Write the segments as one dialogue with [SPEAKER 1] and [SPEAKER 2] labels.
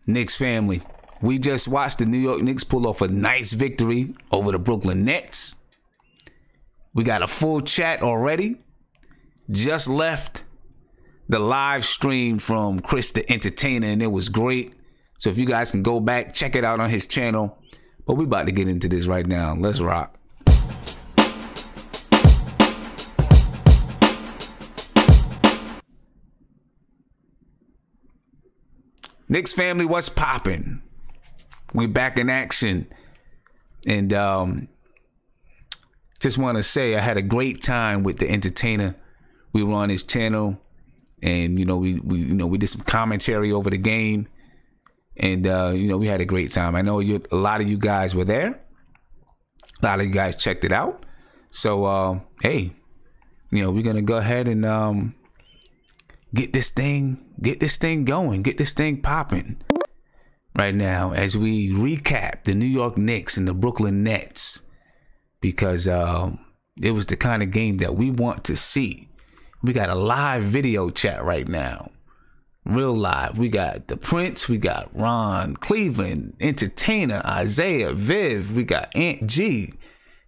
[SPEAKER 1] Knicks family, we just watched the New York Knicks pull off a nice victory over the Brooklyn Nets. We got a full chat already. Just left the live stream from Chris the Entertainer, and it was great. So if you guys can go back, check it out on his channel. But we about to get into this right now. Let's rock. Knicks family, what's poppin'? We back in action. And just want to say I had a great time with the Entertainer. We were on his channel, and we did some commentary over the game, and we had a great time. I know a lot of you guys were there. A lot of you guys checked it out. So hey, we're gonna go ahead and get this thing going, get this thing popping right now as we recap the New York Knicks and the Brooklyn Nets, because it was the kind of game that we want to see. We got a live video chat right now, real live. We got the Prince, we got Ron, Cleveland, Entertainer, Isaiah, Viv, we got Aunt G,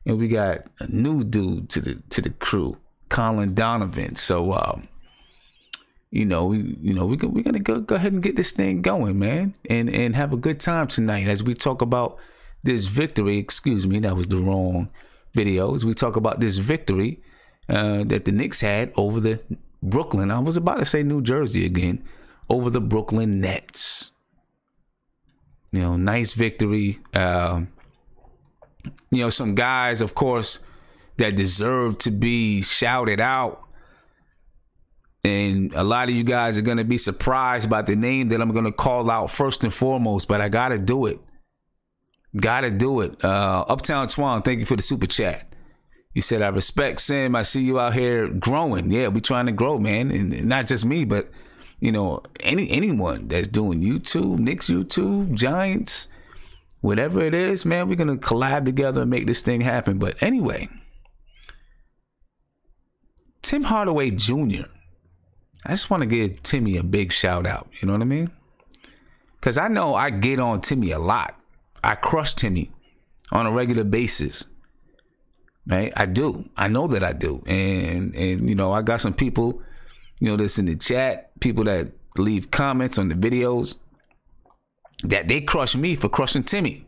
[SPEAKER 1] and we got a new dude to the crew, Colin Donovan. So we're gonna go ahead and get this thing going, man, and have a good time tonight as we talk about this victory. Excuse me, that was the wrong video. As we talk about this victory that the Knicks had over the Brooklyn, I was about to say New Jersey again, over the Brooklyn Nets. Nice victory. Some guys, of course, that deserve to be shouted out. And a lot of you guys are going to be surprised by the name that I'm going to call out first and foremost, but I got to do it. Uptown Swan, thank you for the super chat. You said, I respect Sim. I see you out here growing. Yeah, we trying to grow, man. And not just me, but, anyone that's doing YouTube, Knicks YouTube, Giants, whatever it is, man, we're going to collab together and make this thing happen. But anyway, Tim Hardaway Jr., I just want to give Timmy a big shout out. You know what I mean? Because I know I get on Timmy a lot. I crush Timmy on a regular basis. Right? I do. I know that I do. And I got some people, that's in the chat, people that leave comments on the videos, that they crush me for crushing Timmy.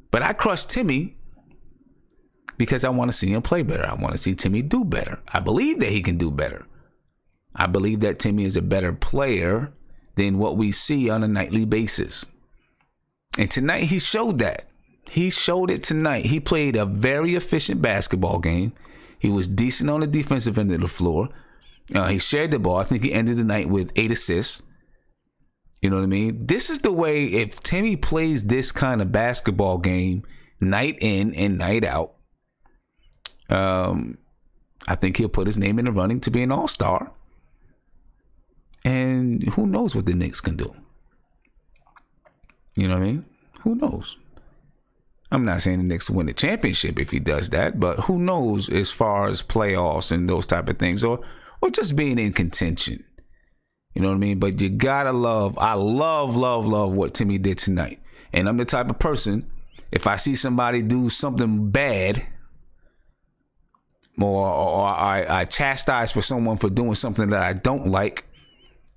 [SPEAKER 1] But I crush Timmy because I want to see him play better. I want to see Timmy do better. I believe that he can do better. I believe that Timmy is a better player than what we see on a nightly basis. And tonight he showed that. He showed it tonight. He played a very efficient basketball game. He was decent on the defensive end of the floor. He shared the ball. I think he ended the night with 8 assists. You know what I mean? This is the way, if Timmy plays this kind of basketball game night in and night out, I think he'll put his name in the running to be an all-star. And who knows what the Knicks can do? You know what I mean? Who knows? I'm not saying the Knicks will win the championship if he does that, but who knows as far as playoffs and those type of things, or just being in contention. You know what I mean? But you gotta I love what Timmy did tonight. And I'm the type of person, if I see somebody do something bad, or I chastise for someone for doing something that I don't like,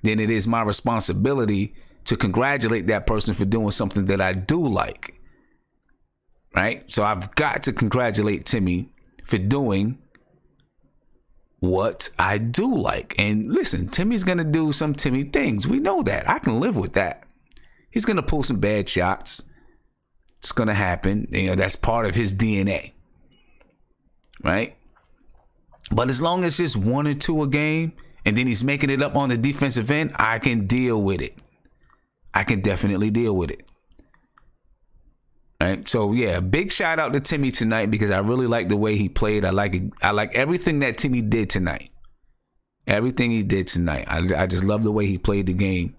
[SPEAKER 1] then it is my responsibility to congratulate that person for doing something that I do like. Right? So I've got to congratulate Timmy for doing what I do like. And listen, Timmy's going to do some Timmy things. We know that. I can live with that. He's going to pull some bad shots. It's going to happen. That's part of his DNA. Right? But as long as it's 1 or 2 a game, and then he's making it up on the defensive end, I can deal with it. I can definitely deal with it. All right. So yeah, big shout out to Timmy tonight because I really like the way he played. I like everything that Timmy did tonight. Everything he did tonight. I just love the way he played the game.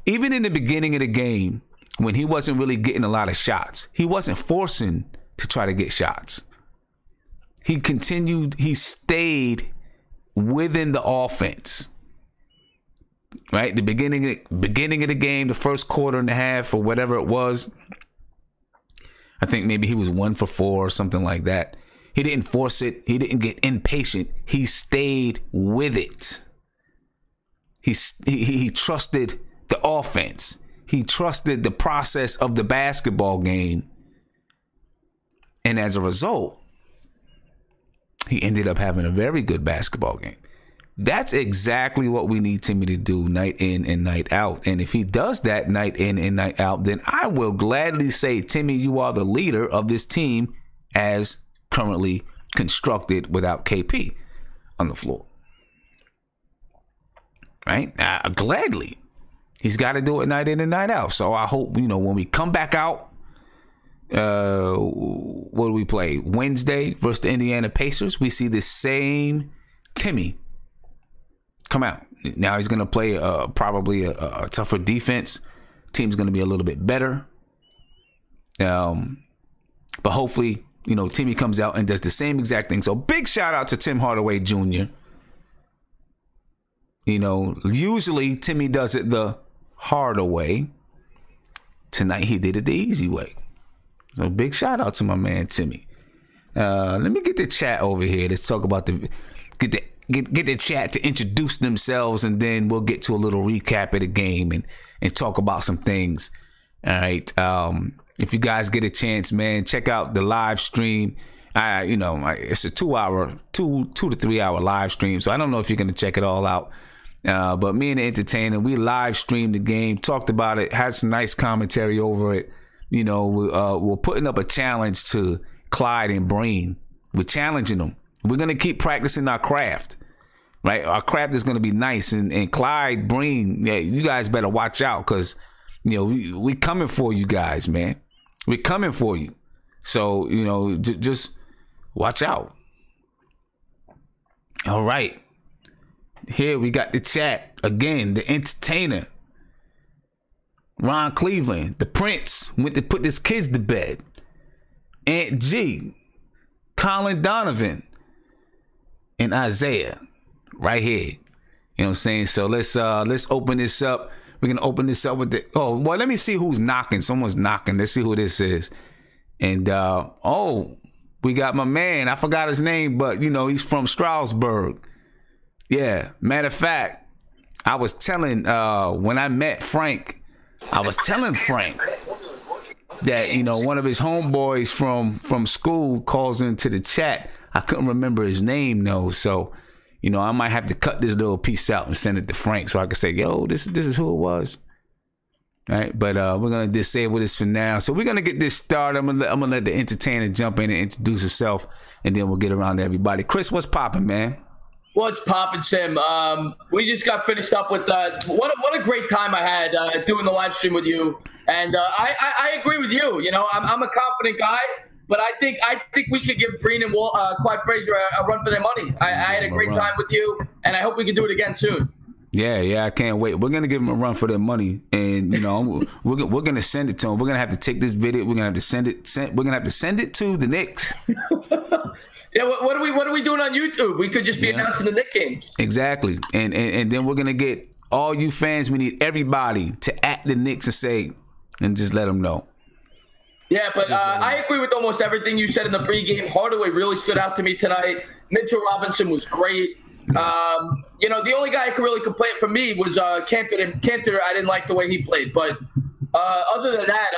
[SPEAKER 1] Even in the beginning of the game, when he wasn't really getting a lot of shots, he wasn't forcing to try to get shots. He stayed within the offense. right? The beginning of the game, the first quarter and a half or whatever it was. I think maybe he was 1 for 4 or something like that. He didn't force it. He didn't get impatient. He stayed with it. He trusted the offense. He trusted the process of the basketball game. And as a result, he ended up having a very good basketball game. That's exactly what we need Timmy to do night in and night out. And if he does that night in and night out, then I will gladly say, Timmy, you are the leader of this team as currently constructed without KP on the floor. Right? Gladly. He's got to do it night in and night out. So I hope, when we come back out, what do we play? Wednesday versus the Indiana Pacers. We see the same Timmy come out. Now he's going to play probably a tougher defense. Team's going to be a little bit better. But hopefully, Timmy comes out and does the same exact thing. So big shout out to Tim Hardaway Jr. Usually Timmy does it the harder way. Tonight he did it the easy way. So big shout out to my man Timmy. Let me get the chat over here. Let's talk about get the chat to introduce themselves, and then we'll get to a little recap of the game and talk about some things. All right. If you guys get a chance, man, check out the live stream. It's a 2 to 3 hour live stream, so I don't know if you're gonna check it all out. But me and the entertainer, we live streamed the game, talked about it, had some nice commentary over it. We're putting up a challenge to Clyde and Breen. We're challenging them. We're going to keep practicing our craft, right? Our craft is going to be nice. And Clyde, Breen, yeah, you guys better watch out because, we coming for you guys, man. We're coming for you. So, just watch out. All right. Here we got the chat. Again, the entertainer. Ron Cleveland, the Prince, went to put his kids to bed. Aunt G, Colin Donovan, and Isaiah, right here. You know what I'm saying? So let's open this up. We're gonna open this up with let me see who's knocking. Someone's knocking. Let's see who this is. And we got my man. I forgot his name, but he's from Stroudsburg. Yeah. Matter of fact, I was telling when I met Frank. I was telling Frank that, one of his homeboys from school calls into the chat. I couldn't remember his name, though. So, I might have to cut this little piece out and send it to Frank so I can say, yo, this is who it was. All right. But we're going to disable this for now. So we're going to get this started. I'm gonna let the entertainer jump in and introduce herself, and then we'll get around to everybody. Chris, what's popping, man?
[SPEAKER 2] What's poppin', Tim? We just got finished up with what a great time I had doing the live stream with you, and I agree with you. I'm a confident guy, but I think we could give Breen and Clyde Frazier a run for their money. I had a great time with you, and I hope we can do it again soon.
[SPEAKER 1] Yeah, I can't wait. We're gonna give them a run for their money, and we're gonna send it to them. We're gonna have to take this video. We're gonna have to send it to the Knicks.
[SPEAKER 2] Yeah, what are we doing on YouTube? We could just be announcing the Knicks games.
[SPEAKER 1] Exactly, and then we're gonna get all you fans. We need everybody to at the Knicks and say, and just let them know.
[SPEAKER 2] Yeah, but I agree with almost everything you said in the pregame. Hardaway really stood out to me tonight. Mitchell Robinson was great. The only guy I could really complain for me was Kanter. And Kanter, I didn't like the way he played, but other than that,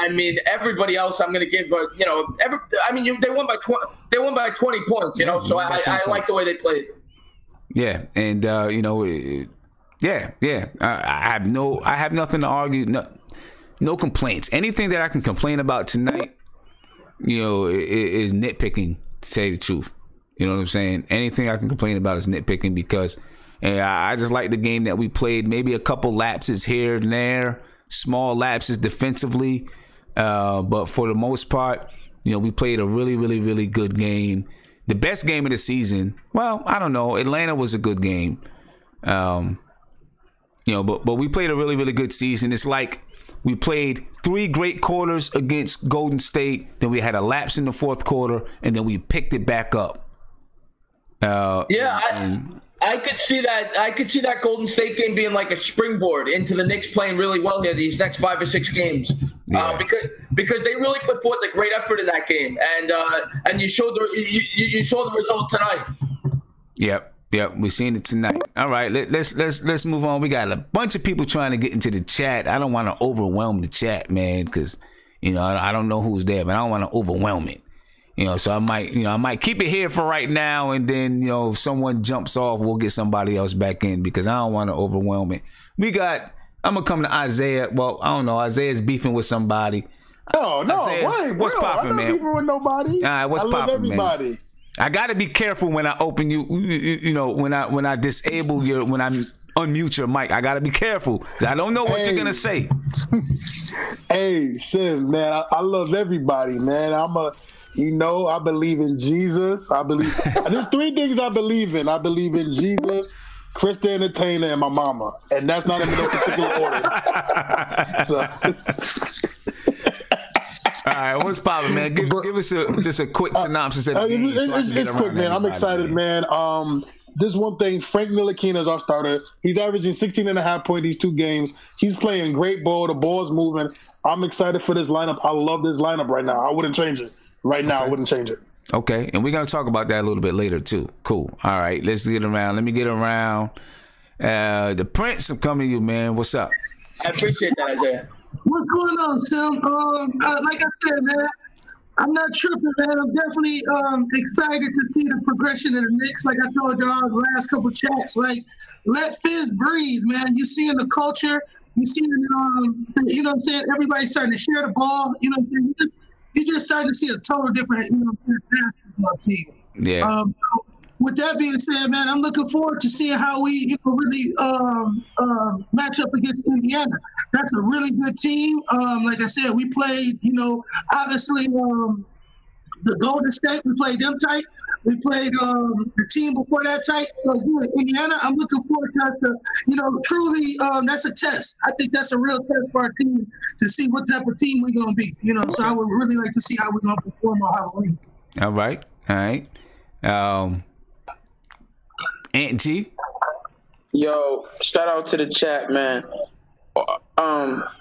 [SPEAKER 2] everybody else, I'm going to give. They won by 20. They won by 20 points. So I like the way they played.
[SPEAKER 1] Yeah, and I have nothing to argue. No complaints. Anything that I can complain about tonight, is nitpicking. To say the truth, you know what I'm saying. Anything I can complain about is nitpicking because I just like the game that we played. Maybe a couple lapses here and there. Small lapses defensively, but for the most part, we played a really, really, really good game. The best game of the season. Well, I don't know. Atlanta was a good game, but we played a really, really good season. It's like we played 3 great quarters against Golden State. Then we had a lapse in the fourth quarter, and then we picked it back up.
[SPEAKER 2] I I could see that. I could see that Golden State game being like a springboard into the Knicks playing really well here these next 5 or 6 games, because they really put forth a great effort in that game, and you showed you saw the result tonight.
[SPEAKER 1] Yep, we're seeing it tonight. All right, let's move on. We got a bunch of people trying to get into the chat. I don't want to overwhelm the chat, man, because I don't know who's there, but I don't want to overwhelm it. So I might keep it here for right now, and then if someone jumps off, we'll get somebody else back in because I don't want to overwhelm it. I'm gonna come to Isaiah. Well, I don't know. Isaiah's beefing with somebody.
[SPEAKER 3] No,
[SPEAKER 1] Isaiah,
[SPEAKER 3] wait,
[SPEAKER 1] what's popping, man?
[SPEAKER 3] I'm not beefing with nobody.
[SPEAKER 1] All right, what's popping, man? I love
[SPEAKER 3] everybody.
[SPEAKER 1] I gotta be careful when I open when I disable when I unmute your mic. I gotta be careful because I don't know what you're gonna say.
[SPEAKER 3] Hey, Sim, man, I love everybody, man. I believe in Jesus. There's 3 things I believe in. I believe in Jesus, Chris the Entertainer, and my mama. And that's not in no particular order. All
[SPEAKER 1] right, what's poppin', man? Give us just a quick synopsis of the game.
[SPEAKER 3] It's quick, man. I'm excited, man. This one thing, Frank Ntilikina is our starter. He's averaging 16.5 points these 2 games. He's playing great ball. The ball's moving. I'm excited for this lineup. I love this lineup right now. I wouldn't change it. Right now, I wouldn't change it.
[SPEAKER 1] Okay, and we're going to talk about that a little bit later, too. Cool. All right, let's get around. Let me get around. The Prince, I'm coming to you, man. What's up?
[SPEAKER 2] I appreciate that, Isaiah.
[SPEAKER 4] What's going on, Sam? Like I said, man, I'm not tripping, man. I'm definitely excited to see the progression of the Knicks. Like I told y'all the last couple chats, like, let Fizz breathe, man. You seeing the culture. You seeing, you know what I'm saying? Everybody's starting to share the ball. You know what I'm saying? You're just starting to see a total different, basketball team.
[SPEAKER 1] Yeah.
[SPEAKER 4] With that being said, man, I'm looking forward to seeing how we really match up against Indiana. That's a really good team. Like I said, we played, obviously the Golden State. We played them tight. We played the team before that tight. So Indiana, I'm looking forward to truly that's a test. I think that's a real test for our team to see what type of team we're going to be. So I would really like to see how we're going to perform on Halloween.
[SPEAKER 1] All right. Aunt G.
[SPEAKER 5] Yo, shout out to the chat, man.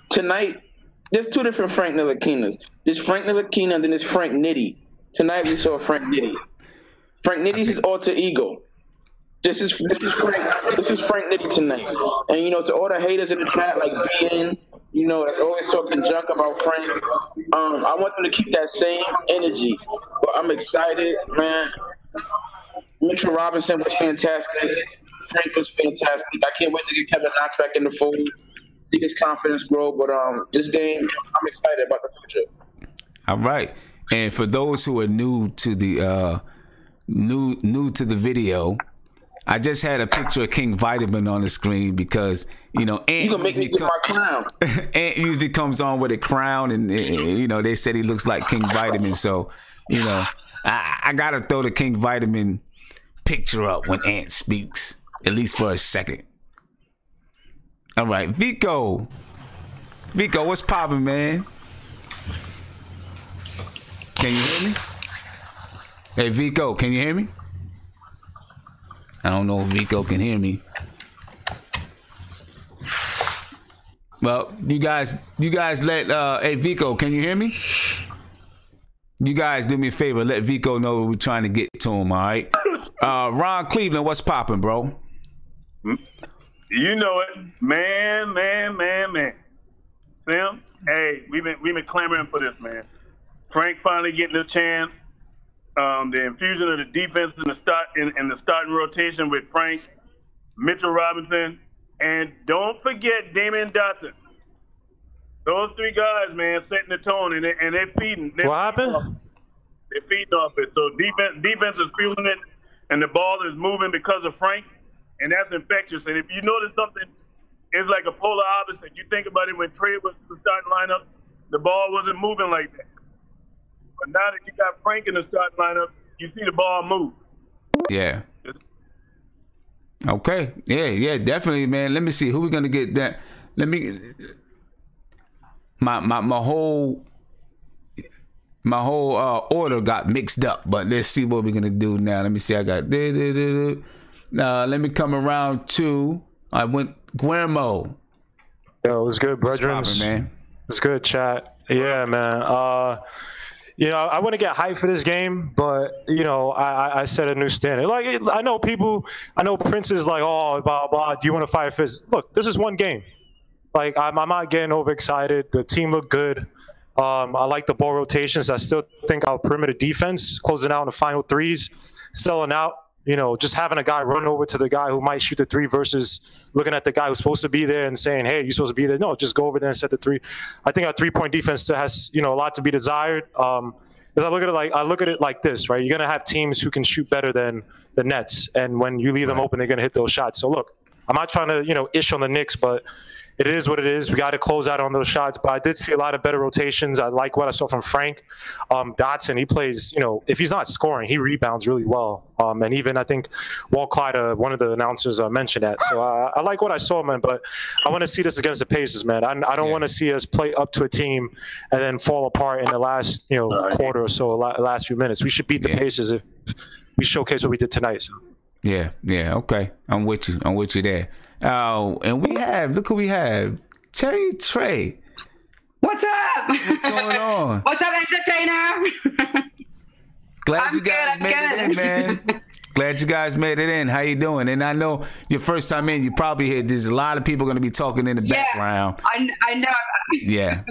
[SPEAKER 5] Tonight, there's 2 different Frank Ntilikinas. There's Frank Ntilikina and then there's Frank Nitty. Tonight we saw Frank Nitty. Frank Nitty's his alter ego. This is Frank Nitty tonight. And to all the haters in the chat like BN, that's always talking junk about Frank. I want them to keep that same energy. But I'm excited, man. Mitchell Robinson was fantastic. Frank was fantastic. I can't wait to get Kevin Knox back in the fold. See his confidence grow. But this game, I'm excited about the future.
[SPEAKER 1] All right. And for those who are new to the video, I just had a picture of King Vitamin on the screen because Ant
[SPEAKER 5] you gonna make me get my crown.
[SPEAKER 1] Ant usually comes on with a crown, and they said he looks like King Vitamin. So I gotta throw the King Vitamin picture up when Ant speaks, at least for a second. All right, Vico, what's poppin', man? Can you hear me? Hey, Vico, can you hear me? I don't know if Vico can hear me. Well, you guys let hey Vico, can you hear me? You guys do me a favor, let Vico know we're trying to get to him, all right? Ron Cleveland, what's popping, bro?
[SPEAKER 6] You know it. Man. Sam, hey, we've been clamoring for this, man. Frank finally getting his chance. The infusion of the defense in the starting rotation with Frank, Mitchell Robinson, and don't forget Damian Dotson. Those 3 guys, man, setting the tone, and they're feeding.
[SPEAKER 7] What happened?
[SPEAKER 6] They're feeding off it. So defense is fueling it, and the ball is moving because of Frank, and that's infectious. And if you notice something, it's like a polar opposite. You think about it when Trey was the starting lineup, the ball wasn't moving like that. But now that you got Frank in the starting lineup, you see the ball move.
[SPEAKER 1] Yeah. Okay. Yeah, definitely, man. Let me see who we gonna get that. Let me. My whole order got mixed up, but let's see what we're gonna do now. Let me see. I got Let me come around to I went Guillermo.
[SPEAKER 7] Yo, it was good, brethren.
[SPEAKER 1] Man.
[SPEAKER 7] It was good, chat. Yeah, man. I want to get hyped for this game, but I set a new standard. Like I know Prince is like, oh, blah blah. Do you want to fight for? Look, this is one game. Like I'm not getting overexcited. The team looked good. I like the ball rotations. I still think our perimeter defense closing out in the final threes, selling out. Just having a guy run over to the guy who might shoot the three versus looking at the guy who's supposed to be there and saying, hey, you're supposed to be there. No, just go over there and set the three. I think our three-point defense still has, a lot to be desired. Because I look at it like this, right? You're going to have teams who can shoot better than the Nets. And when you leave them open, they're going to hit those shots. So look, I'm not trying to, ish on the Knicks, but it is what it is. We got to close out on those shots. But I did see a lot of better rotations. I like what I saw from Frank. Dotson, he plays, if he's not scoring, he rebounds really well. And even I think Walt Clyde, one of the announcers, mentioned that. So I like what I saw, man. But I want to see this against the Pacers, man. I don't want to see us play up to a team and then fall apart in the last, quarter or so, last few minutes. We should beat the Pacers if we showcase what we did tonight. So.
[SPEAKER 1] Yeah, okay. I'm with you there. And look who we have. Cherry Trey.
[SPEAKER 8] What's up?
[SPEAKER 1] What's going on?
[SPEAKER 8] What's up, entertainer?
[SPEAKER 1] Glad you guys made it in, man. Glad you guys made it in. How you doing? And I know your first time in, you probably heard there's a lot of people going to be talking in the background.
[SPEAKER 8] I know.
[SPEAKER 1] Yeah.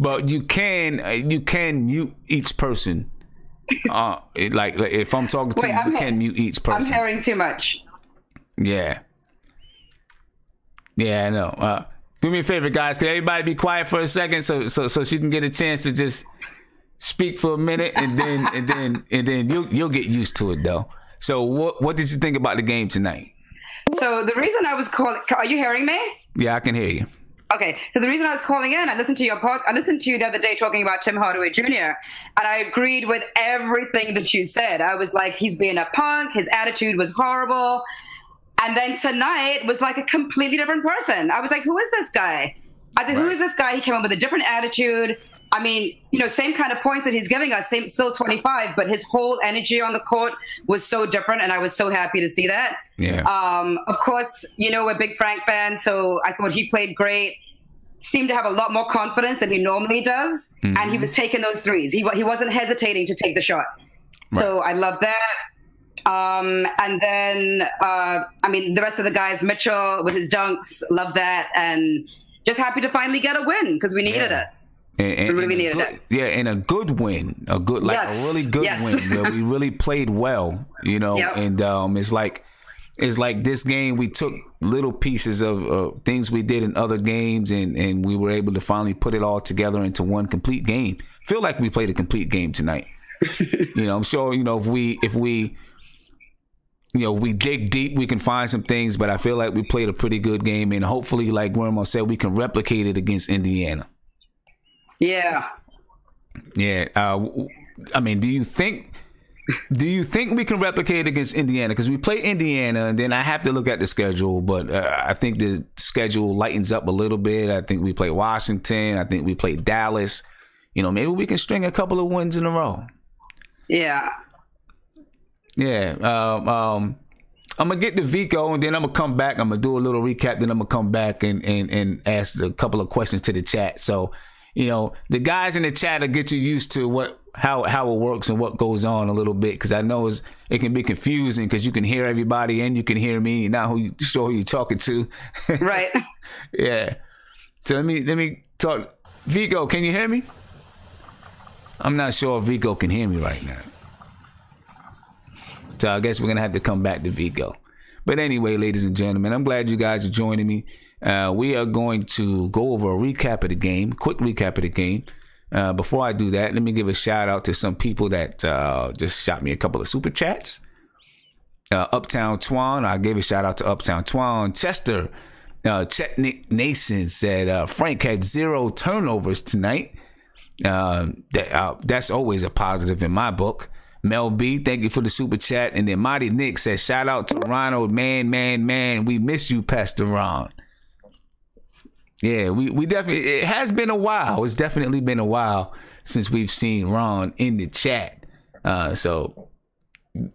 [SPEAKER 1] But you can mute each person. Like if I'm talking to you can mute each person.
[SPEAKER 8] I'm hearing too much.
[SPEAKER 1] Yeah. Yeah, I know. Do me a favor, guys. Can everybody be quiet for a second so she can get a chance to just speak for a minute, and then you'll get used to it though. So what did you think about the game tonight?
[SPEAKER 8] So the reason I was calling, are you hearing me?
[SPEAKER 1] Yeah, I can hear you.
[SPEAKER 8] Okay, so the reason I was calling in, I listened to you the other day talking about Tim Hardaway Jr., and I agreed with everything that you said. I was like, he's being a punk, his attitude was horrible. And then tonight was like a completely different person. I was like, who is this guy? I said, who is this guy? He came up with a different attitude. I mean, same kind of points that he's giving us, still 25, but his whole energy on the court was so different, and I was so happy to see that.
[SPEAKER 1] Yeah.
[SPEAKER 8] Of course, we're big Frank fans, so I thought he played great. Seemed to have a lot more confidence than he normally does, and he was taking those threes. He wasn't hesitating to take the shot. Right. So I love that. And then, the rest of the guys, Mitchell with his dunks, love that. And just happy to finally get a win because we needed it. We really needed it.
[SPEAKER 1] Yeah, and a good win. A really good win where we really played well, Yep. And it's like this game, we took little pieces of things we did in other games, and we were able to finally put it all together into one complete game. Feel like we played a complete game tonight. I'm sure, if we dig deep, we can find some things, but I feel like we played a pretty good game, and hopefully, like Wormo said, we can replicate it against Indiana.
[SPEAKER 8] Yeah.
[SPEAKER 1] Yeah. Do you think we can replicate it against Indiana? Because we play Indiana, and then I have to look at the schedule, but I think the schedule lightens up a little bit. I think we play Washington. I think we play Dallas. Maybe we can string a couple of wins in a row.
[SPEAKER 8] Yeah.
[SPEAKER 1] Yeah, I'm gonna get to Vico, and then I'm gonna come back. I'm gonna do a little recap, then I'm gonna come back and ask a couple of questions to the chat. So, the guys in the chat will get you used to how it works and what goes on a little bit, because I know it can be confusing because you can hear everybody and you can hear me. You're not sure who you're talking to.
[SPEAKER 8] Right.
[SPEAKER 1] Yeah. So let me talk. Vico, can you hear me? I'm not sure if Vico can hear me right now. So I guess we're going to have to come back to Vigo. But anyway, ladies and gentlemen, I'm glad you guys are joining me. We are going to go over a recap of the game, quick recap of the game. Before I do that, let me give a shout out to some people that just shot me a couple of super chats. Uptown Twan, I gave a shout out to Uptown Twan. Chester, Chetnik Nason said Frank had 0 turnovers tonight. That's always a positive in my book. Mel B, thank you for the super chat. And then Mighty Nick says, shout out to Ronald, man. We miss you, Pastor Ron. Yeah, we definitely, it has been a while. It's definitely been a while since we've seen Ron in the chat. So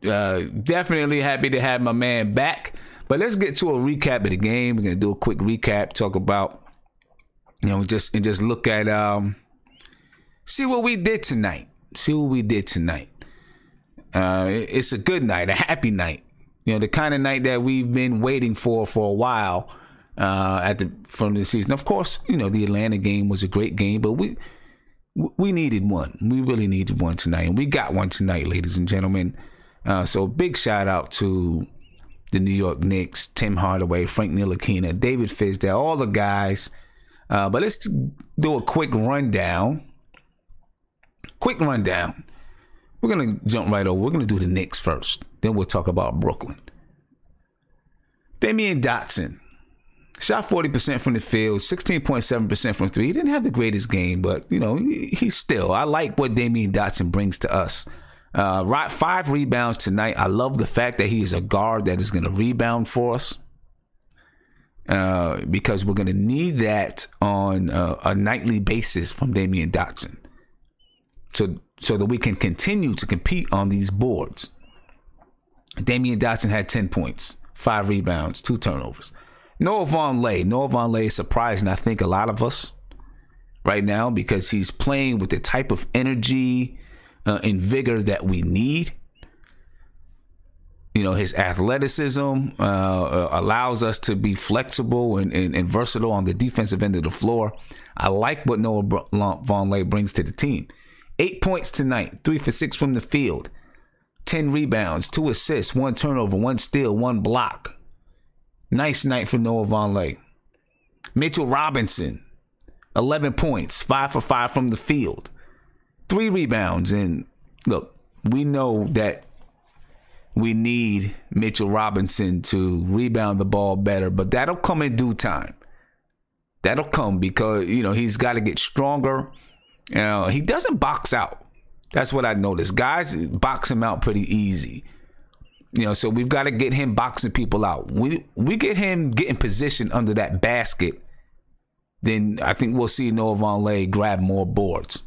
[SPEAKER 1] definitely happy to have my man back. But let's get to a recap of the game. We're gonna do a quick recap, talk about, just look at see what we did tonight. It's a good night, a happy night. The kind of night that we've been waiting for a while from the season. Of course, the Atlanta game was a great game, but we needed one. We really needed one tonight, and we got one tonight, ladies and gentlemen. So big shout out to the New York Knicks, Tim Hardaway, Frank Ntilikina, David Fizdale, all the guys. But let's do a quick rundown. We're going to jump right over. We're going to do the Knicks first. Then we'll talk about Brooklyn. Damian Dotson shot 40% from the field, 16.7% from three. He didn't have the greatest game, but, he's still. I like what Damian Dotson brings to us. 5 rebounds tonight. I love the fact that he is a guard that is going to rebound for us. Because we're going to need that on a nightly basis from Damian Dotson. So that we can continue to compete on these boards. Damian Dotson had 10 points, 5 rebounds, 2 turnovers. Noah Vonleh is surprising, I think, a lot of us right now because he's playing with the type of energy and vigor that we need. His athleticism allows us to be flexible and versatile on the defensive end of the floor. I like what Noah Vonleh brings to the team. 8 points tonight, 3 for 6 from the field, 10 rebounds, 2 assists, 1 turnover, 1 steal, 1 block. Nice night for Noah Vonleh. Mitchell Robinson, 11 points, 5 for 5 from the field, 3 rebounds. And look, we know that we need Mitchell Robinson to rebound the ball better, but that'll come in due time. That'll come because, he's got to get stronger. He doesn't box out. That's what I noticed. Guys box him out pretty easy. So we've got to get him boxing people out. We get him getting positioned under that basket, then I think we'll see Noah Vonleh grab more boards.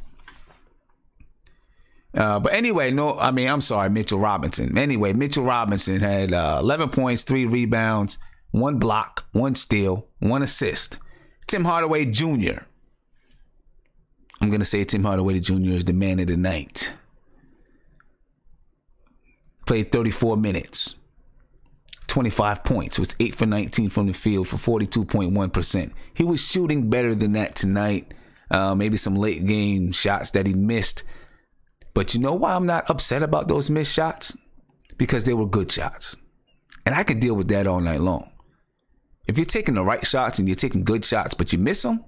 [SPEAKER 1] But anyway, Mitchell Robinson. Anyway, Mitchell Robinson had 11 points, 3 rebounds, 1 block, 1 steal, 1 assist. Tim Hardaway Jr. I'm going to say Tim Hardaway Jr. is the man of the night. Played 34 minutes, 25 points. Was 8 for 19 from the field for 42.1%. He was shooting better than that tonight. Maybe some late game shots that he missed. But you know why I'm not upset about those missed shots? Because they were good shots. And I could deal with that all night long. If you're taking the right shots and you're taking good shots, but you miss them,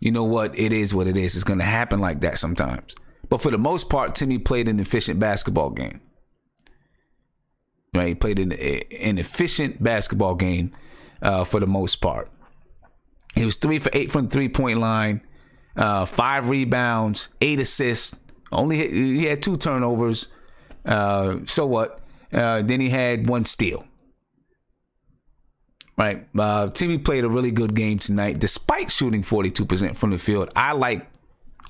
[SPEAKER 1] you know what? It is what it is. It's going to happen like that sometimes. But for the most part, Timmy played an efficient basketball game. Right? He played an efficient basketball game for the most part. He was 3 for 8 from the 3-point line, 5 rebounds, 8 assists. He had 2 turnovers. So what? Then he had 1 steal. Right. Timmy played a really good game tonight, despite shooting 42% from the field. I like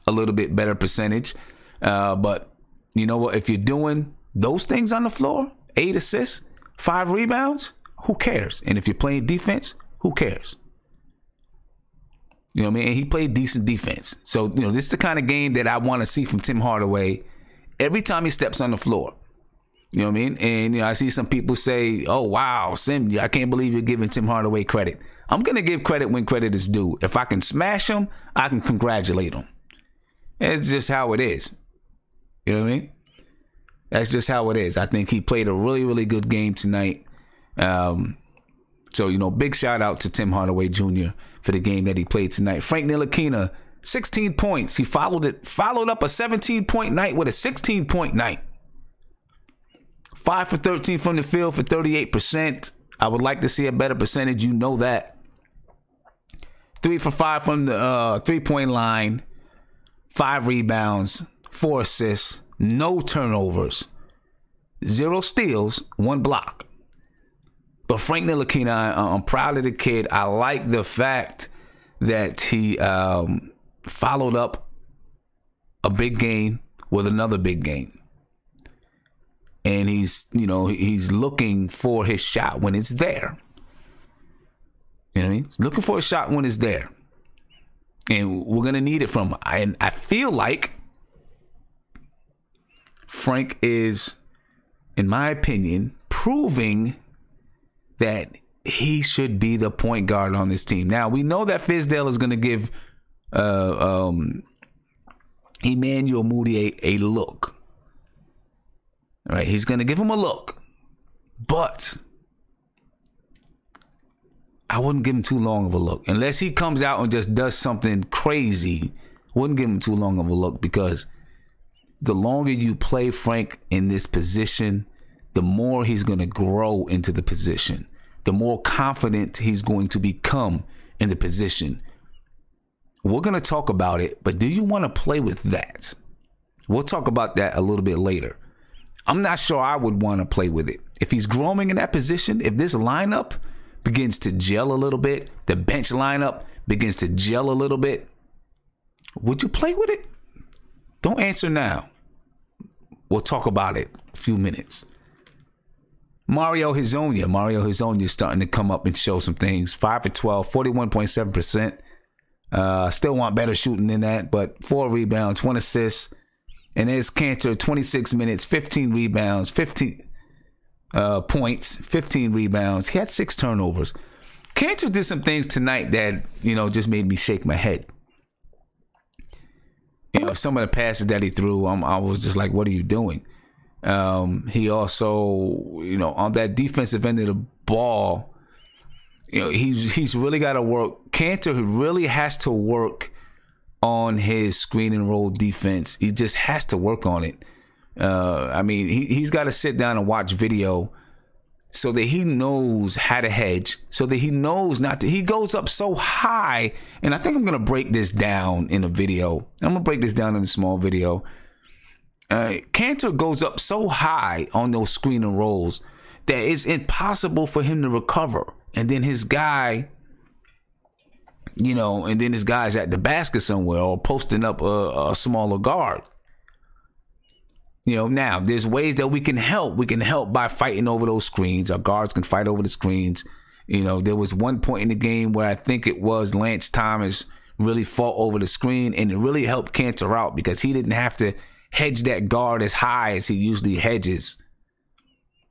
[SPEAKER 1] a little bit better percentage. But you know what? If you're doing those things on the floor, 8 assists, 5 rebounds, who cares? And if you're playing defense, who cares? You know what I mean? And he played decent defense. So, this is the kind of game that I want to see from Tim Hardaway every time he steps on the floor. You know what I mean? And, I see some people say, oh, wow, Sim, I can't believe you're giving Tim Hardaway credit. I'm going to give credit when credit is due. If I can smash him, I can congratulate him. It's just how it is. You know what I mean? That's just how it is. I think he played a really, really good game tonight. So, big shout out to Tim Hardaway Jr. for the game that he played tonight. Frank Ntilikina, 16 points. He followed up a 17-point night with a 16-point night. 5 for 13 from the field for 38%. I would like to see a better percentage. You know that. 3 for 5 from the 3-point line. 5 rebounds. 4 assists. No turnovers. 0 steals. 1 block. But Frank Ntilikina, I'm proud of the kid. I like the fact that he followed up a big game with another big game. and he's looking for his shot when it's there. You know what I mean? He's looking for a shot when it's there. And we're going to need it from him. And I feel like Frank is, in my opinion, proving that he should be the point guard on this team. Now, we know that Fizdale is going to give Emmanuel Mudiay a look. All right, he's going to give him a look. But I wouldn't give him too long of a look. Unless he comes out and just does something crazy, wouldn't give him too long of a look, because the longer you play Frank in this position, the more he's going to grow into the position, the more confident he's going to become in the position. We're going to talk about it, but do you want to play with that? We'll talk about that a little bit later. I'm not sure I would want to play with it. If he's growing in that position, if this lineup begins to gel a little bit, the bench lineup begins to gel a little bit, would you play with it? Don't answer now. We'll talk about it in a few minutes. Mario Hezonja is starting to come up and show some things. 5 for 12, 41.7%. Still want better shooting than that, but 4 rebounds, 1 assist. And there's Kanter, 26 minutes, 15 rebounds, 15 points, 15 rebounds. He had 6 turnovers. Kanter did some things tonight that, just made me shake my head. Some of the passes that he threw, I was just like, what are you doing? He also, on that defensive end of the ball, he's really got to work. Kanter really has to work on his screen and roll defense. He just has to work on it. He's got to sit down and watch video so that he knows how to hedge, so that he knows not to. He goes up so high, and I think I'm going to break this down in a video. I'm going to break this down in a small video. Kanter goes up so high on those screen and rolls that it's impossible for him to recover. And then his guy, his guy's at the basket somewhere or posting up a smaller guard. Now there's ways that we can help. We can help by fighting over those screens. Our guards can fight over the screens. There was one point in the game where I think it was Lance Thomas really fought over the screen, and it really helped Kanter out because he didn't have to hedge that guard as high as he usually hedges.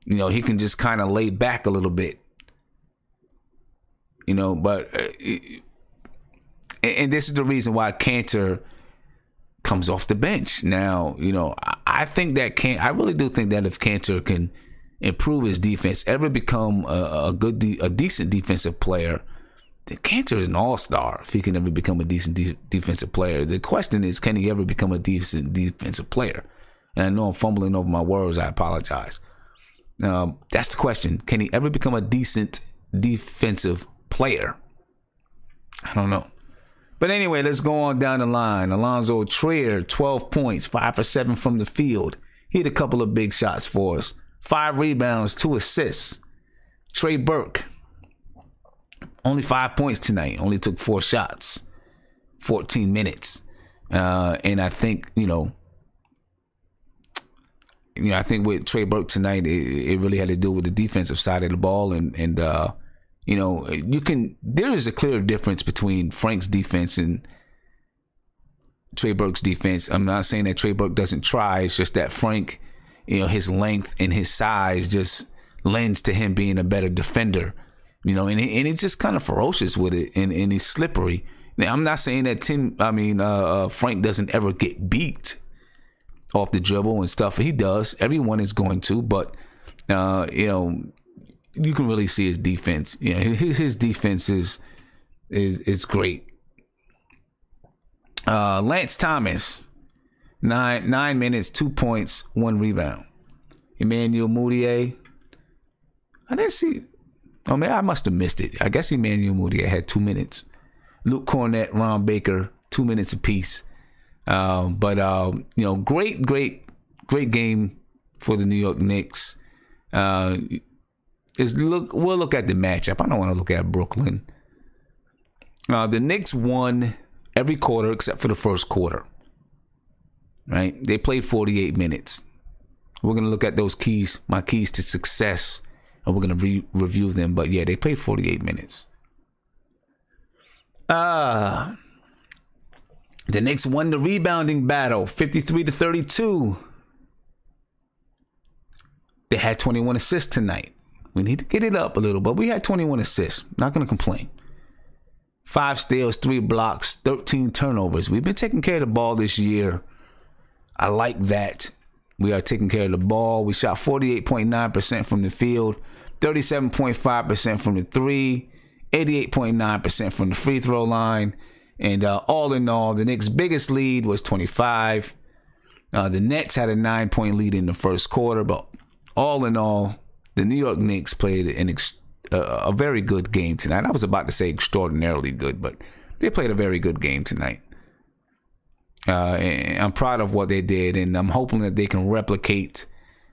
[SPEAKER 1] He can just kind of lay back a little bit. But and this is the reason why Kanter comes off the bench. Now, I think that I really do think that if Kanter can improve his defense, ever become a decent defensive player, then Kanter is an all-star. If he can ever become a decent defensive player, the question is, can he ever become a decent defensive player? And I know I'm fumbling over my words. I apologize. That's the question. Can he ever become a decent defensive player? I don't know. But anyway, let's go on down the line. Alonzo Trier, 12 points, 5 for 7 from the field. He had a couple of big shots for us. 5 rebounds, 2 assists. Trey Burke, only 5 points tonight. Only took 4 shots, 14 minutes. And I think, I think with Trey Burke tonight, it really had to do with the defensive side of the ball. And there is a clear difference between Frank's defense and Trey Burke's defense. I'm not saying that Trey Burke doesn't try. It's just that Frank, his length and his size just lends to him being a better defender. And he's just kind of ferocious with it, and he's slippery. Now, I'm not saying that Frank doesn't ever get beat off the dribble and stuff. He does. Everyone is going to, but you can really see his defense. His defense is great. Lance Thomas, 9 minutes, 2 points, 1 rebound. Emmanuel Mudiay, I didn't see. Oh man, I must have missed it. I guess Emmanuel Mudiay had 2 minutes. Luke Cornett, Ron Baker, 2 minutes apiece. But great game for the New York Knicks. We'll look at the matchup. I don't want to look at Brooklyn. The Knicks won every quarter except for the first quarter. Right? They played 48 minutes. We're going to look at those keys, my keys to success, and we're going to review them. But yeah, they played 48 minutes. The Knicks won the rebounding battle, 53-32. They had 21 assists tonight. We need to get it up a little, but we had 21 assists. Not going to complain. 5 steals, 3 blocks, 13 turnovers. We've been taking care of the ball this year. I like that. We are taking care of the ball. We shot 48.9% from the field, 37.5% from the 3, 88.9% from the free throw line. And all in all, the Knicks' biggest lead was 25. The Nets had a 9-point lead in the first quarter, but all in all, the New York Knicks played a very good game tonight. I was about to say extraordinarily good, but they played a very good game tonight. And I'm proud of what they did, and I'm hoping that they can replicate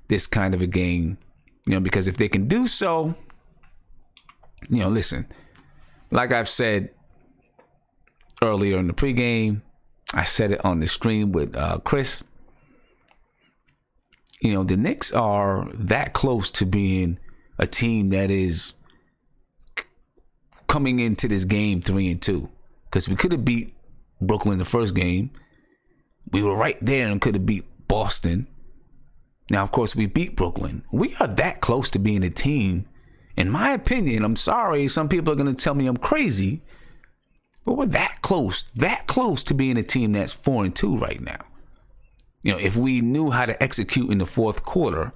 [SPEAKER 1] this kind of a game, because if they can do so, listen, like I've said earlier in the pregame, I said it on the stream with Chris, the Knicks are that close to being a team that is coming into this game 3-2, because we could have beat Brooklyn the first game. We were right there and could have beat Boston. Now, of course, we beat Brooklyn. We are that close to being a team. In my opinion, I'm sorry, some people are going to tell me I'm crazy, but we're that close to being a team that's 4-2 right now. If we knew how to execute in the fourth quarter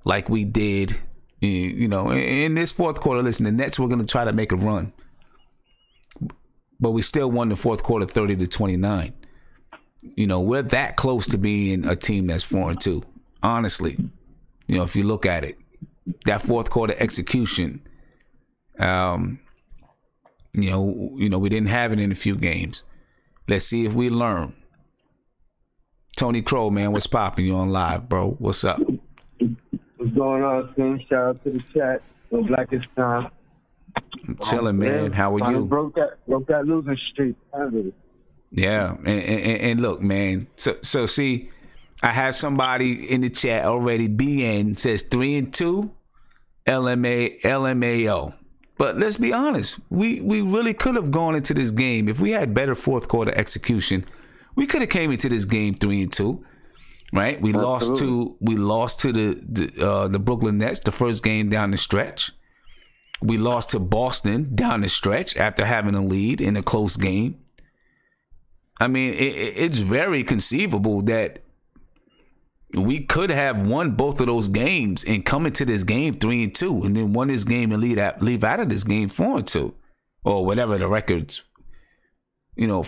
[SPEAKER 1] like we did, in this fourth quarter, listen, the Nets were going to try to make a run, but we still won the fourth quarter 30-29. We're that close to being a team that's 4-2. Honestly, if you look at it, that fourth quarter execution, we didn't have it in a few games. Let's see if we learn. Tony Crow, man, what's popping? You on live, bro? What's up?
[SPEAKER 9] What's going on, Tim? Shout out to the chat. No Blackest Time.
[SPEAKER 1] I'm chilling, man. How are you?
[SPEAKER 9] Broke that losing streak.
[SPEAKER 1] Yeah, and look, man. So see, I had somebody in the chat already. BN says 3-2, LMAO. But let's be honest, we really could have gone into this game if we had better fourth quarter execution. We could have came into this game 3-2, right? We lost to the Brooklyn Nets the first game down the stretch. We lost to Boston down the stretch after having a lead in a close game. I mean, it's very conceivable that we could have won both of those games and come into this game 3-2, and then won this game and leave out of this game 4-2, or whatever the records. 4-2,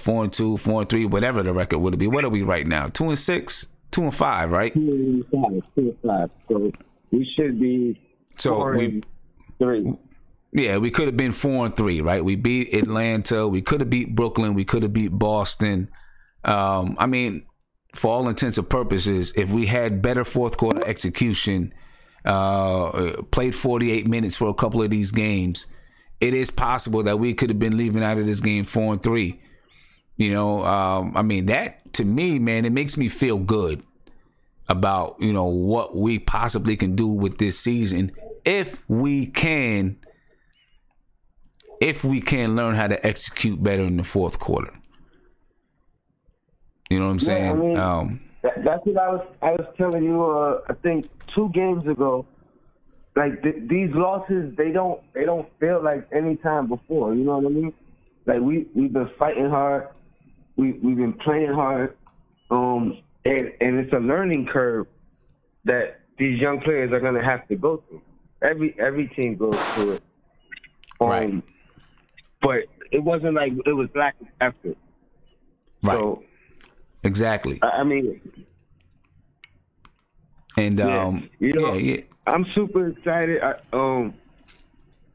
[SPEAKER 1] 4-3, whatever the record would be. What are we right now? 2-6, 2-5, right?
[SPEAKER 9] 2-5. So we should be 4-3.
[SPEAKER 1] Yeah, we could have been 4-3, right? We beat Atlanta. We could have beat Brooklyn. We could have beat Boston. I mean, for all intents and purposes, if we had better fourth quarter execution, played 48 minutes for a couple of these games, it is possible that we could have been leaving out of this game 4-3. I mean, that to me, man, it makes me feel good about, what we possibly can do with this season if we can learn how to execute better in the fourth quarter. You know what I'm saying?
[SPEAKER 9] I mean, that's what I was telling you. I think 2 games ago. Like these losses, they don't feel like any time before. You know what I mean? Like we've been fighting hard. We've been playing hard. And it's a learning curve that these young players are gonna have to go through. Every team goes through it.
[SPEAKER 1] Right.
[SPEAKER 9] But it wasn't like it was lack of effort.
[SPEAKER 1] Right.
[SPEAKER 9] So,
[SPEAKER 1] exactly.
[SPEAKER 9] I mean,
[SPEAKER 1] and
[SPEAKER 9] yeah. I'm super excited.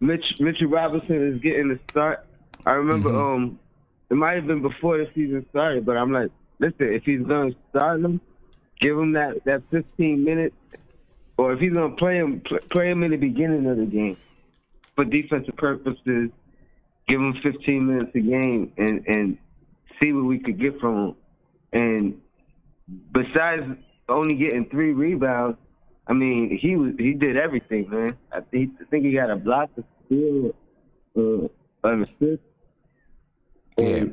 [SPEAKER 9] Mitchell Robinson is getting the start. I remember it might have been before the season started, but I'm like, listen, if he's going to start him, give him that 15 minutes, or if he's going to play him in the beginning of the game for defensive purposes, give him 15 minutes a game and see what we could get from him. And besides only getting 3 rebounds, I mean, he did everything, man. I think he got a block, a steal, an assist.
[SPEAKER 1] Yeah.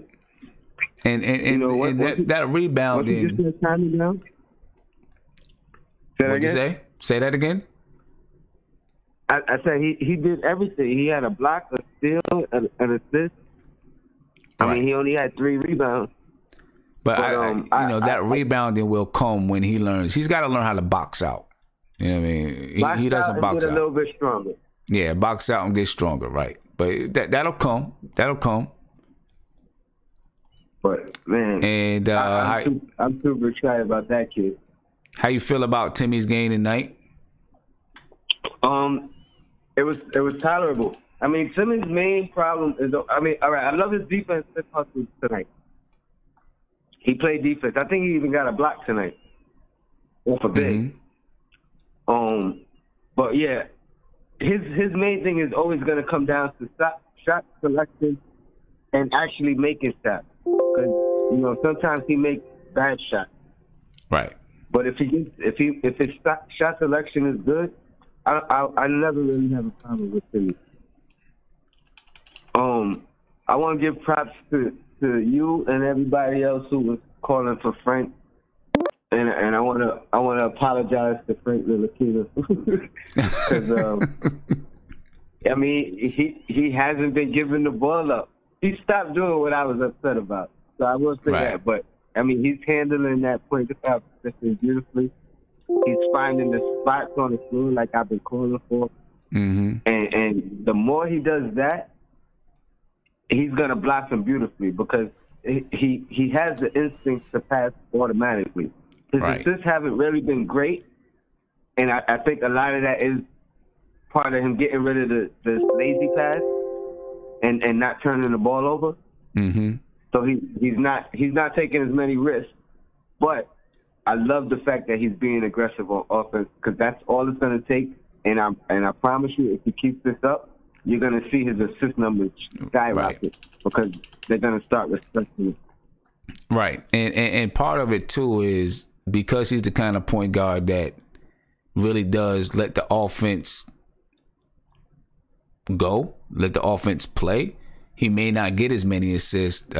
[SPEAKER 1] And
[SPEAKER 9] you know,
[SPEAKER 1] that rebound
[SPEAKER 9] Say
[SPEAKER 1] what'd you say? Say that again?
[SPEAKER 9] I said he did everything. He had a block, a steal, an assist. I mean, he only had 3 rebounds.
[SPEAKER 1] But that rebounding will come when he learns. He's got to learn how to box out. You know what I mean? He doesn't box out.
[SPEAKER 9] A little bit stronger.
[SPEAKER 1] Yeah, box out and get stronger, right? But that'll come. That'll come.
[SPEAKER 9] But man,
[SPEAKER 1] and
[SPEAKER 9] I'm super excited about that kid.
[SPEAKER 1] How you feel about Timmy's game tonight?
[SPEAKER 9] It was tolerable. I mean, Timmy's main problem is, all right, I love his defense tonight. He played defense. I think he even got a block tonight off a big. But yeah, his main thing is always going to come down to shot selection and actually making shots. Because sometimes he makes bad shots.
[SPEAKER 1] Right.
[SPEAKER 9] But if his shot selection is good, I never really have a problem with him. I want to give props to you and everybody else who was calling for Frank, and I want to apologize to Frank Ntilikina because I mean he hasn't been giving the ball up. He stopped doing what I was upset about, so I will say that. But I mean he's handling that point without position beautifully. He's finding the spots on the floor like I've been calling for, and the more he does that, he's gonna blossom beautifully because he has the instinct to pass automatically. His assists haven't really been great, and I think a lot of that is part of him getting rid of the lazy pass and not turning the ball over. So he's not taking as many risks, but I love the fact that he's being aggressive on offense because that's all it's gonna take. And I promise you, if he keeps this up, you're going to see his assist numbers skyrocket because they're going to start respecting him.
[SPEAKER 1] Right. And part of it, too, is because he's the kind of point guard that really does let the offense go, let the offense play. He may not get as many assists.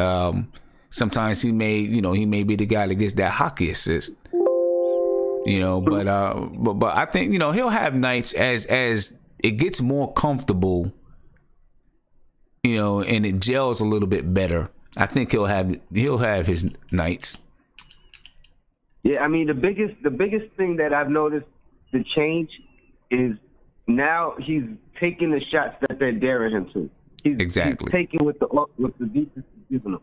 [SPEAKER 1] Sometimes he may be the guy that gets that hockey assist. But I think, he'll have nights as it gets more comfortable, and it gels a little bit better. I think he'll have his nights.
[SPEAKER 9] Yeah, I mean the biggest thing that I've noticed the change is now he's taking the shots that they're daring him to. He's taking with the defense is giving him.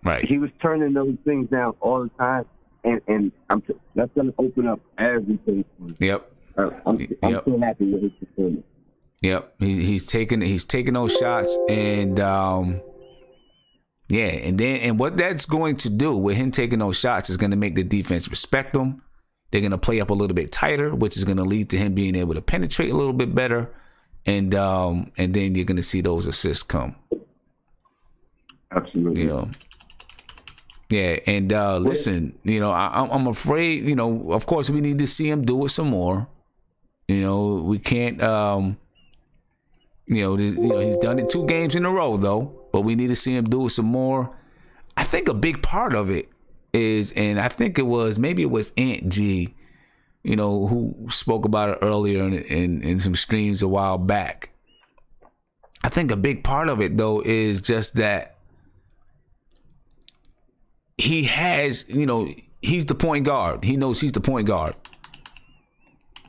[SPEAKER 1] Right.
[SPEAKER 9] He was turning those things down all the time, and that's going to open up everything for him.
[SPEAKER 1] Yep.
[SPEAKER 9] I'm so happy with his performance.
[SPEAKER 1] Yep, he's taking those shots, and and what that's going to do with him taking those shots is going to make the defense respect him. They're going to play up a little bit tighter, which is going to lead to him being able to penetrate a little bit better, and then you're going to see those assists come.
[SPEAKER 9] Absolutely.
[SPEAKER 1] Yeah, and listen, I'm afraid, of course we need to see him do it some more. We can't. He's done it 2 games in a row, though, but we need to see him do it some more. I think a big part of it is, and I think it was Aunt G, who spoke about it earlier in some streams a while back. I think a big part of it, though, is just that he has, he's the point guard. He knows he's the point guard,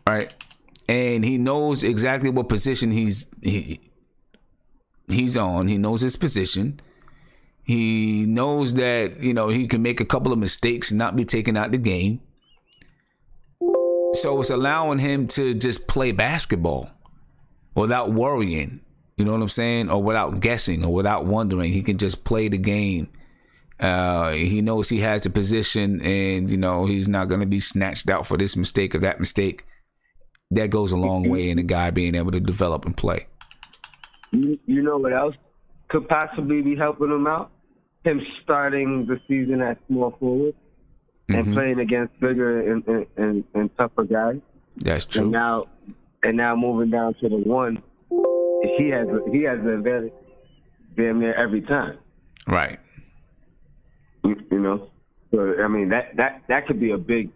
[SPEAKER 1] right? And he knows exactly what position he's on. He knows his position. He knows that, he can make a couple of mistakes and not be taken out the game. So it's allowing him to just play basketball without worrying, you know what I'm saying? Or without guessing or without wondering. He can just play the game. He knows he has the position and, he's not going to be snatched out for this mistake or that mistake. That goes a long way in a guy being able to develop and play.
[SPEAKER 9] You know what else could possibly be helping him out? Him starting the season at small forward and playing against bigger and tougher guys.
[SPEAKER 1] That's true.
[SPEAKER 9] And now moving down to the 1, he has the advantage damn near every time.
[SPEAKER 1] Right.
[SPEAKER 9] You know, so I mean that could be a big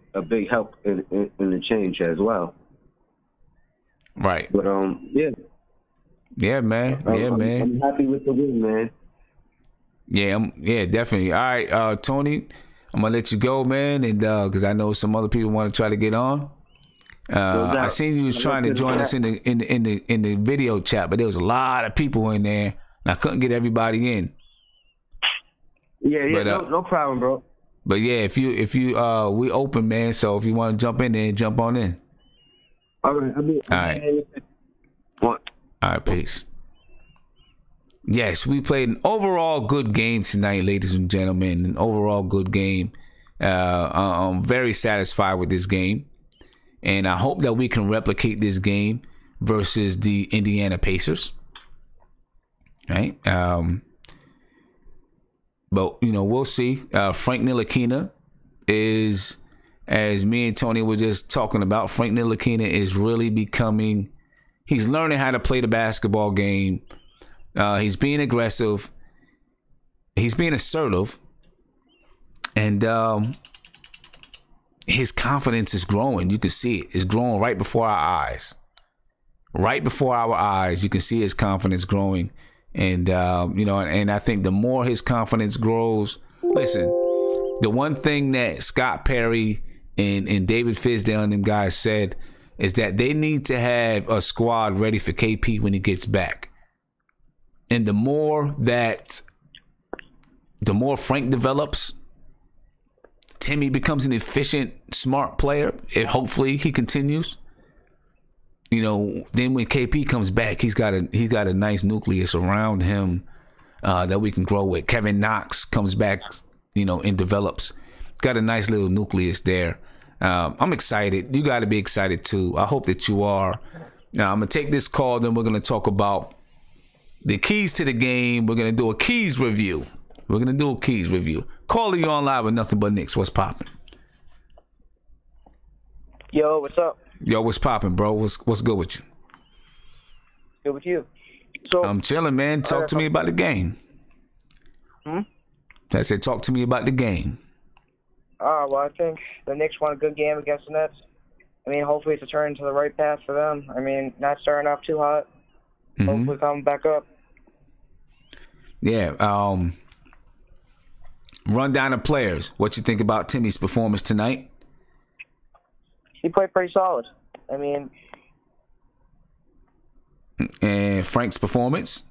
[SPEAKER 9] help in the change as well.
[SPEAKER 1] Right.
[SPEAKER 9] But yeah.
[SPEAKER 1] Yeah, man. Man.
[SPEAKER 9] I'm happy with the win, man.
[SPEAKER 1] Yeah, definitely. All right, Tony, I'm gonna let you go, man, and because I know some other people want to try to get on. I seen you was trying to join us in the video chat, but there was a lot of people in there, and I couldn't get everybody in.
[SPEAKER 9] Yeah, but, no problem, bro.
[SPEAKER 1] But yeah, if you we open, man. So if you want to jump in there, jump on in.
[SPEAKER 9] All right.
[SPEAKER 1] All right, peace. Yes, we played an overall good game tonight, ladies and gentlemen. An overall good game. I'm very satisfied with this game, and I hope that we can replicate this game versus the Indiana Pacers. Right. But, you know, we'll see. Frank Ntilikina is, as me and Tony were just talking about, Frank Ntilikina is really becoming, he's learning how to play the basketball game. He's being aggressive. He's being assertive. And his confidence is growing. You can see it. It's growing right before our eyes. Right before our eyes, you can see his confidence growing. And, you know, and I think the more his confidence grows, listen, the one thing that Scott Perry and David Fizdale and them guys said is that they need to have a squad ready for KP when he gets back. And the more Frank develops, Timmy becomes an efficient, smart player. And hopefully he continues. You know, then when KP comes back, he's got a nice nucleus around him that we can grow with. Kevin Knox comes back, you know, and develops. Got a nice little nucleus there. I'm excited. You got to be excited too. I hope that you are. Now I'm gonna take this call. Then we're gonna talk about the keys to the game. We're gonna do a keys review. Calling you on live with Nothing But Knicks. What's popping?
[SPEAKER 10] Yo, what's up?
[SPEAKER 1] Yo, what's popping, bro? What's good with you?
[SPEAKER 10] Good with you. So
[SPEAKER 1] I'm chilling, man. Talk to me about the game. I said, talk to me about the game.
[SPEAKER 10] Well, I think the Knicks won a good game against the Nets. I mean, hopefully it's a turn to the right path for them. I mean, not starting off too hot. Hopefully coming back up.
[SPEAKER 1] Yeah. Run down the players. What you think about Timmy's performance tonight?
[SPEAKER 10] He played pretty solid. I mean...
[SPEAKER 1] And Frank's performance?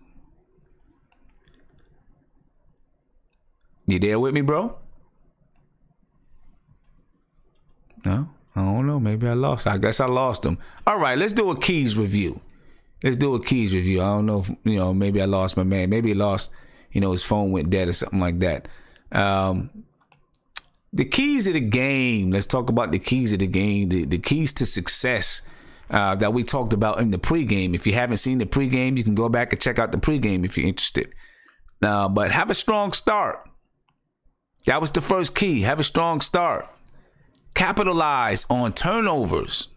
[SPEAKER 1] You there with me, bro? No? I don't know. Maybe I lost. I guess I lost him. All right, let's do a keys review. I don't know if, you know, maybe I lost my man. Maybe he lost, you know, his phone went dead or something like that. The keys of the game. Let's talk about the keys of the game. The keys to success that we talked about in the pregame. If you haven't seen the pregame, you can go back and check out the pregame if you're interested. But have a strong start. That was the first key. Have a strong start. Capitalize on turnovers.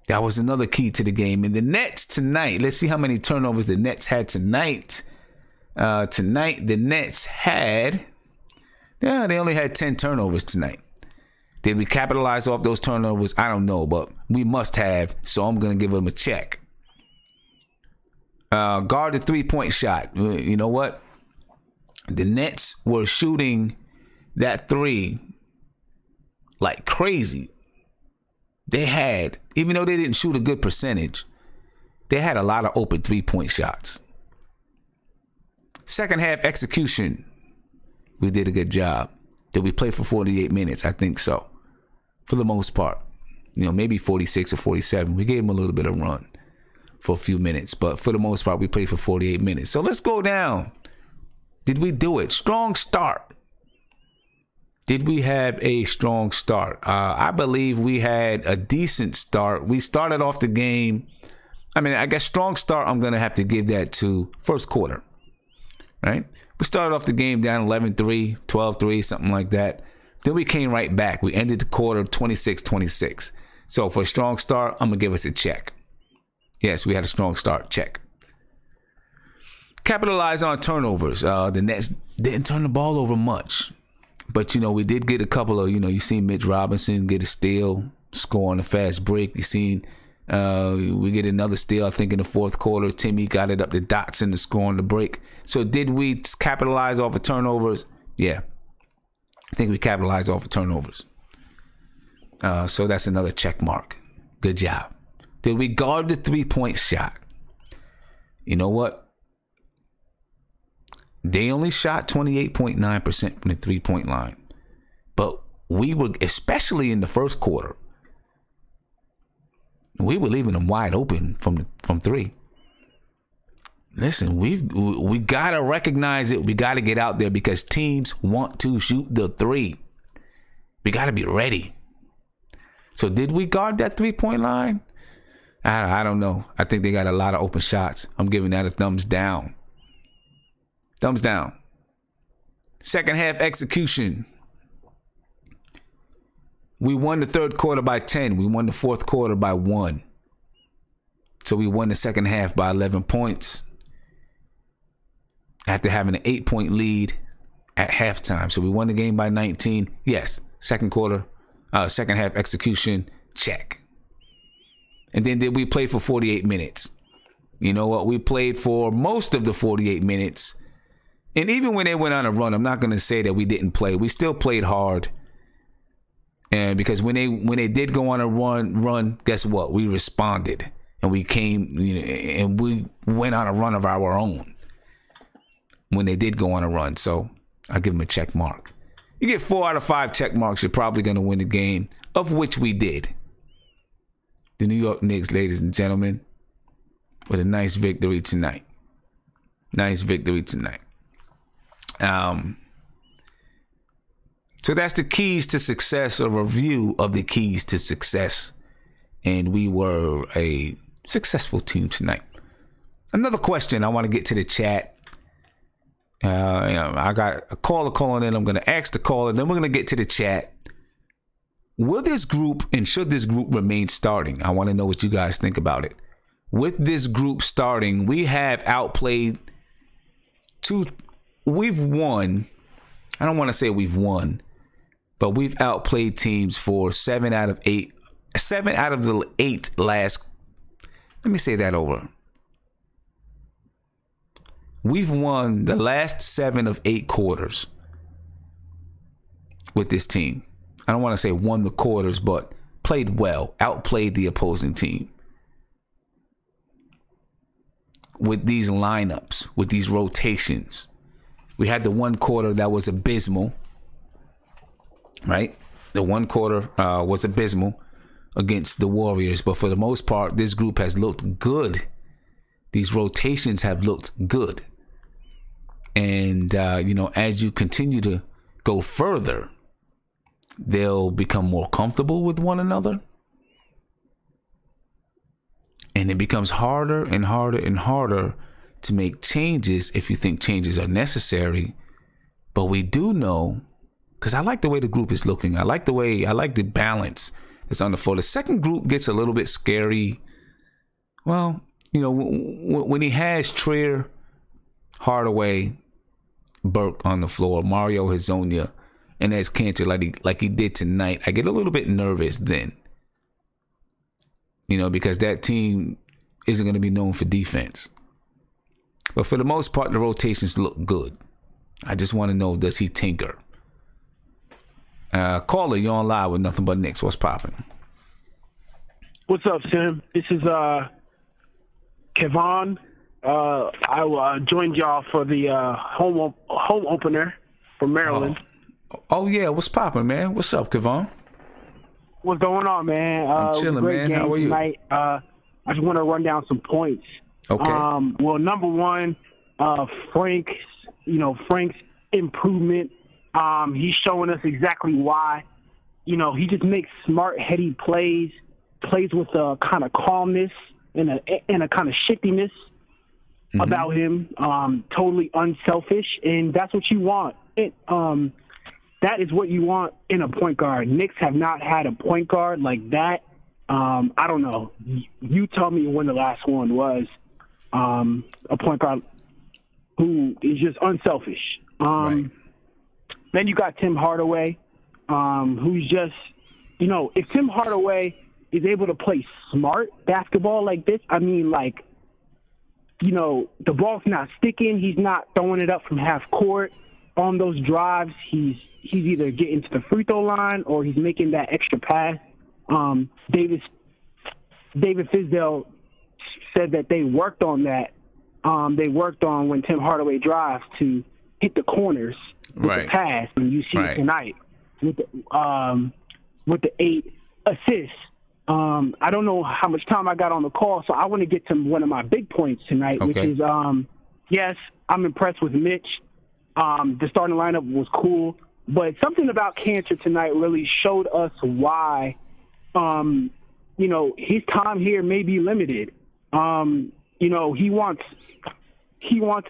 [SPEAKER 1] That was another key to the game. And the Nets tonight, let's see how many turnovers the Nets had tonight. Tonight, the Nets had... Yeah, they only had 10 turnovers tonight. Did we capitalize off those turnovers? I don't know, but we must have, so I'm going to give them a check. Guard the three-point shot. You know what? The Nets were shooting that three like crazy. They had, even though they didn't shoot a good percentage, they had a lot of open three-point shots. Second half execution. We did a good job. Did we play for 48 minutes? I think so. For the most part. You know, maybe 46 or 47. We gave them a little bit of run for a few minutes. But for the most part, we played for 48 minutes. So let's go down. Did we do it? Strong start. Did we have a strong start? I believe we had a decent start. We started off the game. I mean, I guess strong start, I'm going to have to give that to first quarter. Right? We started off the game down 11-3, 12-3, something like that. Then we came right back. We ended the quarter 26-26. So for a strong start, I'm going to give us a check. Yes, we had a strong start. Check. Capitalize on turnovers. The Nets didn't turn the ball over much. But, we did get a couple of, you seen Mitch Robinson get a steal, score on a fast break. You seen we get another steal, I think, in the fourth quarter. Timmy got it up to Dotson to score on the break. So did we capitalize off of turnovers? Yeah. I think we capitalized off of turnovers. So that's another check mark. Good job. Did we guard the 3-point shot? You know what? They only shot 28.9% from the 3-point line. But we were, especially in the first quarter, we were leaving them wide open from 3. Listen, we got to recognize it. We got to get out there because teams want to shoot the 3. We got to be ready. So did we guard that 3-point line? I don't know. I think they got a lot of open shots. I'm giving that a thumbs down. Thumbs down. Second half execution. We won the third quarter by 10. We won the fourth quarter by 1. So we won the second half by 11 points after having an 8-point lead at halftime. So we won the game by 19. Yes, second half execution, check. And then did we play for 48 minutes? You know what? We played for most of the 48 minutes. And even when they went on a run, I'm not going to say that we didn't play. We still played hard. And because when they did go on a run, guess what? We responded. And we came, and we went on a run of our own when they did go on a run. So I'll give them a check mark. You get 4 out of 5 check marks, you're probably going to win the game, of which we did. The New York Knicks, ladies and gentlemen, with a nice victory tonight. Nice victory tonight. So that's the keys to success, a review of the keys to success. And we were a successful team tonight. Another question I want to get to the chat. I got a caller calling in. I'm going to ask the caller. Then we're going to get to the chat. Will this group and should this group remain starting? I want to know what you guys think about it. With this group starting, we have outplayed we've won. I don't want to say we've won, but we've outplayed teams for 7 out of the 8 last. Let me say that over. We've won the last 7 of 8 quarters with this team. I don't want to say won the quarters, but played well, outplayed the opposing team. With these lineups, with these rotations. We had the one quarter that was abysmal, right? The one quarter was abysmal against the Warriors. But for the most part, this group has looked good. These rotations have looked good. And, as you continue to go further, they'll become more comfortable with one another. And it becomes harder and harder and harder to make changes if you think changes are necessary. But we do know, because I like the way the group is looking. I like the balance that's on the floor. The second group gets a little bit scary. Well, when he has Trier, Hardaway, Burke on the floor, Mario Hezonja, and as Kanter like he did tonight, I get a little bit nervous then. Because that team isn't going to be known for defense. But for the most part, the rotations look good. I just want to know, does he tinker? Caller, you're on live with Nothing But Knicks. What's popping?
[SPEAKER 11] What's up, Tim? This is Kevon. I joined y'all for the home opener for Maryland.
[SPEAKER 1] Oh yeah, what's popping, man? What's up, Kevon?
[SPEAKER 11] What's going on, man?
[SPEAKER 1] I'm chilling, man. How are you?
[SPEAKER 11] Tonight. I just want to run down some points.
[SPEAKER 1] Okay.
[SPEAKER 11] Well, number one, Frank's improvement. He's showing us exactly why. He just makes smart, heady plays with a kind of calmness and a kind of shiftiness about him. Totally unselfish, and that's what you want. That is what you want in a point guard. Knicks have not had a point guard like that I don't know. You tell me when the last one was. A point guard who is just unselfish.
[SPEAKER 1] Right.
[SPEAKER 11] Then you got Tim Hardaway, who's just, if Tim Hardaway is able to play smart basketball like this, I mean, like, the ball's not sticking. He's not throwing it up from half court. On those drives, he's either getting to the free throw line or he's making that extra pass. David Fizdale said that they worked on that. They worked on when Tim Hardaway drives to hit the corners with the pass, and you see it tonight with the 8 assists. I don't know how much time I got on the call, so I want to get to one of my big points tonight, which is, yes, I'm impressed with Mitch. The starting lineup was cool, but something about Kanter tonight really showed us why, his time here may be limited. He wants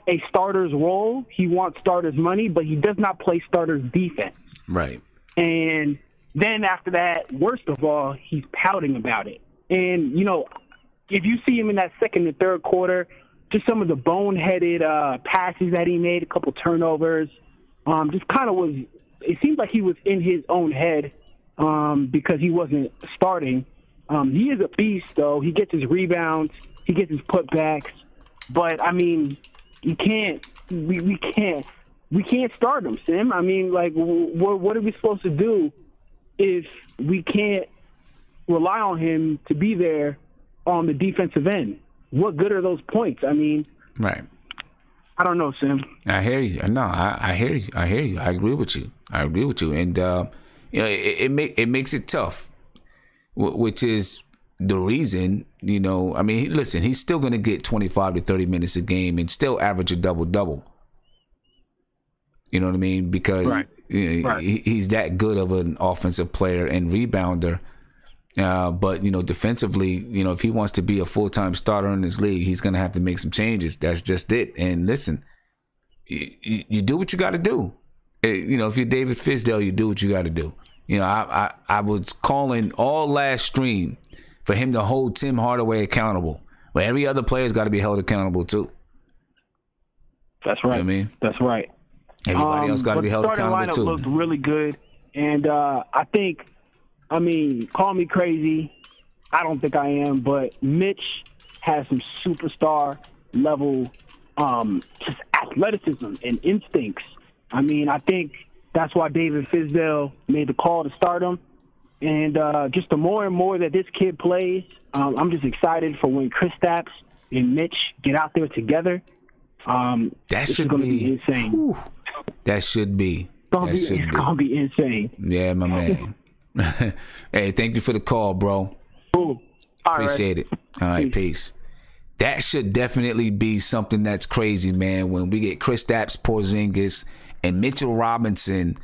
[SPEAKER 11] a starter's role. He wants starter's money, but he does not play starter's defense.
[SPEAKER 1] Right.
[SPEAKER 11] And then after that, worst of all, he's pouting about it. And, if you see him in that second and third quarter, just some of the boneheaded passes that he made, a couple turnovers, just kind of was – it seems like he was in his own head because he wasn't starting. He is a beast, though. He gets his rebounds. He gets his putbacks. But, I mean, we can't start him, Sim. I mean, like, what are we supposed to do if we can't rely on him to be there on the defensive end? What good are those points? I mean,
[SPEAKER 1] right.
[SPEAKER 11] I don't know, Sim.
[SPEAKER 1] I hear you. No, I hear you. I agree with you. And it makes it tough, which is the reason. I mean, listen, he's still going to get 25 to 30 minutes a game and still average a double-double. You know what I mean? Because he's that good of an offensive player and rebounder. But defensively, if he wants to be a full-time starter in this league, he's going to have to make some changes. That's just it. And listen, you do what you got to do. If you're David Fizdale, you do what you got to do. I was calling all last stream for him to hold Tim Hardaway accountable, but every other player's got to be held accountable too.
[SPEAKER 11] That's right.
[SPEAKER 1] I mean,
[SPEAKER 11] that's right.
[SPEAKER 1] Everybody else got to be held accountable too.
[SPEAKER 11] The starting lineup looked really good, and I think. I mean, call me crazy. I don't think I am, but Mitch has some superstar level just athleticism and instincts. I mean, I think that's why David Fizdale made the call to start him. And just the more and more that this kid plays, I'm just excited for when Kristaps and Mitch get out there together.
[SPEAKER 1] That should be
[SPEAKER 11] insane.
[SPEAKER 1] Whew, that should be.
[SPEAKER 11] It's going to be insane.
[SPEAKER 1] Yeah, my man. Hey, thank you for the call, bro.
[SPEAKER 11] Cool.
[SPEAKER 1] Appreciate it. All right, peace. That should definitely be something that's crazy, man. When we get Kristaps Porzingis and Mitchell Robinson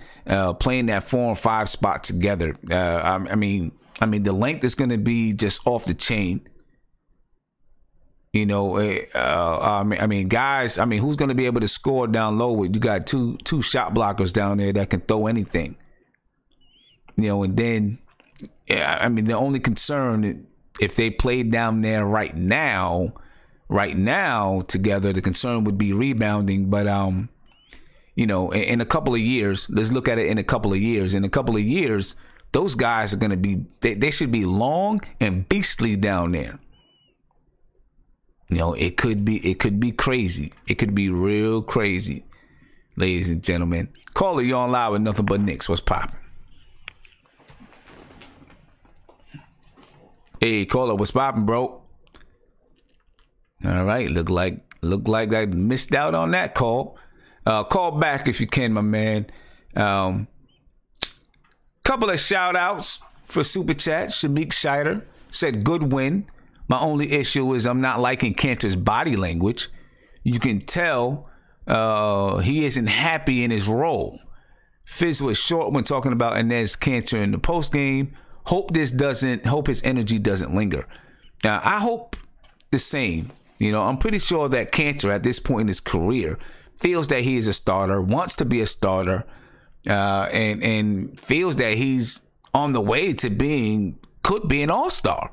[SPEAKER 1] playing that 4 and 5 spot together. I mean, the length is going to be just off the chain. I mean, guys. I mean, who's going to be able to score down low? You got two shot blockers down there that can throw anything. And then, I mean, the only concern, if they played down there right now together, the concern would be rebounding. But, in a couple of years, let's look at it in a couple of years. In a couple of years, those guys are going to be, they should be long and beastly down there. It could be crazy. It could be real crazy, ladies and gentlemen. Caller, you on live with Nothing But Knicks. What's poppin'? Hey, caller, what's poppin', bro? All right, look like I missed out on that call. Call back if you can, my man. Couple of shout outs for Super Chat. Shamik Scheider said, good win. My only issue is I'm not liking Kanter's body language. You can tell he isn't happy in his role. Fizz was short when talking about Inez Kanter in the postgame. Hope his energy doesn't linger. Now, I hope the same. I'm pretty sure that Kanter at this point in his career feels that he is a starter, wants to be a starter, and feels that he's on the way to being could be an all-star.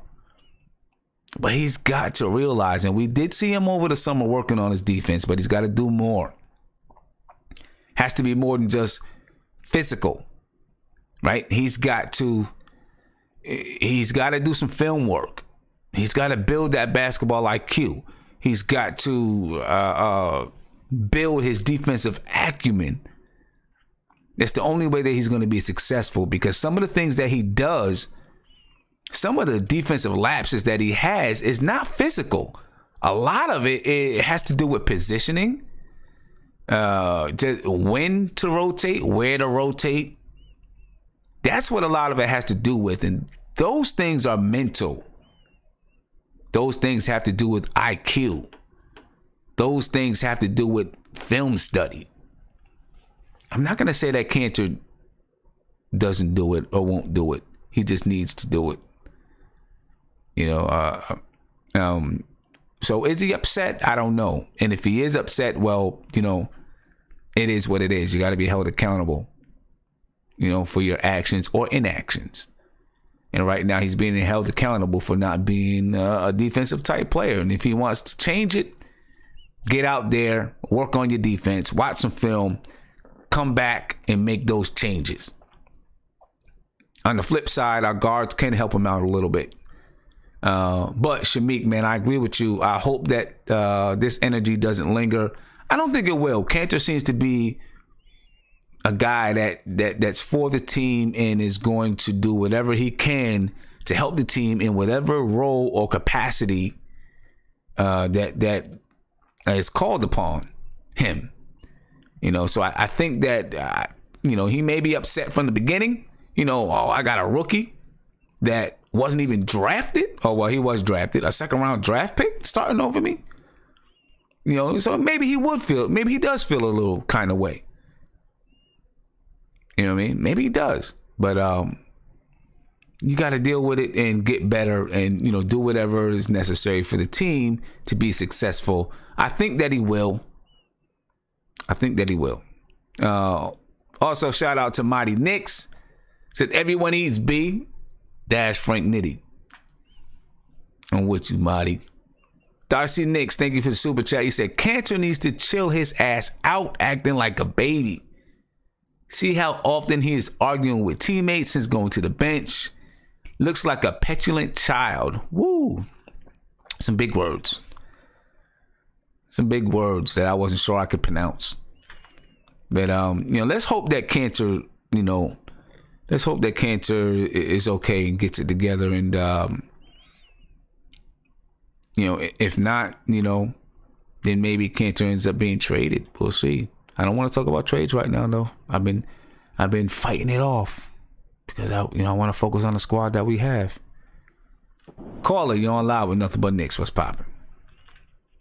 [SPEAKER 1] But he's got to realize, and we did see him over the summer working on his defense, but he's got to do more. Has to be more than just physical, right? He's got to do some film work. He's got to build that basketball IQ. He's got to build his defensive acumen. That's the only way that he's going to be successful, because some of the things that he does, some of the defensive lapses that he has is not physical. A lot of it has to do with positioning, just when to rotate, where to rotate. That's what a lot of it has to do with. And those things are mental. Those things have to do with IQ. Those things have to do with film study. I'm not going to say that Kanter doesn't do it or won't do it. He just needs to do it. So is he upset? I don't know. And if he is upset, well, it is what it is. You got to be held accountable, for your actions or inactions. And right now he's being held accountable for not being a defensive type player. And if he wants to change it, get out there, work on your defense, watch some film, come back and make those changes. On the flip side, our guards can help him out a little bit. But Shamik, man, I agree with you. I hope that this energy doesn't linger. I don't think it will. Kanter seems to be a guy that's for the team and is going to do whatever he can to help the team in whatever role or capacity that is called upon him. So I think that he may be upset from the beginning. I got a rookie that wasn't even drafted. Oh, well, he was drafted. A second-round draft pick starting over me. So maybe he does feel a little kind of way. You know what I mean? Maybe he does. But you got to deal with it and get better and, do whatever is necessary for the team to be successful. I think that he will. Also, shout out to Mighty Knicks. Said, everyone eats B. Dash Frank Nitty. I'm with you, Marty. Darcy Knicks, thank you for the super chat. He said, Kanter needs to chill his ass out acting like a baby. See how often he is arguing with teammates since going to the bench. Looks like a petulant child. Woo. Some big words. Some big words that I wasn't sure I could pronounce. But, let's hope that Kanter, let's hope that Kanter is okay and gets it together. And, if not, then maybe Kanter ends up being traded. We'll see. I don't want to talk about trades right now, though. I've been fighting it off because I want to focus on the squad that we have. Caller, you're on live with Nothing But Knicks. What's popping?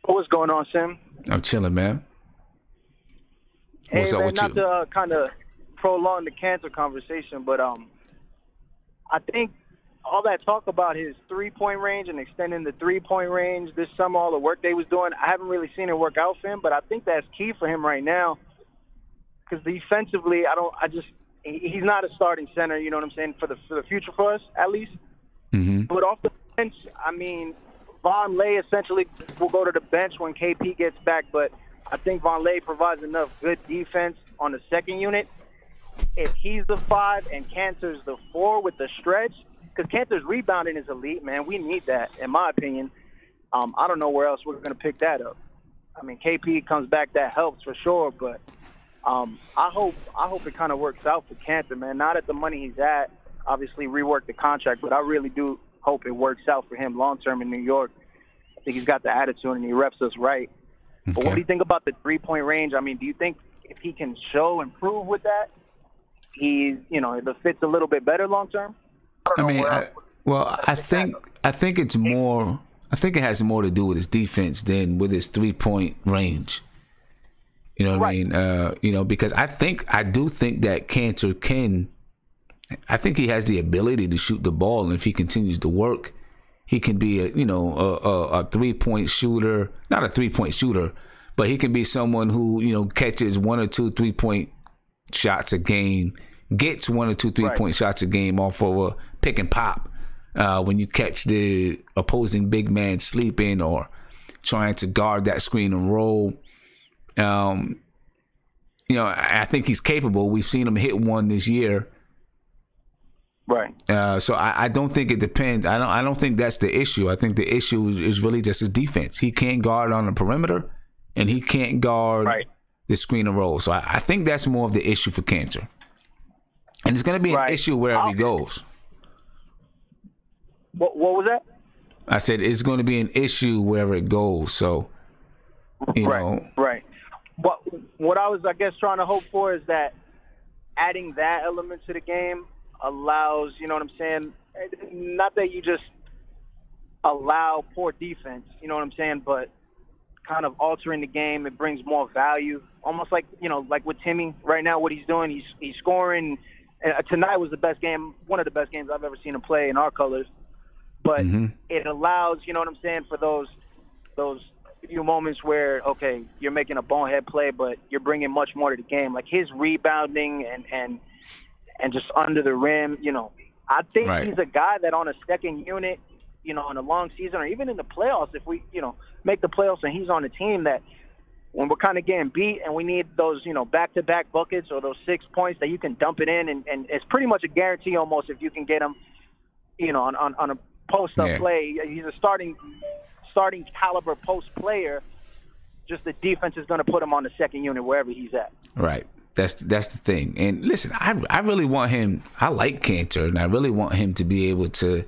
[SPEAKER 12] What's going on, Sim?
[SPEAKER 1] I'm chilling, man.
[SPEAKER 12] Hey,
[SPEAKER 1] What's up with
[SPEAKER 12] not
[SPEAKER 1] you?
[SPEAKER 12] to kind of prolong the Kanter conversation, but I think all that talk about his three-point range and extending the three-point range this summer, all the work they was doing, I haven't really seen it work out for him, but I think that's key for him right now because defensively, he's not a starting center, you know what I'm saying, for the future for us, at least.
[SPEAKER 1] Mm-hmm.
[SPEAKER 12] But off the bench, Von Lay essentially will go to the bench when KP gets back, but I think Von Lay provides enough good defense on the second unit. If he's the 5 and Kanter's the 4 with the stretch, because Kanter's rebounding is elite, man. We need that, in my opinion. I don't know where else we're going to pick that up. KP comes back, that helps for sure, but I hope it kind of works out for Kanter, man. Not at the money he's at. Obviously, rework the contract, but I really do hope it works out for him long-term in New York. I think he's got the attitude and he reps us right. Okay. But what do you think about the three-point range? Do you think if he can improve with that, the fit's a little bit better long-term?
[SPEAKER 1] I think it's more. I think it has more to do with his defense than with his three-point range. You know what I mean? Because I do think that Kanter can. I think he has the ability to shoot the ball, and if he continues to work, he can be a three-point shooter. Not a three-point shooter, but he can be someone who catches 1 or 2 3-point shots a game, gets 1 or 2 3-point shots a game off of a pick and pop. when you catch the opposing big man sleeping or trying to guard that screen and roll. I think he's capable. We've seen him hit one this year.
[SPEAKER 12] Right.
[SPEAKER 1] So I don't think it depends. I don't think that's the issue. I think the issue is really just his defense. He can't guard on the perimeter, and he can't guard the screen and roll. So I think that's more of the issue for Kanter. And it's going to be an issue wherever he goes.
[SPEAKER 12] What was that?
[SPEAKER 1] I said it's going to be an issue wherever it goes. So, you know.
[SPEAKER 12] Right. What I was, I guess, trying to hope for is that adding that element to the game allows, you know what I'm saying? Not that you just allow poor defense, you know what I'm saying, but kind of altering the game. It brings more value. Almost like, like with Timmy right now, what he's doing, he's scoring. Tonight was the best game, one of the best games I've ever seen him play in our colors. But it allows, you know what I'm saying, for those few moments where, okay, you're making a bonehead play, but you're bringing much more to the game. Like his rebounding and just under the rim, I think he's a guy that on a second unit, in a long season or even in the playoffs, if we, make the playoffs and he's on the team, that when we're kind of getting beat and we need those, back-to-back buckets or those 6 points that you can dump it in, and it's pretty much a guarantee almost if you can get him, on a post-up play. He's a starting caliber post player. Just the defense is going to put him on the second unit wherever he's at.
[SPEAKER 1] Right. That's the thing. And listen, I really want him. I like Kanter, and I really want him to be able to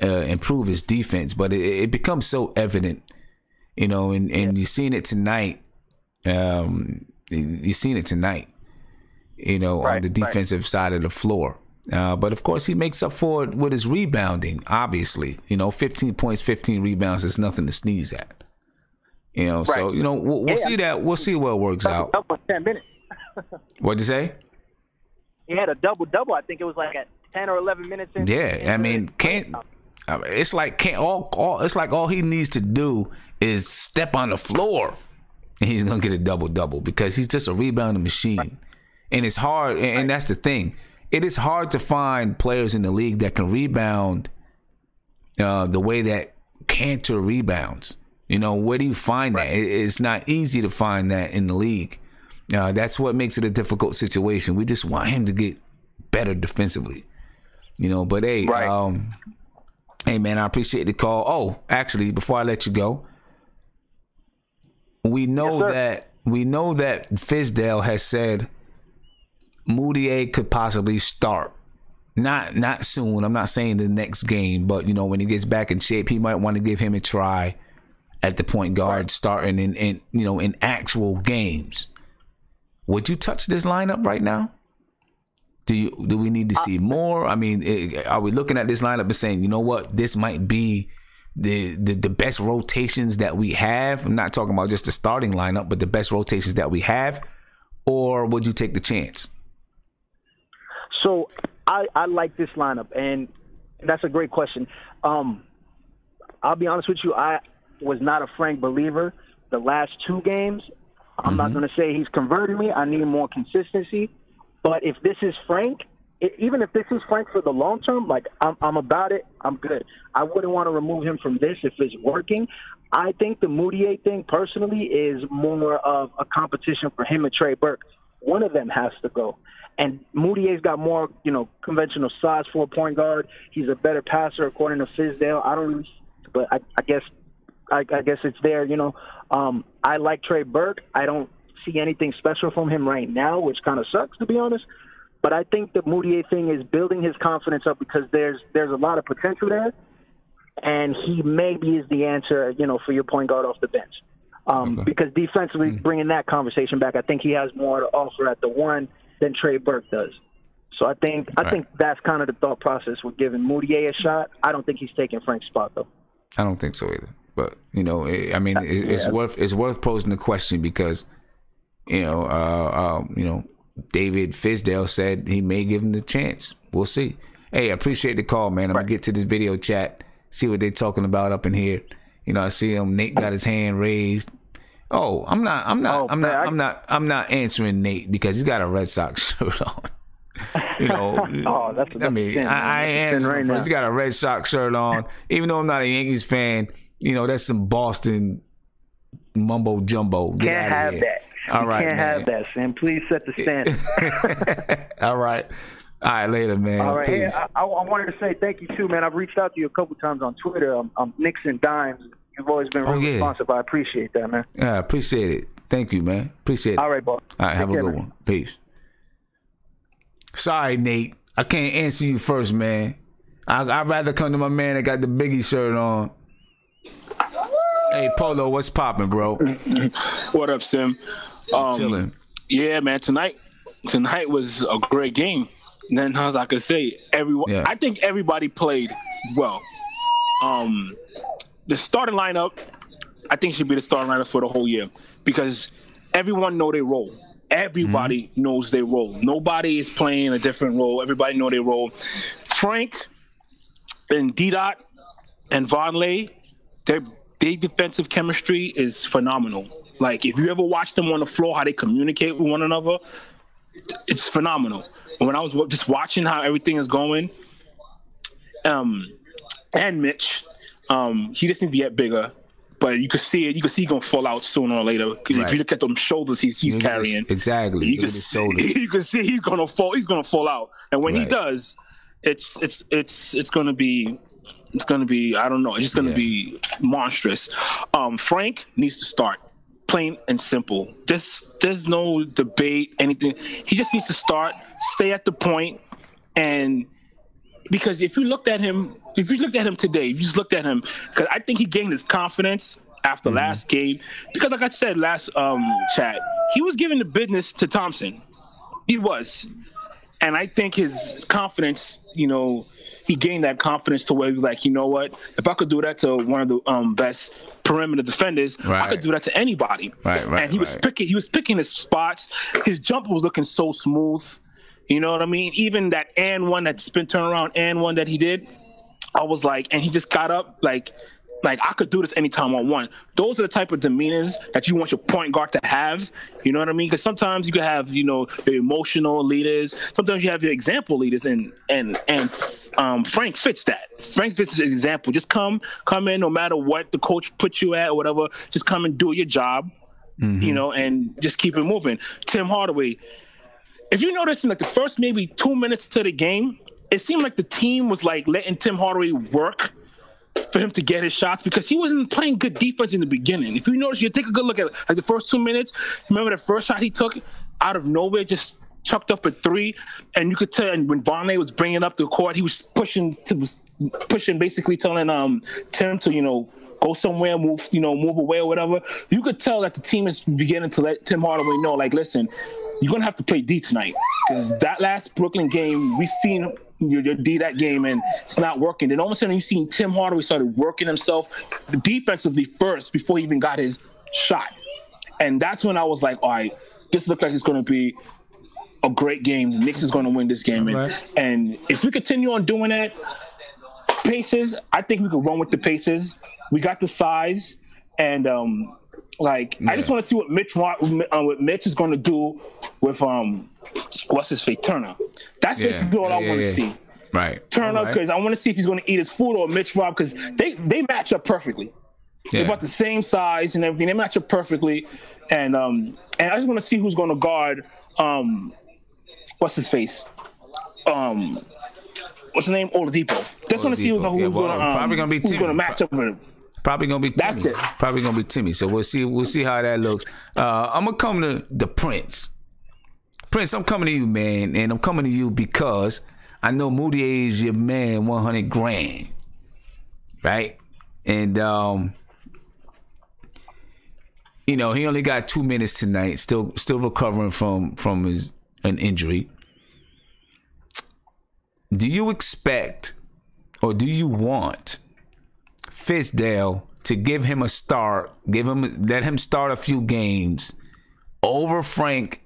[SPEAKER 1] improve his defense. But it becomes so evident, and you've seen it tonight. You've seen it tonight, on the defensive side of the floor. But of course, he makes up for it with his rebounding. Obviously, 15 points, 15 rebounds is nothing to sneeze at. So we'll see that. We'll see where it works out.
[SPEAKER 12] 10 minutes.
[SPEAKER 1] What'd you say?
[SPEAKER 12] He had a double-double. I think it was like at 10 or 11 minutes in.
[SPEAKER 1] Yeah, I mean, it's like all he needs to do is step on the floor, and he's gonna get a double-double because he's just a rebounding machine. And it's hard, and that's the thing. It is hard to find players in the league that can rebound the way that Kanter rebounds. Where do you find that? It's not easy to find that in the league. That's what makes it a difficult situation. We just want him to get better defensively. But hey, hey man, I appreciate the call. Oh, actually, before I let you go, we know that Fizdale has said Moutier could possibly start. Not soon. I'm not saying the next game, but when he gets back in shape, he might want to give him a try at the point guard, starting in actual games. Would you touch this lineup right now? Do we need to see more? I mean, are we looking at this lineup and saying, you know what, this might be the best rotations that we have? I'm not talking about just the starting lineup, but the best rotations that we have. Or would you take the chance?
[SPEAKER 11] So I like this lineup, and that's a great question. I'll be honest with you, I was not a Frank believer the last two games. I'm not going to say he's converted me. I need more consistency. But if this is Frank, even if this is Frank for the long term, like I'm about it, I'm good. I wouldn't want to remove him from this if it's working. I think the Moutier thing personally is more of a competition for him and Trey Burke. One of them has to go. And Moutier's got more, conventional size for a point guard. He's a better passer according to Fizdale. I don't really, but I guess it's there. I like Trey Burke. I don't see anything special from him right now, which kind of sucks, to be honest. But I think the Moutier thing is building his confidence up because there's a lot of potential there, and he maybe is the answer, for your point guard off the bench. Because defensively, bringing that conversation back, I think he has more to offer at the one than Trey Burke does. So I think that's kind of the thought process with giving Moutier a shot. I don't think he's taking Frank's spot, though.
[SPEAKER 1] I don't think so either. But it's worth posing the question because David Fizdale said he may give him the chance. We'll see. Hey, I appreciate the call, man. I'm gonna get to this video chat, see what they're talking about up in here. I see him. Nate got his hand raised. Oh, I'm not answering Nate because he's got a Red Sox shirt on. You know,
[SPEAKER 11] that's
[SPEAKER 1] I mean, I ain't
[SPEAKER 11] right now.
[SPEAKER 1] He's got a Red Sox shirt on. Even though I'm not a Yankees fan, you know, that's some Boston mumbo jumbo. Get
[SPEAKER 11] Can't
[SPEAKER 1] out of
[SPEAKER 11] have
[SPEAKER 1] here.
[SPEAKER 11] that.
[SPEAKER 1] All right,
[SPEAKER 11] can't
[SPEAKER 1] man.
[SPEAKER 11] have that, Sam. Please set the standard.
[SPEAKER 1] All right. All right, later, man.
[SPEAKER 11] All right.
[SPEAKER 1] Peace.
[SPEAKER 11] Hey, I wanted to say thank you, too, man. I've reached out to you a couple times on Twitter. I'm Knicks and Dimes. You've always been really responsive. I appreciate that, man.
[SPEAKER 1] Yeah, I appreciate it. Thank you, man. Appreciate it.
[SPEAKER 11] All right, boss.
[SPEAKER 1] All right, have a good one. Peace. Sorry, Nate. I can't answer you first, man. I'd rather come to my man that got the Biggie shirt on. Hey, Polo, what's popping, bro?
[SPEAKER 13] What up, Sim?
[SPEAKER 1] Chilling.
[SPEAKER 13] Yeah, man. Tonight was a great game. And then, as I could say, I think everybody played well. The starting lineup, I think, should be the starting lineup for the whole year because everyone know their role. Everybody knows their role. Nobody is playing a different role. Everybody know their role. Frank and D-Dot and Vonleh, their defensive chemistry is phenomenal. Like, if you ever watch them on the floor, how they communicate with one another, it's phenomenal. When I was just watching how everything is going, and Mitch, he just needs to get bigger. But you can see it. You can see he's gonna fall out sooner or later. Right. If you look at them shoulders, he's carrying.
[SPEAKER 1] Exactly.
[SPEAKER 13] You can see he's gonna fall. He's gonna fall out. And when he does, it's gonna be. I don't know. It's just gonna be monstrous. Frank needs to start. Plain and simple. There's no debate, anything. He just needs to start, stay at the point, and because if you looked at him today, if you just looked at him, because I think he gained his confidence after last game. Because like I said last chat, he was giving the business to Thompson. He was. And I think his confidence, he gained that confidence to where he was like, you know what? If I could do that to one of the best perimeter defenders, I could do that to anybody. Right. And he was picking his spots. His jumper was looking so smooth. You know what I mean? Even that that spin turnaround that he did, I was like, and he just got up like I could do this anytime I want. Those are the type of demeanors that you want your point guard to have. You know what I mean? Because sometimes you could have, the emotional leaders. Sometimes you have your example leaders, and Frank fits that. Frank fits his example. Just come in, no matter what the coach puts you at or whatever. Just come and do your job, and just keep it moving. Tim Hardaway. If you notice in the first maybe 2 minutes to the game, it seemed like the team was letting Tim Hardaway work for him to get his shots because he wasn't playing good defense in the beginning. If you notice, you take a good look at the first 2 minutes. Remember the first shot he took out of nowhere, just chucked up a three, and you could tell. And when Vonleh was bringing up the court, he was pushing, basically telling Tim to go somewhere, move away or whatever. You could tell that the team is beginning to let Tim Hardaway know, listen, you're gonna have to play D tonight because that last Brooklyn game we've seen. Your D that game and it's not working. Then all of a sudden you seen Tim Hardaway started working himself defensively first before he even got his shot. And that's when I was like, all right, this looks like it's going to be a great game. The Knicks is going to win this game. Right. And if we continue on doing that, paces, I think we could run with the paces. We got the size. And I just want to see what Mitch is going to do with what's his face, Turner. That's basically all I want to see.
[SPEAKER 1] Right.
[SPEAKER 13] Turner, because I want to see if he's going to eat his food or Mitch Rob, because they match up perfectly. Yeah. They're about the same size and everything. They match up perfectly. And I just want to see who's going to guard what's his face? What's the name? Oladipo. Just want to see who's going to match up with him.
[SPEAKER 1] Probably gonna be Timmy.
[SPEAKER 13] That's it.
[SPEAKER 1] Probably gonna be Timmy. So we'll see how that looks. I'm gonna come to the Prince. Prince, I'm coming to you, man, and I'm coming to you because I know Moutier is your man, 100 grand, right? And he only got 2 minutes tonight. Still recovering from an injury. Do you expect, or do you want Fizdale to give him a start, let him start a few games over Frank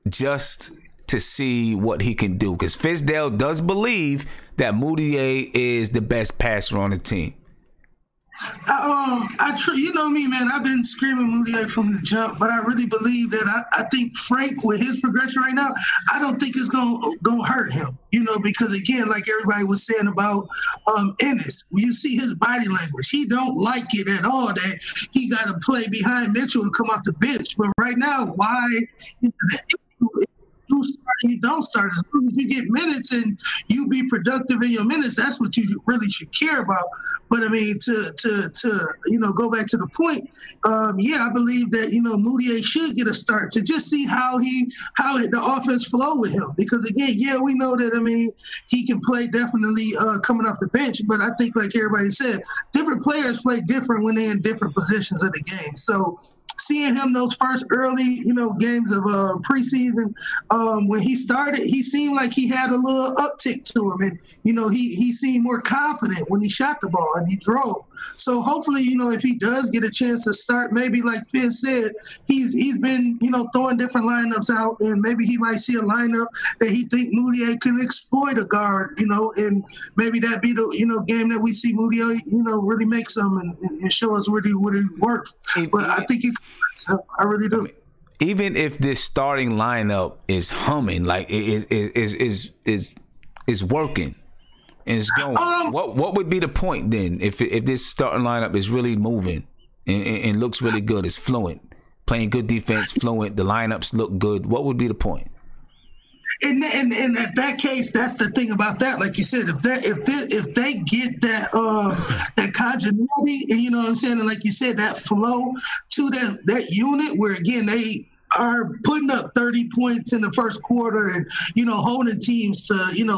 [SPEAKER 1] just to see what he can do? Because Fizdale does believe that Moutier is the best passer on the team.
[SPEAKER 4] You know me, man. I've been screaming Moutier from the jump, but I really believe that I think Frank, with his progression right now, I don't think it's gonna hurt him. You know, because again, like everybody was saying about Ennis, you see his body language. He don't like it at all that he got to play behind Mitchell and come off the bench. But right now, why? You start and you don't start. As long as you get minutes and you be productive in your minutes, that's what you really should care about. But I mean, to go back to the point, I believe that Moutier should get a start to just see how the offense flow with him. Because again, we know that he can play definitely coming off the bench, but I think like everybody said, different players play different when they're in different positions of the game. So seeing him those first early, games of preseason, when he started, he seemed like he had a little uptick to him, and he seemed more confident when he shot the ball and he drove. So hopefully, if he does get a chance to start, maybe like Fizz said, he's been throwing different lineups out, and maybe he might see a lineup that he think Moutier can exploit a guard, and maybe that be the game that we see Moutier really make some and show us what he works. But I think I really do.
[SPEAKER 1] Even if this starting lineup is humming, like is working and it's going, what would be the point then if this starting lineup is really moving and looks really good, is fluent, playing good defense, fluent, the lineups look good? What would be the point?
[SPEAKER 4] And at that case, that's the thing about that. Like you said, if they get that that continuity, and you know what I'm saying, and like you said, that flow to that unit, where again they are putting up 30 points in the first quarter and holding teams to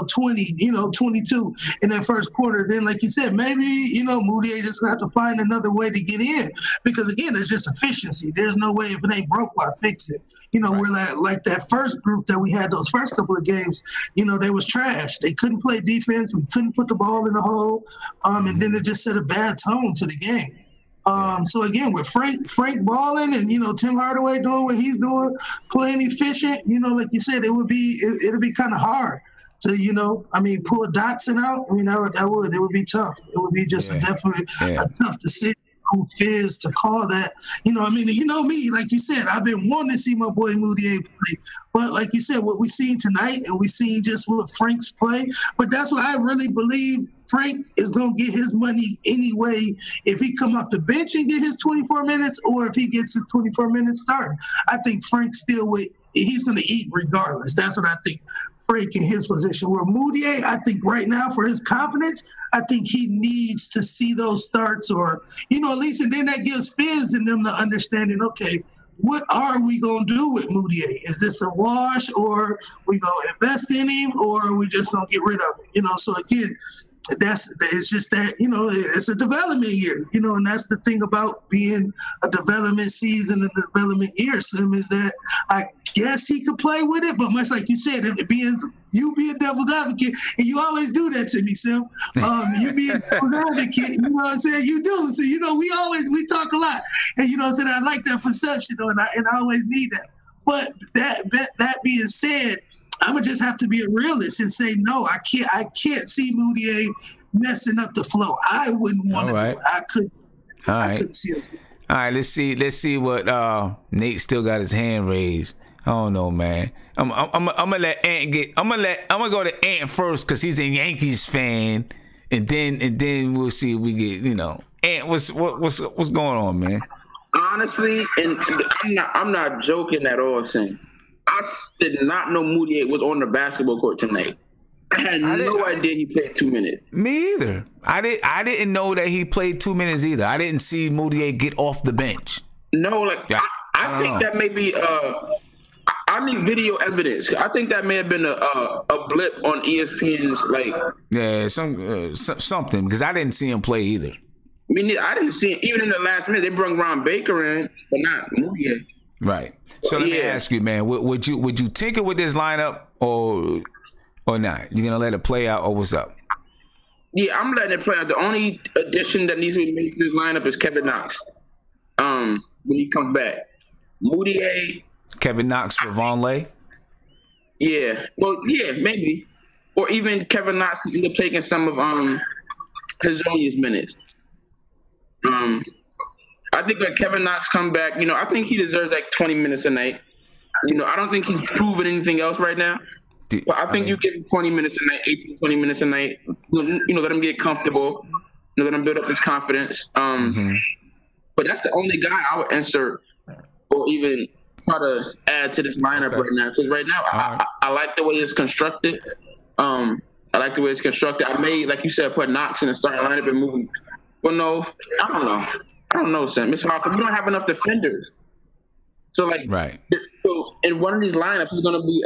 [SPEAKER 4] 20, 22 in that first quarter, then like you said, maybe Moutier just got to find another way to get in, because again, it's just efficiency. There's no way, if it ain't broke, why fix it? Right. We're like that first group that we had those first couple of games, they was trash. They couldn't play defense. We couldn't put the ball in the hole. And then it just set a bad tone to the game. So again, with Frank balling and, Tim Hardaway doing what he's doing, playing efficient, like you said, it'll be kind of hard to, pull Dotson out. It would be tough. It would be just definitely a tough decision. Fizz to call that, me, like you said, I've been wanting to see my boy Moutier play, but like you said, what we seen tonight, and we seen just what Frank's play, but that's why I really believe Frank is going to get his money anyway, if he come off the bench and get his 24 minutes, or if he gets his 24 minutes starting. I think Frank he's going to eat regardless. That's what I think. Frank in his position. Where Moutier, I think right now, for his confidence, I think he needs to see those starts, or at least, and then that gives Fizz and them the understanding, okay, what are we going to do with Moutier? Is this a wash, or we going to invest in him, or are we just going to get rid of him? So again, it's just that, it's a development year, and that's the thing about being a development season and a development year, Sim, is that I guess he could play with it, but much like you said, if it being you be a devil's advocate, and you always do that to me, Sim. You be a devil's advocate, you know what I'm saying? You do. So, we talk a lot, and you know what I'm saying? I like that perception, and I always need that. But that being said, I'm gonna just have to be a realist and say no. I can't see Moutier messing up the flow. I wouldn't want to. Do it. I couldn't.
[SPEAKER 1] All right.
[SPEAKER 4] I couldn't see it.
[SPEAKER 1] All right. Let's see what Nate still got his hand raised. I don't know, man. I'm gonna let Ant get. I'm gonna go to Ant first because he's a Yankees fan, and then we'll see if we get. Ant, what's going on, man?
[SPEAKER 5] Honestly, and I'm not joking at all, Sam. I did not know Moutier was on the basketball court tonight. I had no idea he played 2 minutes.
[SPEAKER 1] Me either. I didn't know that he played 2 minutes either. I didn't see Moutier get off the bench.
[SPEAKER 5] No, I think that may be. I need video evidence. I think that may have been a blip on ESPN's
[SPEAKER 1] something, because I didn't see him play either.
[SPEAKER 5] I didn't see him even in the last minute. They brought Ron Baker in, but not Moutier.
[SPEAKER 1] Right. So let me ask you, man, would you tinker with this lineup or not? You gonna let it play out, or what's up?
[SPEAKER 5] Yeah, I'm letting it play out. The only addition that needs to be made to this lineup is Kevin Knox. When he comes back, Moutier.
[SPEAKER 1] Kevin Knox for Vonleh?
[SPEAKER 5] Yeah. Well, yeah, maybe. Or even Kevin Knox end up taking some of Hazonia's minutes. I think when Kevin Knox come back, I think he deserves like 20 minutes a night. I don't think he's proven anything else right now. But I think you give him 20 minutes a night, 18, 20 minutes a night. Let him get comfortable. Let him build up his confidence. But that's the only guy I would insert or even try to add to this lineup right now. Because right now, I like the way it's constructed. I may, like you said, put Knox in the starting lineup and move him. Well, no, I don't know, Sam. It's hard because we don't have enough defenders. So, so in one of these lineups, it's going to be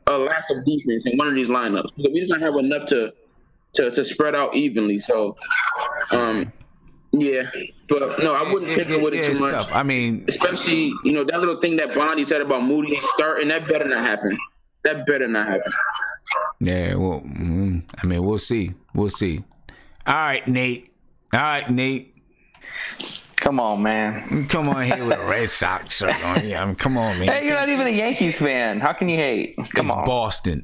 [SPEAKER 5] a lack of defense in one of these lineups. Because we just don't have enough to spread out evenly. So, yeah. But, no, I wouldn't tinker with it too much.
[SPEAKER 1] Tough. I mean,
[SPEAKER 5] especially, that little thing that Blondie said about Moody starting, that better not happen.
[SPEAKER 1] Yeah, well, we'll see. We'll see. All right, Nate.
[SPEAKER 14] Come on, man.
[SPEAKER 1] Come on here with a Red Sox shirt on. Yeah, come on, man.
[SPEAKER 14] Hey, you're not even a Yankees fan. How can you hate? Come on.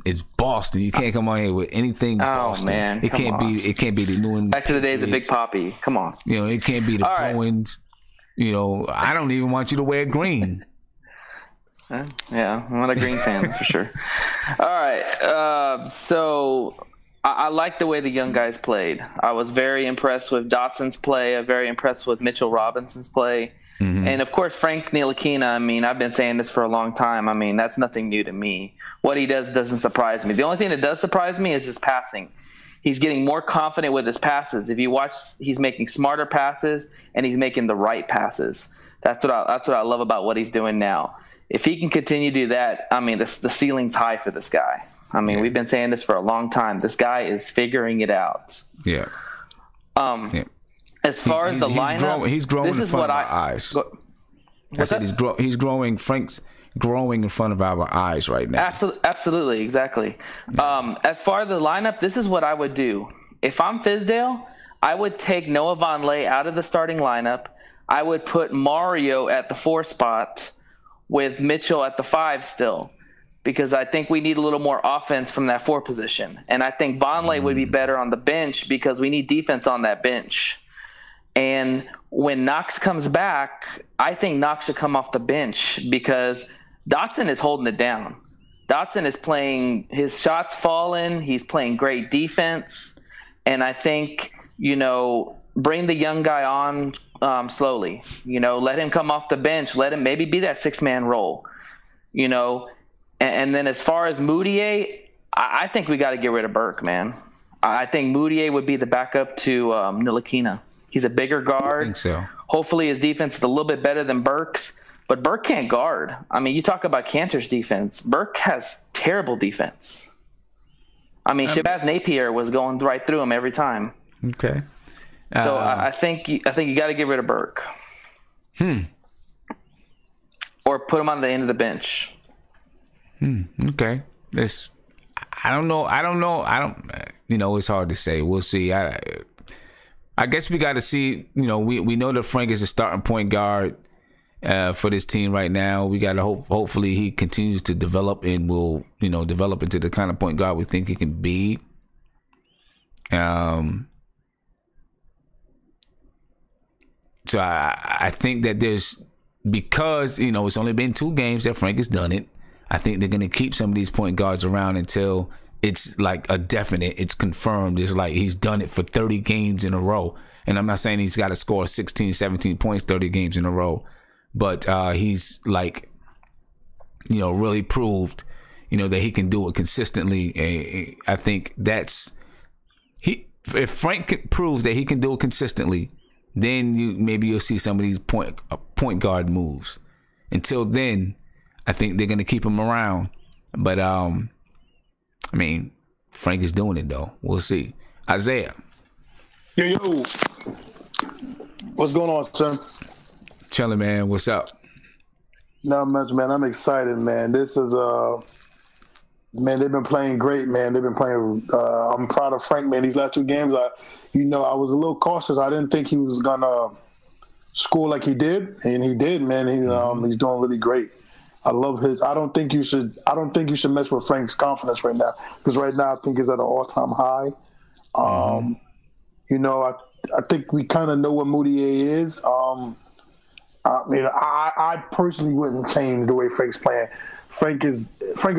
[SPEAKER 1] It's Boston. You can't come on here with anything Boston.
[SPEAKER 14] Oh, man.
[SPEAKER 1] It can't be the New England.
[SPEAKER 14] Back to the days of Big Papi. Come on.
[SPEAKER 1] It can't be the Bruins. I don't even want you to wear green.
[SPEAKER 14] Yeah, I'm not a green fan, that's for sure. All right. So I like the way the young guys played. I was very impressed with Dotson's play. I'm very impressed with Mitchell Robinson's play. And, of course, Frank Ntilikina, I've been saying this for a long time. That's nothing new to me. What he does doesn't surprise me. The only thing that does surprise me is his passing. He's getting more confident with his passes. If you watch, he's making smarter passes, and he's making the right passes. That's what I love about what he's doing now. If he can continue to do that, the ceiling's high for this guy. We've been saying this for a long time. This guy is figuring it out.
[SPEAKER 1] Yeah.
[SPEAKER 14] As far as the lineup,
[SPEAKER 1] he's growing in front of our eyes. I said he's growing. Frank's growing in front of our eyes right now.
[SPEAKER 14] Absolutely, exactly. As far as the lineup, this is what I would do. If I'm Fizdale, I would take Noah Vonleh out of the starting lineup. I would put Mario at the 4 spot with Mitchell at the 5 still, because I think we need a little more offense from that 4 position. And I think Vonleh would be better on the bench because we need defense on that bench. And when Knox comes back, I think Knox should come off the bench because Dotson is holding it down. Dotson is playing, his shots falling, he's playing great defense. And I think, bring the young guy on slowly. Let him come off the bench. Let him maybe be that 6-man role. And then as far as Moutier, I think we got to get rid of Burke, man. I think Moutier would be the backup to Ntilikina. He's a bigger guard.
[SPEAKER 1] I think so.
[SPEAKER 14] Hopefully his defense is a little bit better than Burke's, but Burke can't guard. You talk about Kanter's defense. Burke has terrible defense. Shabazz Napier was going right through him every time.
[SPEAKER 1] Okay.
[SPEAKER 14] So I think you got to get rid of Burke. Or put him on the end of the bench.
[SPEAKER 1] Okay. I don't know. It's hard to say. We'll see. I guess we got to see. We know that Frank is a starting point guard for this team right now. We got to hopefully he continues to develop and will develop into the kind of point guard we think he can be. So I think that because it's only been 2 games that Frank has done it. I think they're going to keep some of these point guards around until it's like a definite, it's confirmed. It's like he's done it for 30 games in a row. And I'm not saying he's got to score 16, 17 points 30 games in a row. But he's really proved, that he can do it consistently. I think if Frank proves that he can do it consistently, then maybe you'll see some of these point guard moves. Until then, I think they're going to keep him around. But, Frank is doing it, though. We'll see. Isaiah.
[SPEAKER 3] Yo. What's going on, son?
[SPEAKER 1] Chilling, man. What's up?
[SPEAKER 3] Not much, man. I'm excited, man. This is, man, they've been playing great, man. They've been playing, I'm proud of Frank, man. These last 2 games, I was a little cautious. I didn't think he was going to score like he did, and he did, man. He's doing really great. I love his. I don't think you should mess with Frank's confidence right now, because right now I think he's at an all-time high. think we kind of know what Moutier is. I mean, I personally wouldn't change the way Frank's playing. Frank is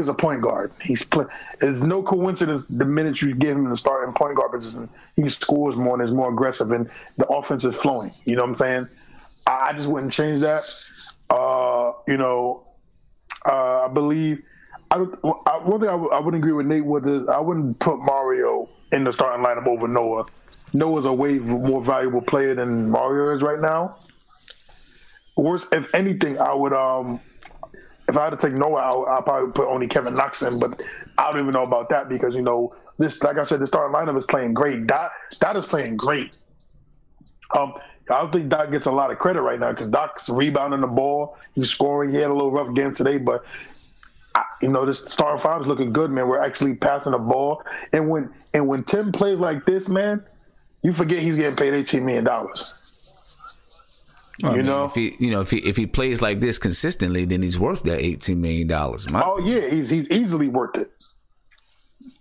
[SPEAKER 3] a point guard. It's no coincidence the minute you give him the starting point guard position, he scores more and is more aggressive, and the offense is flowing. You know what I'm saying? I just wouldn't change that. I believe one thing I wouldn't agree with Nate with is I wouldn't put Mario in the starting lineup over Noah. Noah's a way more valuable player than Mario is right now. Worse, if anything, I would if I had to take Noah out, I'd probably put only Kevin Knox in, but I don't even know about that because this, like I said, the starting lineup is playing great. Dot is playing great. I don't think Doc gets a lot of credit right now because Doc's rebounding the ball. He's scoring. He had a little rough game today, but this starting five is looking good, man. We're actually passing the ball, and when Tim plays like this, man, you forget he's getting paid $18 million.
[SPEAKER 1] If he plays like this consistently, then he's worth that $18 million.
[SPEAKER 3] He's easily worth it.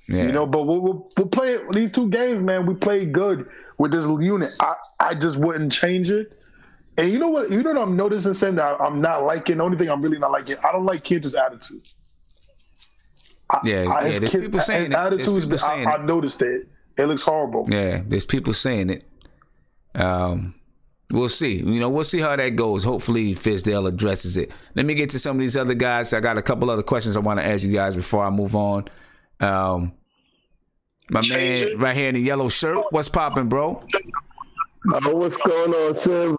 [SPEAKER 1] Yeah.
[SPEAKER 3] But we'll play these 2 games, man. We played good with this unit. I just wouldn't change it. And you know what? What I'm noticing, Sam, that I'm not liking. The only thing I'm really not liking, I don't like Kanter's attitude.
[SPEAKER 1] There's people saying it.
[SPEAKER 3] I noticed it. It looks horrible.
[SPEAKER 1] Yeah, there's people saying it. We'll see. We'll see how that goes. Hopefully, Fizdale addresses it. Let me get to some of these other guys. I got a couple other questions I want to ask you guys before I move on. My man right here in the yellow shirt. What's popping, bro?
[SPEAKER 15] What's going on, Sam?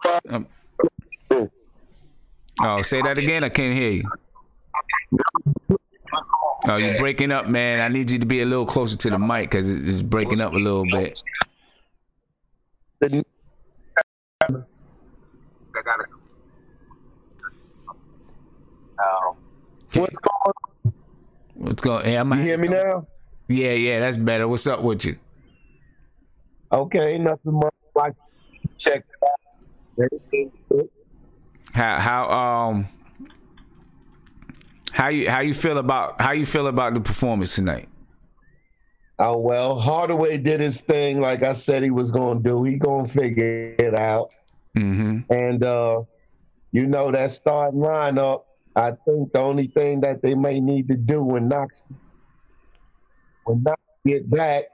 [SPEAKER 1] Say that again. I can't hear you. Oh, you're breaking up, man. I need you to be a little closer to the mic because it's breaking up a little bit.
[SPEAKER 15] What's going on?
[SPEAKER 1] What's going on? Hey,
[SPEAKER 15] you hear me now?
[SPEAKER 1] Yeah, that's better. What's up with you?
[SPEAKER 15] Okay, nothing much. Check it out. Everything's good.
[SPEAKER 1] How you feel about the performance tonight?
[SPEAKER 15] Oh well, Hardaway did his thing like I said he was gonna do. He gonna figure it out.
[SPEAKER 1] Mm-hmm.
[SPEAKER 15] And that starting lineup, I think the only thing that they may need to do when Knox get back,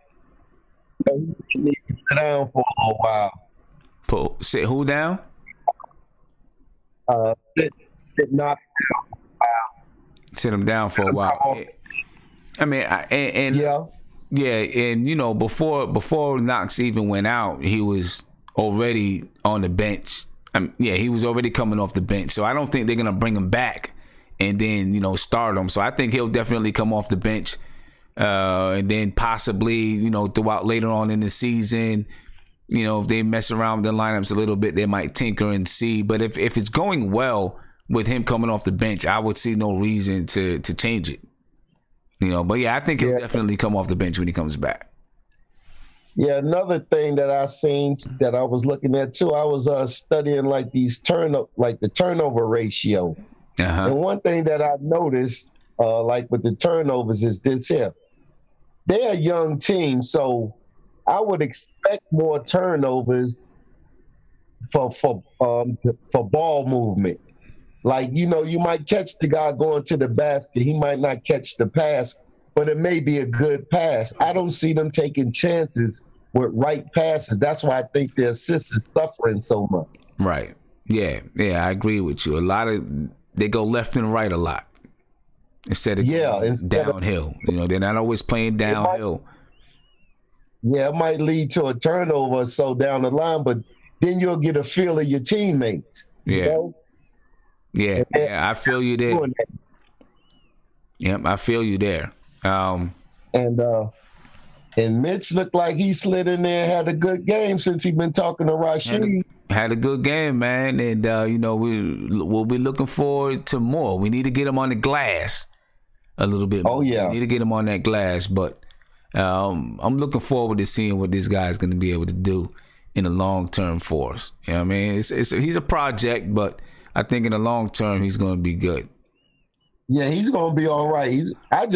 [SPEAKER 15] he need to sit down for a little while.
[SPEAKER 1] Sit who down?
[SPEAKER 15] Sit Knox down for a while.
[SPEAKER 1] Sit him down for a while. I mean, before Knox even went out, he was already on the bench. He was already coming off the bench. So I don't think they're gonna bring him back and then start him. So I think he'll definitely come off the bench, and then possibly throughout later on in the season, if they mess around with the lineups a little bit, they might tinker and see. But if it's going well with him coming off the bench, I would see no reason to change it. But I think he'll definitely come off the bench when he comes back.
[SPEAKER 15] Yeah, another thing that I seen that I was looking at too, I was studying the turnover ratio.
[SPEAKER 1] Uh-huh.
[SPEAKER 15] And one thing that I noticed, with the turnovers, is this here. They're a young team, so I would expect more turnovers for ball movement. You might catch the guy going to the basket. He might not catch the pass, but it may be a good pass. I don't see them taking chances with right passes. That's why I think their assists is suffering so much.
[SPEAKER 1] Right. Yeah, I agree with you. They go left and right a lot instead of downhill. They're not always playing downhill.
[SPEAKER 15] It might lead to a turnover or so down the line, but then you'll get a feel of your teammates.
[SPEAKER 1] Yeah, I feel you there. Yep, I feel you there.
[SPEAKER 15] And Mitch looked like he slid in there and had a good game since he's been talking to Rashid.
[SPEAKER 1] Had a good game, man, and we'll be looking forward to more. We need to get him on the glass a little bit more.
[SPEAKER 15] Oh yeah,
[SPEAKER 1] we need to get him on that glass, but I'm looking forward to seeing what this guy's going to be able to do in the long term for us. You know what I mean? He's a project, but I think in the long term he's going to be good.
[SPEAKER 15] Yeah, he's going to be all right. I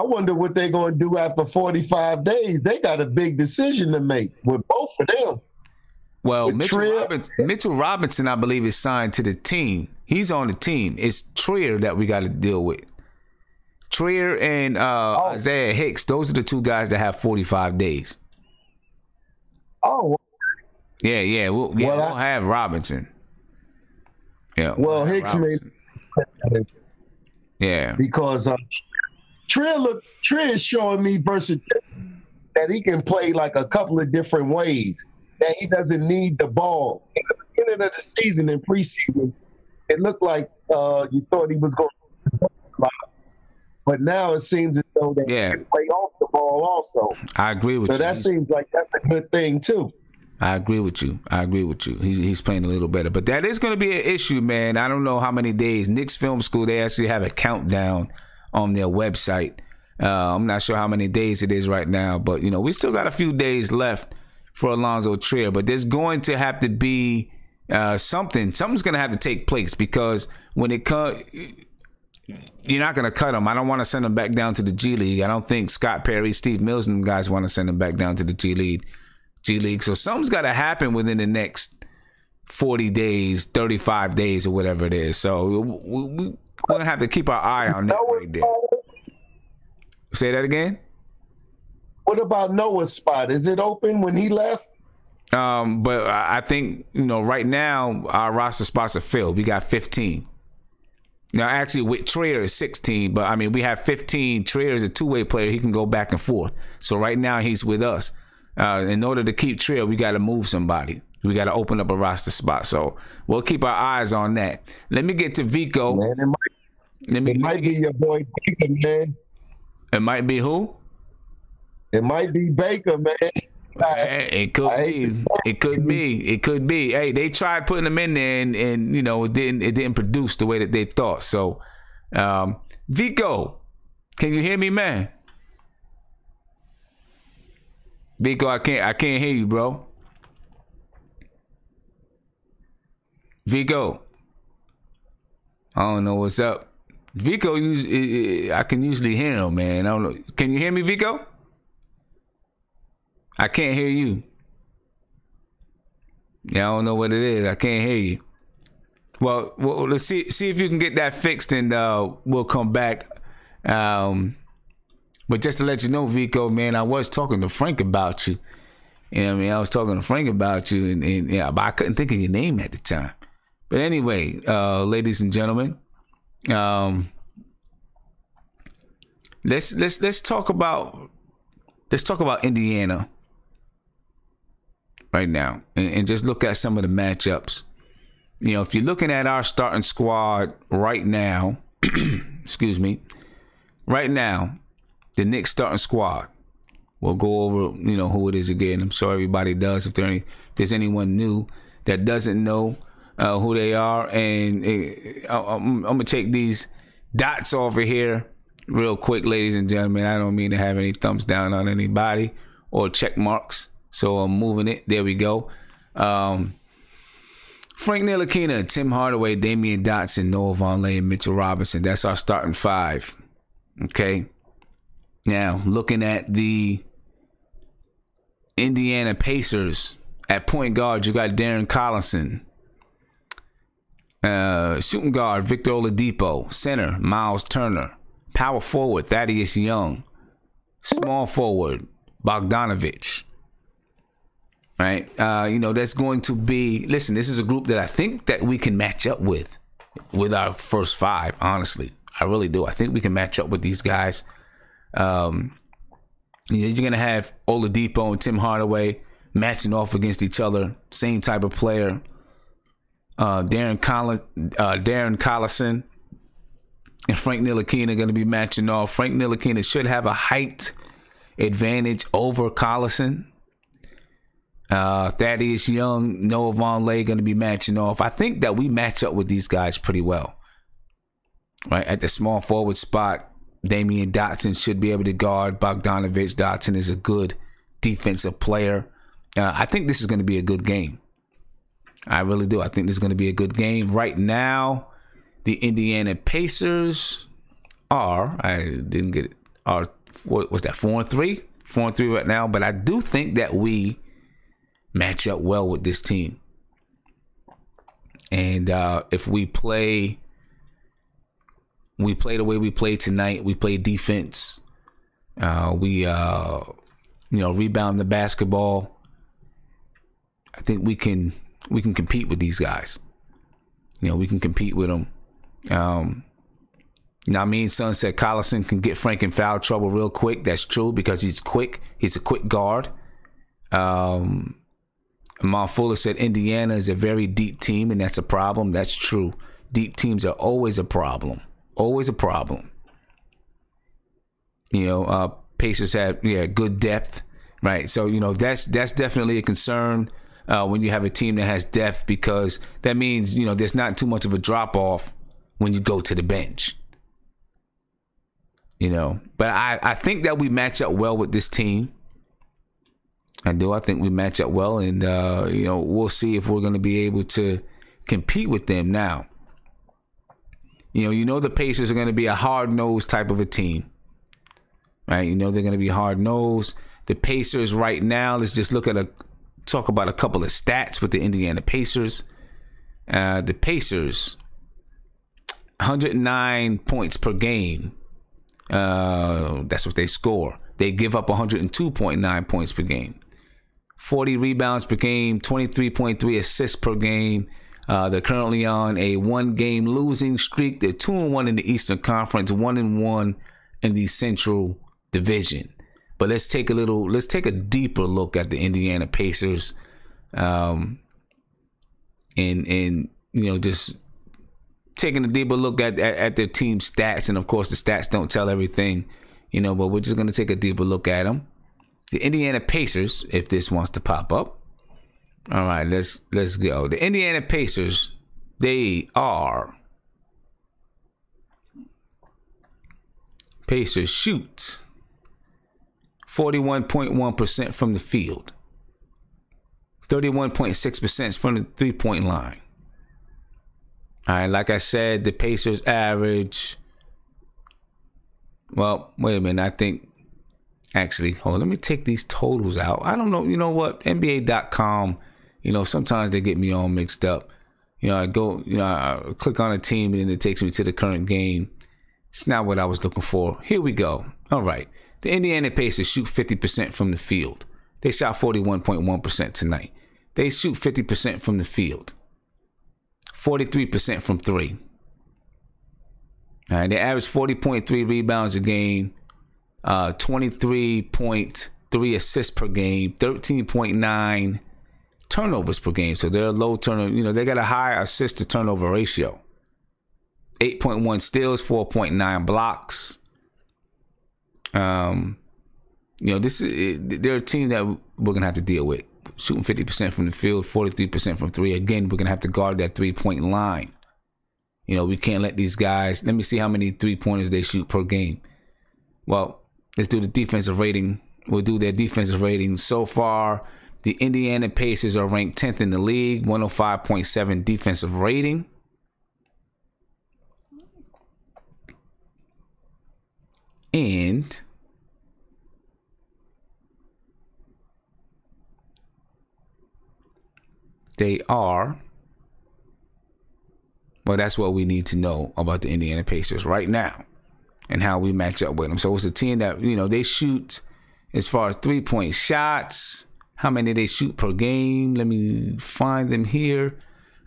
[SPEAKER 15] wonder what they're going to do after 45 days. They got a big decision to make with both of them.
[SPEAKER 1] Well, Mitchell Robinson, I believe, is signed to the team. He's on the team. It's Trier that we got to deal with. Trier and Isaiah Hicks, those are the two guys that have 45 days.
[SPEAKER 15] Oh.
[SPEAKER 1] Yeah. We'll have Robinson. Yeah.
[SPEAKER 15] Well, Hicks may.
[SPEAKER 1] Yeah.
[SPEAKER 15] Because Trier is showing me versatility, that he can play like a couple of different ways, that he doesn't need the ball. At the beginning of the season, in preseason, it looked like you thought he was going to, but now it seems as though that he can play off the ball also.
[SPEAKER 1] I agree with you.
[SPEAKER 15] So that seems like that's a good thing too.
[SPEAKER 1] I agree with you. He's playing a little better, but that is going to be an issue, man. I don't know how many days. Knicks Film School, they actually have a countdown on their website. I'm not sure how many days it is right now, but we still got a few days left for Alonzo Trier. But there's going to have to be something's going to have to take place, because when it comes, you're not going to cut him. I don't want to send him back down to the G League. I don't think Scott Perry, Steve Mills, and guys want to send him back down to the G League. So something's got to happen within the next 40 days, 35 days, or whatever it is. So we're going to have to keep our eye on that right there. Say that again?
[SPEAKER 15] What about Noah's spot? Is it open when he left?
[SPEAKER 1] But I think, right now our roster spots are filled. We got 15. Now, actually, with Trier is 16, but I mean, we have 15. Trier is a two-way player. He can go back and forth. So right now he's with us. In order to keep Trier, we got to move somebody. We got to open up a roster spot. So we'll keep our eyes on that. Let me get to Vico.
[SPEAKER 15] Man, it might be your boy Baker, man.
[SPEAKER 1] It might be who?
[SPEAKER 15] It might be Baker, man.
[SPEAKER 1] It could be. Hey, they tried putting him in there, and it didn't produce the way that they thought. So, Vico, can you hear me, man? Vico, I can't hear you, bro. Vico, I don't know what's up. Vico, I can usually hear him, man. I don't know. Can you hear me, Vico? I can't hear you. Yeah, I don't know what it is. I can't hear you. Well, let's see if you can get that fixed, and we'll come back. But just to let you know, Vico, man, I was talking to Frank about you. I was talking to Frank about you, and but I couldn't think of your name at the time. But anyway, ladies and gentlemen, let's talk about Indiana right now, and just look at some of the matchups. If you're looking at our starting squad right now, excuse me, right now, the Knicks starting squad. We'll go over, who it is again. I'm sure everybody does. If there's anyone new that doesn't know who they are, and I'm gonna take these dots over here real quick, ladies and gentlemen. I don't mean to have any thumbs down on anybody or check marks, so I'm moving it. There we go. Frank Ntilikina, Tim Hardaway, Damian Dotson, Noah Vonleh, and Mitchell Robinson. That's our starting five. Okay. Now, looking at the Indiana Pacers, at point guard, you got Darren Collison. Shooting guard, Victor Oladipo. Center, Miles Turner. Power forward, Thaddeus Young. Small forward, Bogdanovich. Right? That's going to be... Listen, this is a group that I think that we can match up with our first five, honestly. I really do. I think we can match up with these guys. You're going to have Oladipo and Tim Hardaway matching off against each other. Same type of player. Darren Collison and Frank Ntilikina are going to be matching off. Frank Ntilikina should have a height advantage over Collison. Thaddeus Young, Noah Vonleh going to be matching off. I think that we match up with these guys pretty well. Right at the small forward spot, Damian Dotson should be able to guard Bogdanovich. Dotson is a good defensive player. I think this is going to be a good game. I really do. I think this is going to be a good game. Right now, the Indiana Pacers are, what's that, 4-3? 4-3 right now. But I do think that we match up well with this team. And if we play the way we played tonight, we play defense, we rebound the basketball, I think we can compete with these guys. We can compete with them. Son said Collison can get Frank in foul trouble real quick. That's true because he's quick. He's a quick guard. Amal Fuller said Indiana is a very deep team, and that's a problem. That's true. Deep teams are always a problem. Always a problem. Pacers have good depth, right? So that's definitely a concern when you have a team that has depth, because that means there's not too much of a drop off when you go to the bench. But I think that we match up well with this team. I think we match up well, and we'll see if we're going to be able to compete with them now. The Pacers are going to be a hard-nosed type of a team, right? They're going to be hard-nosed. The Pacers right now, let's just talk about a couple of stats with the Indiana Pacers. The Pacers, 109 points per game. That's what they score. They give up 102.9 points per game. 40 rebounds per game, 23.3 assists per game. They're currently on a 1-game losing streak. They're 2-1 in the Eastern Conference, 1-1 in the Central Division. But let's take a deeper look at the Indiana Pacers, and just taking a deeper look at their team stats. And of course, the stats don't tell everything, but we're just going to take a deeper look at them. The Indiana Pacers, if this wants to pop up. All right, let's go. The Indiana Pacers, Pacers shoot 41.1% from the field, 31.6% from the 3-point line. All right, like I said, the Pacers average. Well, wait a minute. I think. Actually, hold on, let me take these totals out. I don't know. You know what? NBA.com, sometimes they get me all mixed up. I go, I click on a team and then it takes me to the current game. It's not what I was looking for. Here we go. All right. The Indiana Pacers shoot 50% from the field. They shot 41.1% tonight. They shoot 50% from the field. 43% from three. All right. They average 40.3 rebounds a game. 23.3 assists per game, 13.9 turnovers per game. So they're a low turnover. They got a high assist to turnover ratio. 8.1 steals, 4.9 blocks. They're a team that we're gonna have to deal with. Shooting 50% from the field, 43% from three. Again, we're gonna have to guard that 3-point line. We can't let these guys. Let me see how many 3-pointers they shoot per game. Well, let's do the defensive rating. We'll do their defensive rating. So far, the Indiana Pacers are ranked 10th in the league, 105.7 defensive rating. And they are. Well, that's what we need to know about the Indiana Pacers right now and how we match up with them. So it's a team that, they shoot, as far as 3-point shots, how many they shoot per game. Let me find them here.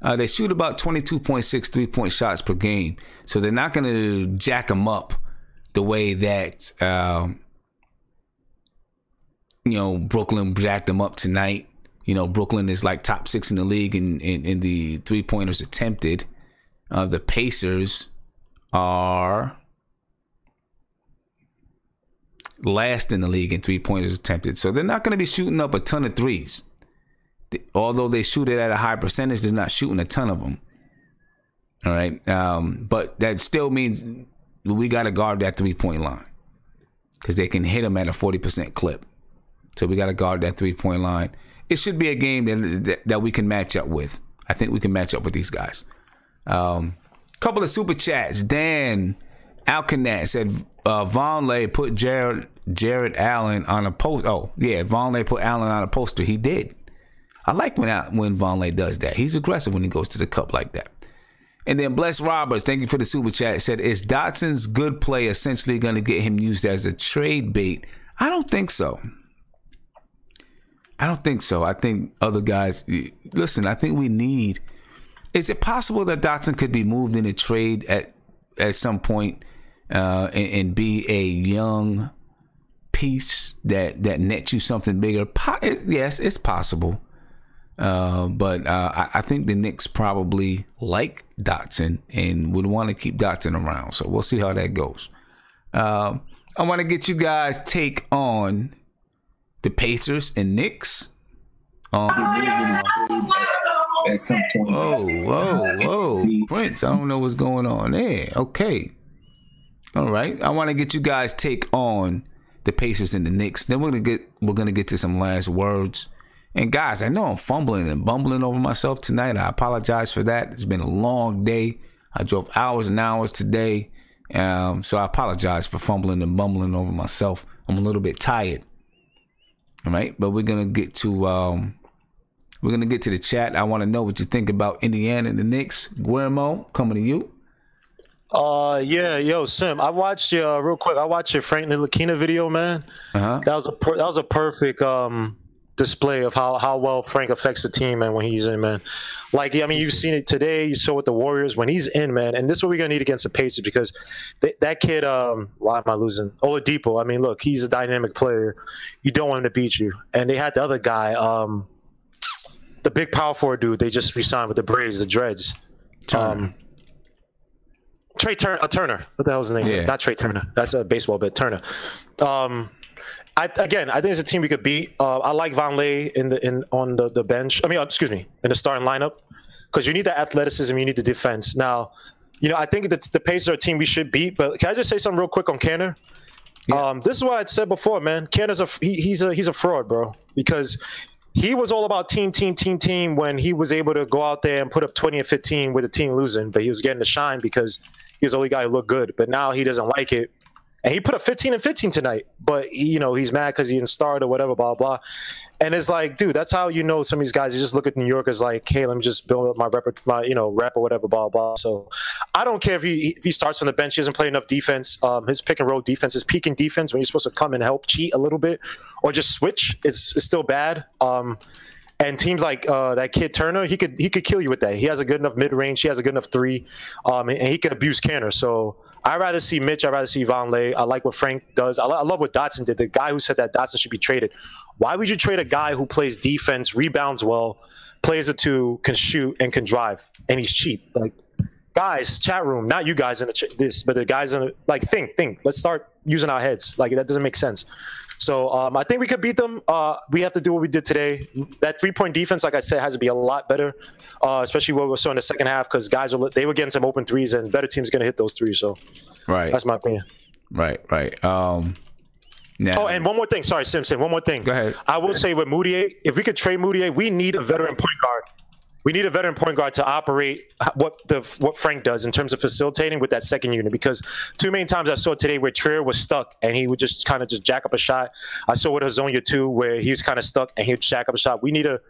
[SPEAKER 1] They shoot about 22.6 3-point shots per game. So they're not going to jack them up the way that, Brooklyn jacked them up tonight. Brooklyn is like top 6 in the league in the 3-pointers attempted. The Pacers are last in the league in 3-pointers attempted. So they're not going to be shooting up a ton of threes. Although they shoot it at a high percentage, they're not shooting a ton of them. All right. But that still means we got to guard that 3-point line because they can hit them at a 40% clip. So we got to guard that 3-point line. It should be a game that we can match up with. I think we can match up with these guys. Couple of super chats. Dan Alcanet said Vonleh put Jared Allen on a post. Oh, yeah, Vonleh put Allen on a poster. He did. I like when Vonleh does that. He's aggressive when he goes to the cup like that. And then Bless Roberts, thank you for the super chat, said, is Dotson's good play essentially going to get him used as a trade bait? I don't think so. I think other guys, listen, I think we need, is it possible that Dotson could be moved in a trade at some point and be a young piece that nets you something bigger? Yes, it's possible. But I think the Knicks probably like Dotson and would want to keep Dotson around. So we'll see how that goes. I want to get you guys' take on the Pacers and Knicks. At some point. Whoa. Prince, I don't know what's going on there. Okay. All right. I want to get you guys' take on the Pacers and the Knicks. Then we're gonna get to some last words. And guys, I know I'm fumbling and bumbling over myself tonight. I apologize for that. It's been a long day. I drove hours and hours today. So I apologize for fumbling and bumbling over myself. I'm a little bit tired. All right, but we're gonna get to the chat. I want to know what you think about Indiana and the Knicks. Guillermo, coming to you.
[SPEAKER 7] Sim. I watched real quick. I watched your Frank Ntilikina video, man. That was a perfect display of how well Frank affects the team, man, when he's in, man. Like, I mean, you've seen it today. You saw with the Warriors when he's in, man. And this is what we're going to need against the Pacers because that kid, why am I losing? Oladipo, I mean, look, he's a dynamic player. You don't want him to beat you. And they had the other guy, the big power forward dude they just re-signed with the Braves, the Dreads. Turner. Turner. What the hell is his name? Yeah. Not Trey Turner. That's a baseball bit. Turner. I think it's a team we could beat. I like Vonleh on the bench. In the starting lineup, because you need the athleticism, you need the defense. Now, I think that the Pacers are a team we should beat. But can I just say something real quick on Kanter? Yeah. This is what I'd said before, man. Kanter's he's a fraud, bro, because he was all about team when he was able to go out there and put up 20 and 15 with the team losing, but he was getting the shine because he was the only guy who looked good. But now he doesn't like it. And he put up 15 and 15 tonight, but he's mad because he didn't start or whatever, blah, blah. And it's like, dude, that's how some of these guys, you just look at New York as like, hey, let me just build up my rep or whatever, blah, blah. So I don't care if he starts from the bench, he doesn't play enough defense. His pick and roll defense, his peaking defense when you're supposed to come and help cheat a little bit or just switch, it's still bad. And teams like that kid Turner, he could kill you with that. He has a good enough mid-range, he has a good enough three, and he can abuse Kanter. So I'd rather see Mitch. I'd rather see Vonleh. I like what Frank does. I love what Dotson did. The guy who said that Dotson should be traded. Why would you trade a guy who plays defense, rebounds well, plays a two, can shoot, and can drive, and he's cheap? Like, guys, chat room, not you guys in but the guys in think. Let's start using our heads. Like, that doesn't make sense. So I think we could beat them. We have to do what we did today. That 3-point defense, like I said, has to be a lot better, especially what we saw in the second half, because guys were getting some open threes, and better teams going to hit those threes. So that's my opinion. Right. And one more thing. Sorry, Simpson. One more thing. Go ahead. I will say with Moutier, if we could trade Moutier, we need a veteran point guard. We need a veteran point guard to operate what Frank does in terms of facilitating with that second unit, because two main times I saw today where Trier was stuck and he would just kind of just jack up a shot. I saw with Hazonia too where he was kind of stuck and he would jack up a shot. We need a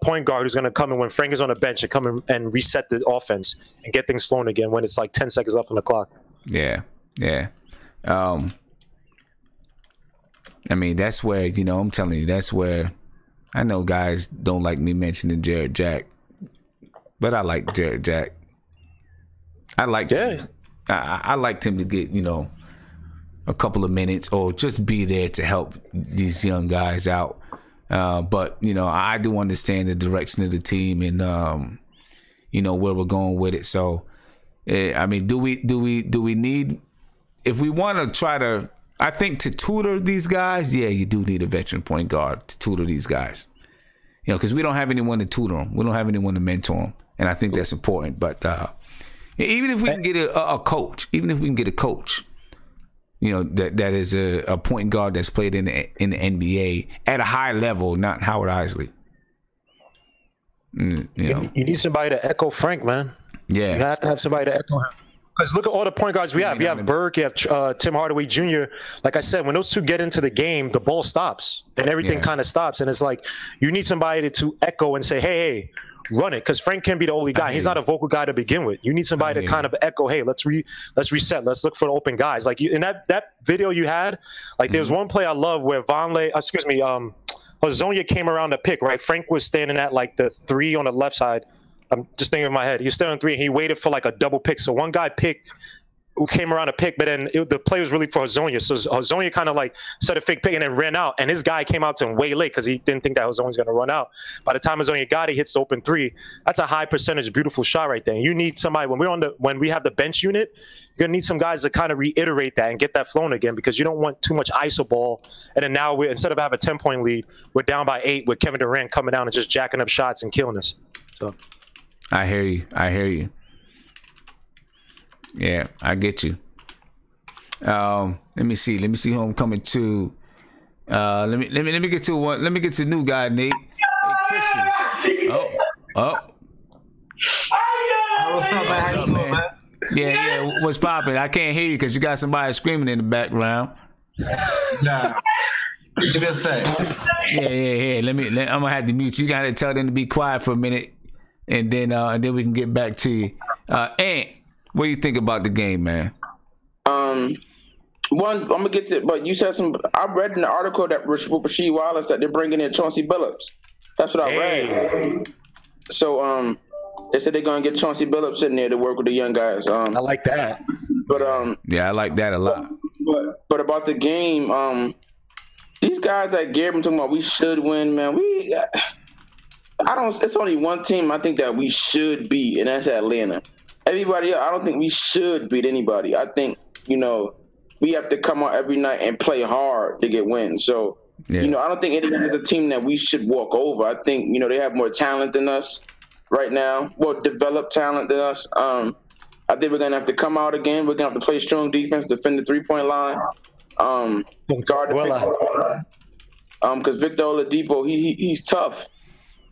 [SPEAKER 7] point guard who's going to come in when Frank is on the bench and come in and reset the offense and get things flowing again when it's like 10 seconds left on the clock. Yeah. I mean, that's where, I'm telling you, that's where I know guys don't like me mentioning Jared Jack. But I like Jared Jack. I liked him. I liked him to get, a couple of minutes or just be there to help these young guys out. But, I do understand the direction of the team and, where we're going with it. So, I mean, do we need, if we want to try to, I think to tutor these guys, you do need a veteran point guard to tutor these guys. Because we don't have anyone to tutor them. We don't have anyone to mentor them. And I think that's important. But even if we can get a coach, that is a point guard that's played in the NBA at a high level, not Howard Isley. You need somebody to echo Frank, man. Yeah. You have to have somebody to echo him. Because look at all the point guards we have. You have Burke, you have Tim Hardaway Jr. Like I said, when those two get into the game, the ball stops and everything kind of stops. And it's like you need somebody to echo and say, hey, run it. Because Frank can't be the only guy. He's not a vocal guy to begin with. You need somebody to kind of echo, hey, let's reset. Let's look for the open guys. Like in that video you had, like there's one play I love where Hezonja came around the pick, right? Frank was standing at like the 3 on the left side. I'm just thinking in my head. He was still on 3, and he waited for like a double pick. So one guy picked, who came around a pick, but then the play was really for Hezonja. So Hezonja kind of like set a fake pick and then ran out. And his guy came out to him way late because he didn't think that Hezonja was going to run out. By the time Hezonja got it, he hits the open 3. That's a high percentage, beautiful shot right there. And you need somebody when we have the bench unit. You're gonna need some guys to kind of reiterate that and get that flowing again because you don't want too much iso ball. And then now instead of having a 10-point lead, we're down by 8 with Kevin Durant coming down and just jacking up shots and killing us. So.
[SPEAKER 1] I hear you. Yeah, I get you. Let me see who I'm coming to. Let me get to one. Let me get to the new guy, Nate. Hey, Christian. Oh.
[SPEAKER 16] What's up, man? How you doing, man?
[SPEAKER 1] Yeah. What's poppin'? I can't hear you because you got somebody screaming in the background.
[SPEAKER 16] Nah. Give me a sec.
[SPEAKER 1] Yeah. I'm gonna have to mute you. You gotta tell them to be quiet for a minute. And then we can get back to you. Ant, what do you think about the game, man?
[SPEAKER 5] I'm gonna get to it, but you said I read in the article that Rasheed Wallace that they're bringing in Chauncey Billups. That's what I read. So they said they're gonna get Chauncey Billups in there to work with the young guys. I
[SPEAKER 7] like that.
[SPEAKER 5] But
[SPEAKER 1] yeah, I like that a lot.
[SPEAKER 5] But about the game, these guys that Gary been talking about, we should win, man. It's only one team I think that we should beat, and that's Atlanta. Everybody else, I don't think we should beat anybody. I think, we have to come out every night and play hard to get wins. So, I don't think anyone is a team that we should walk over. I think, they have more talent than us right now, more developed talent than us. I think we're going to have to come out again. We're going to have to play strong defense, defend the 3-point line, guard the pick. Because Victor Oladipo, he's tough.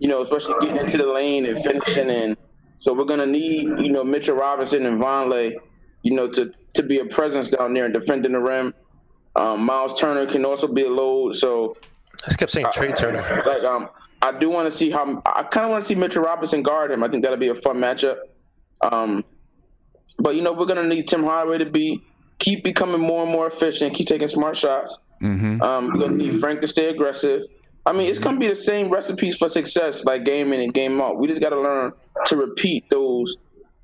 [SPEAKER 5] Especially getting into the lane and finishing in. So we're gonna need, Mitchell Robinson and Vonleh, to be a presence down there and defending the rim. Miles Turner can also be a load. So
[SPEAKER 7] I just kept saying Trey Turner.
[SPEAKER 5] I do want to see I kind of want to see Mitchell Robinson guard him. I think that'll be a fun matchup. But we're gonna need Tim Hardaway to keep becoming more and more efficient, keep taking smart shots.
[SPEAKER 1] Mm-hmm.
[SPEAKER 5] We're gonna need Frank to stay aggressive. I mean, it's going to be the same recipes for success like game in and game out. We just got to learn to repeat those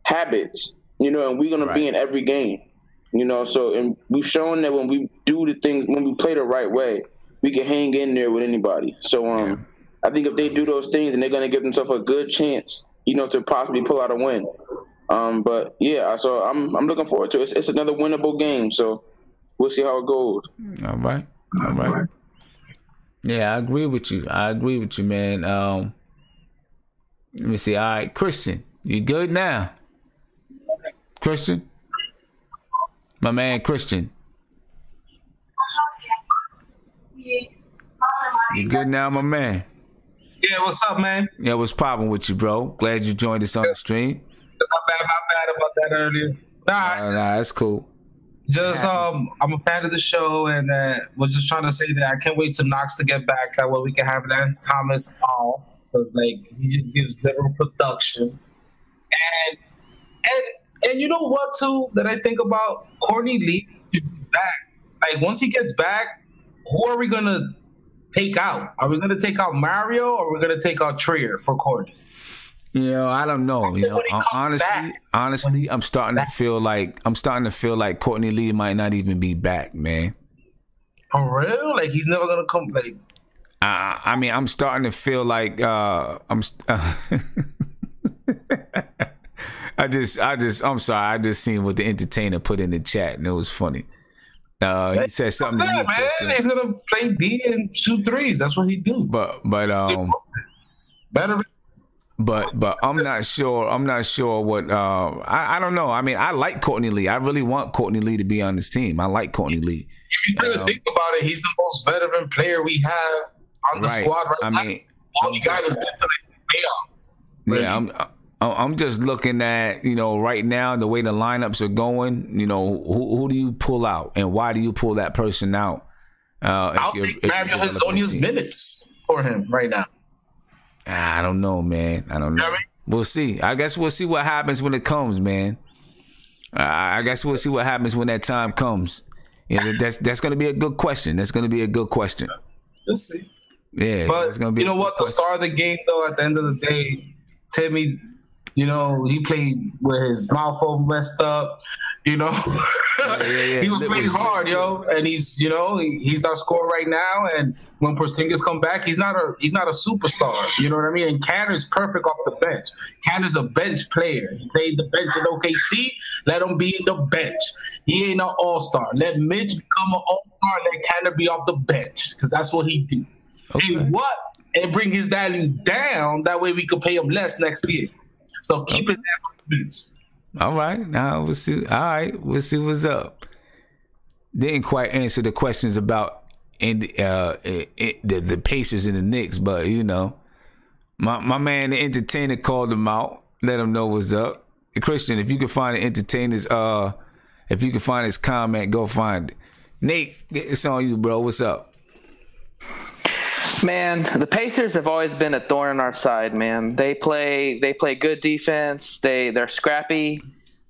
[SPEAKER 5] habits, and we're going to be in every game, and we've shown that when we do the things, when we play the right way, we can hang in there with anybody. So I think if they do those things, then they're going to give themselves a good chance, to possibly pull out a win. But yeah, so I'm looking forward to it. It's another winnable game, so we'll see how it goes.
[SPEAKER 1] All right. Yeah, I agree with you, man. Let me see. All right, Christian, you good now? Christian? My man, Christian. You good now, my man?
[SPEAKER 16] Yeah, what's up, man?
[SPEAKER 1] Yeah, what's popping with you, bro? Glad you joined us on the stream.
[SPEAKER 16] My bad about that earlier.
[SPEAKER 1] Nah, that's cool.
[SPEAKER 16] Just I'm a fan of the show, and was just trying to say that I can't wait till Knox to get back. That way we can have Lance Thomas on, because he just gives zero production. And you know what too that I think about? Courtney Lee is back. Once he gets back, who are we gonna take out? Are we gonna take out Mario, or are we gonna take out Trier for Courtney?
[SPEAKER 1] I don't know. Honestly, I'm starting to feel like Courtney Lee might not even be back, man.
[SPEAKER 16] For real? He's never gonna come.
[SPEAKER 1] I mean, I'm starting to feel like I'm sorry. I just seen what the entertainer put in the chat, and it was funny. He said something to you,
[SPEAKER 16] man.
[SPEAKER 1] Christian.
[SPEAKER 16] He's gonna play D and shoot threes. That's what he do.
[SPEAKER 1] But
[SPEAKER 16] better.
[SPEAKER 1] But I'm not sure what I don't know. I mean, I like Courtney Lee. I really want Courtney Lee to be on this team. I like Courtney Lee.
[SPEAKER 16] If you really think about it, he's the most veteran player we have on the squad right now.
[SPEAKER 1] Mean,
[SPEAKER 16] only guy that's been to the playoff.
[SPEAKER 1] Yeah, I'm just looking at, right now, the way the lineups are going, who do you pull out and why do you pull that person out?
[SPEAKER 16] I'll think Mario Hezonja's minutes for him right now.
[SPEAKER 1] I don't know, man. I don't know. We'll see. I guess we'll see what happens when it comes, man. I guess we'll see what happens when that time comes. That's going to be a good question. That's going to be a good question.
[SPEAKER 16] We'll see.
[SPEAKER 1] Yeah,
[SPEAKER 16] but
[SPEAKER 1] it's gonna be
[SPEAKER 16] you know what? The star of the game, though, at the end of the day, Timmy, he played with his mouth all messed up. He was playing hard, and he's our scorer right now. And when Porzingis come back, he's not a superstar. You know what I mean? And Kanter's perfect off the bench. Kanter's a bench player. He played the bench in OKC. Let him be in the bench. He ain't an all-star. Let Mitch become an all-star. Let Kanter be off the bench because that's what he do. Okay. And bring his value down. That way we could pay him less next year. So keep it there on the bench.
[SPEAKER 1] All right, now we'll see. All right, we'll see what's up. Didn't quite answer the questions about the Pacers and the Knicks, but my man, the entertainer, called them out, let him know what's up. Christian, if you can find the entertainer's, if you can find his comment, go find it. Nate, it's on you, bro. What's up?
[SPEAKER 14] Man, the Pacers have always been a thorn in our side, man. They play good defense. They're scrappy.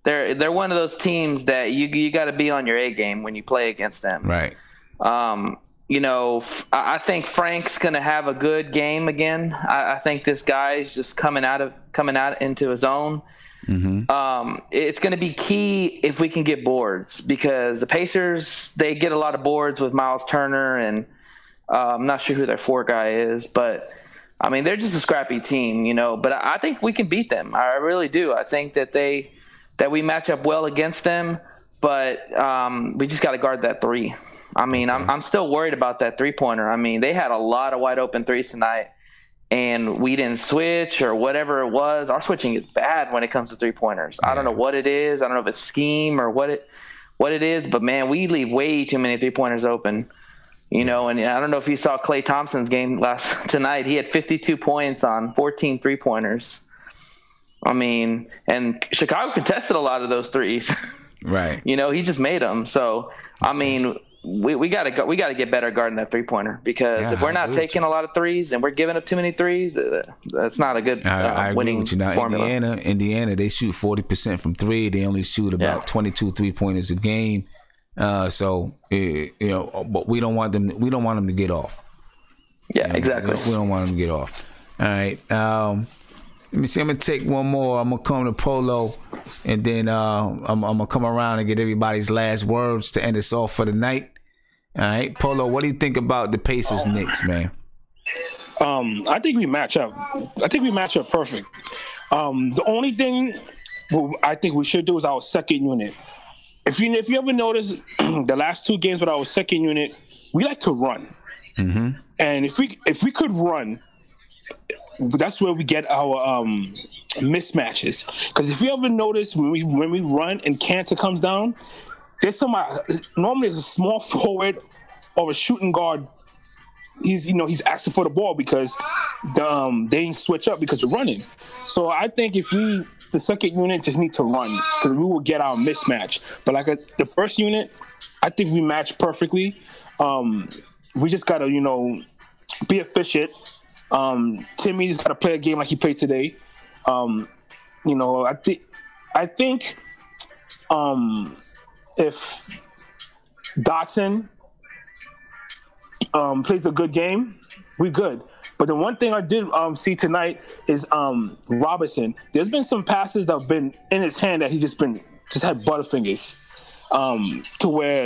[SPEAKER 14] They're one of those teams that you got to be on your A game when you play against them.
[SPEAKER 1] Right.
[SPEAKER 14] I think Frank's going to have a good game again. I think this guy's just coming out into his own. Mm-hmm. It's going to be key if we can get boards because the Pacers, they get a lot of boards with Miles Turner and I'm not sure who their 4 guy is, but I mean, they're just a scrappy team, but I think we can beat them. I really do. I think that we match up well against them, but we just got to guard that 3. I mean, okay. I'm still worried about that 3-pointer. I mean, they had a lot of wide open 3s tonight and we didn't switch or whatever it was. Our switching is bad when it comes to 3-pointers. Yeah. I don't know what it is. I don't know if it's scheme or what it is, but man, we leave way too many 3-pointers open. And I don't know if you saw Klay Thompson's game tonight. He had 52 points on 14 3-pointers. I mean, and Chicago contested a lot of those 3s.
[SPEAKER 1] Right.
[SPEAKER 14] He just made them. So, I mean, we got to get better guarding that 3-pointer because if we're not taking a lot of 3s and we're giving up too many 3s, that's not a good
[SPEAKER 1] I
[SPEAKER 14] winning
[SPEAKER 1] agree with you. Now,
[SPEAKER 14] formula.
[SPEAKER 1] Indiana, they shoot 40% from 3. They only shoot about 22 3-pointers a game. But we don't want them. We don't want them to get off.
[SPEAKER 14] Yeah, exactly.
[SPEAKER 1] We don't want them to get off. All right. Let me see. I'm gonna take one more. I'm gonna come to Polo, and then I'm gonna come around and get everybody's last words to end us off for the night. All right, Polo. What do you think about the Pacers Knicks, man?
[SPEAKER 13] I think we match up. I think we match up perfect. The only thing I think we should do is our second unit. If you ever notice the last 2 games with our second unit, we like to run. Mm-hmm. And if we could run, that's where we get our mismatches. Because if you ever notice when we run and Kanter comes down, there's normally there's a small forward or a shooting guard. He's asking for the ball because they ain't switch up because we're running. So I think the second unit just need to run because we will get our mismatch. But the first unit, I think we match perfectly. We just gotta, be efficient. Timmy's gotta play a game like he played today. I think if Dotson plays a good game, we good. But the one thing I did see tonight is Robinson. There's been some passes that have been in his hand that he just had butterfingers to where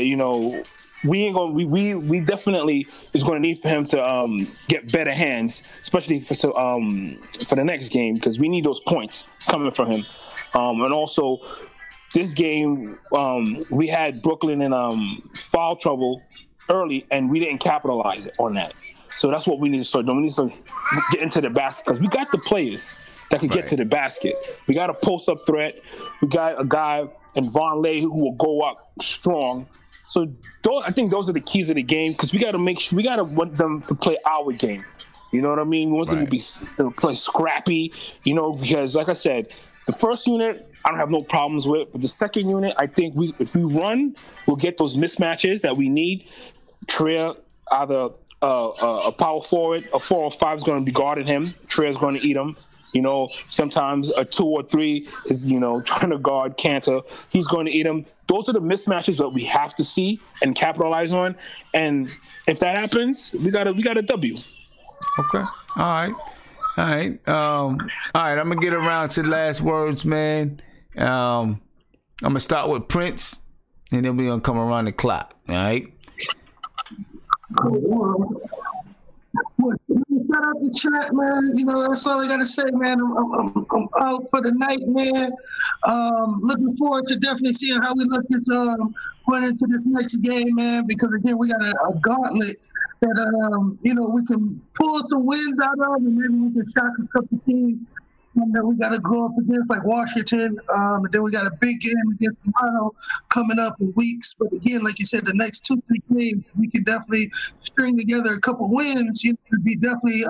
[SPEAKER 13] we definitely is going to need for him to get better hands, especially for the next game because we need those points coming from him. And also this game we had Brooklyn in foul trouble early and we didn't capitalize on that. So that's what we need to start doing. We need to get into the basket because we got the players that can get to the basket. We got a post-up threat. We got a guy in Vonleh who will go up strong. So I think those are the keys of the game because we got to make sure we got to want them to play our game. You know what I mean? We want them to play scrappy, because like I said, the first unit I don't have no problems with, but the second unit, I think if we run, we'll get those mismatches that we need. Trier, either a power forward, a 4 or 5 is going to be guarding him. Trier's going to eat him. Sometimes a 2 or 3 is, trying to guard Kanter. He's going to eat him. Those are the mismatches that we have to see and capitalize on. And if that happens, we got a W.
[SPEAKER 1] Okay. All right. I'm gonna get around to the last words, man. I'm gonna start with Prince, and then we're gonna come around the clock. All right.
[SPEAKER 4] Shout out the chat, man. That's all I gotta say, man. I'm out for the night, man. Looking forward to definitely seeing how we look this going into this next game, man. Because again, we got a gauntlet that we can pull some wins out of, and maybe we can shock a couple teams. And then we got to go up against like Washington, and then we got a big game against Toronto coming up in weeks. But again, like you said, the next 2-3 games, we can definitely string together a couple wins. It'd be definitely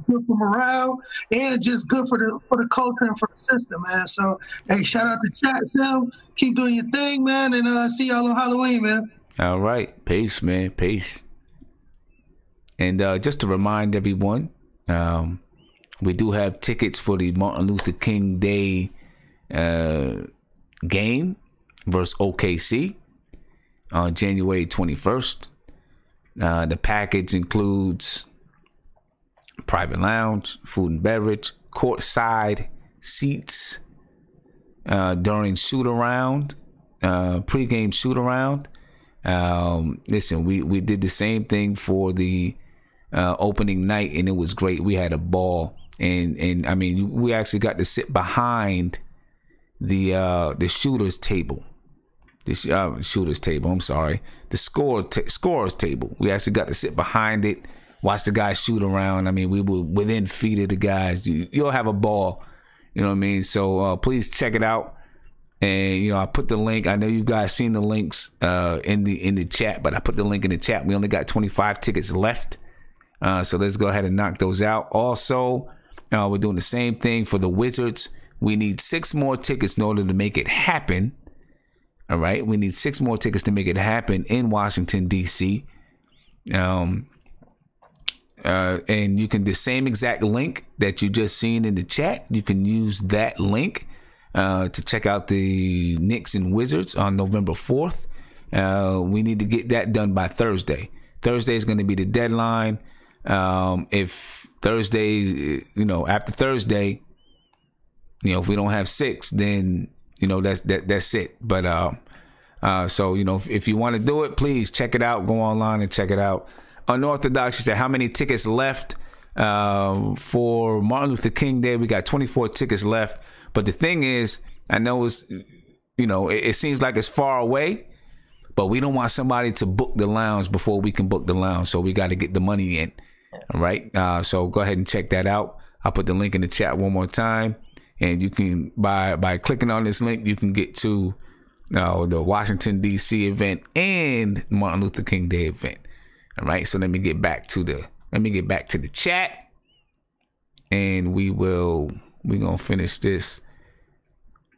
[SPEAKER 4] good for morale and just good for the culture and for the system, man. So, hey, shout out to chat, Sam. Keep doing your thing, man, and see y'all on Halloween, man.
[SPEAKER 1] All right, peace, man, peace. And just to remind everyone, we do have tickets for the Martin Luther King Day game versus OKC on January 21st. The package includes private lounge, food and beverage, courtside seats during shoot-around, pregame shoot-around. Listen, we did the same thing for the opening night, and it was great. We had a ball. And I mean, we actually got to sit behind the shooter's table. Shooter's table. I'm sorry, the scorer's table. We actually got to sit behind it, watch the guys shoot around. I mean, we were within feet of the guys. You'll have a ball. You know what I mean? So please check it out. And I put the link. I know you guys seen the links in the chat, but I put the link in the chat. We only got 25 tickets left. So let's go ahead and knock those out. Also, we're doing the same thing for the Wizards. We need 6 more tickets in order to make it happen. All right. We need 6 more tickets to make it happen in Washington, D.C. And you can, the same exact link that you just seen in the chat, you can use that link to check out the Knicks and Wizards on November 4th. We need to get that done by Thursday. Thursday is going to be the deadline. If Thursday, after Thursday, if we don't have 6, then that's it. But so if you want to do it, please check it out. Go online and check it out. Unorthodox, you said how many tickets left for Martin Luther King Day? We got 24 tickets left. But the thing is, I know it's it seems like it's far away, but we don't want somebody to book the lounge before we can book the lounge. So we got to get the money in. All right. So go ahead and check that out. I'll put the link in the chat one more time. And you can, by clicking on this link, you can get to the Washington, D.C. event and Martin Luther King Day event. All right. So let me get back to the chat. And we're going to finish this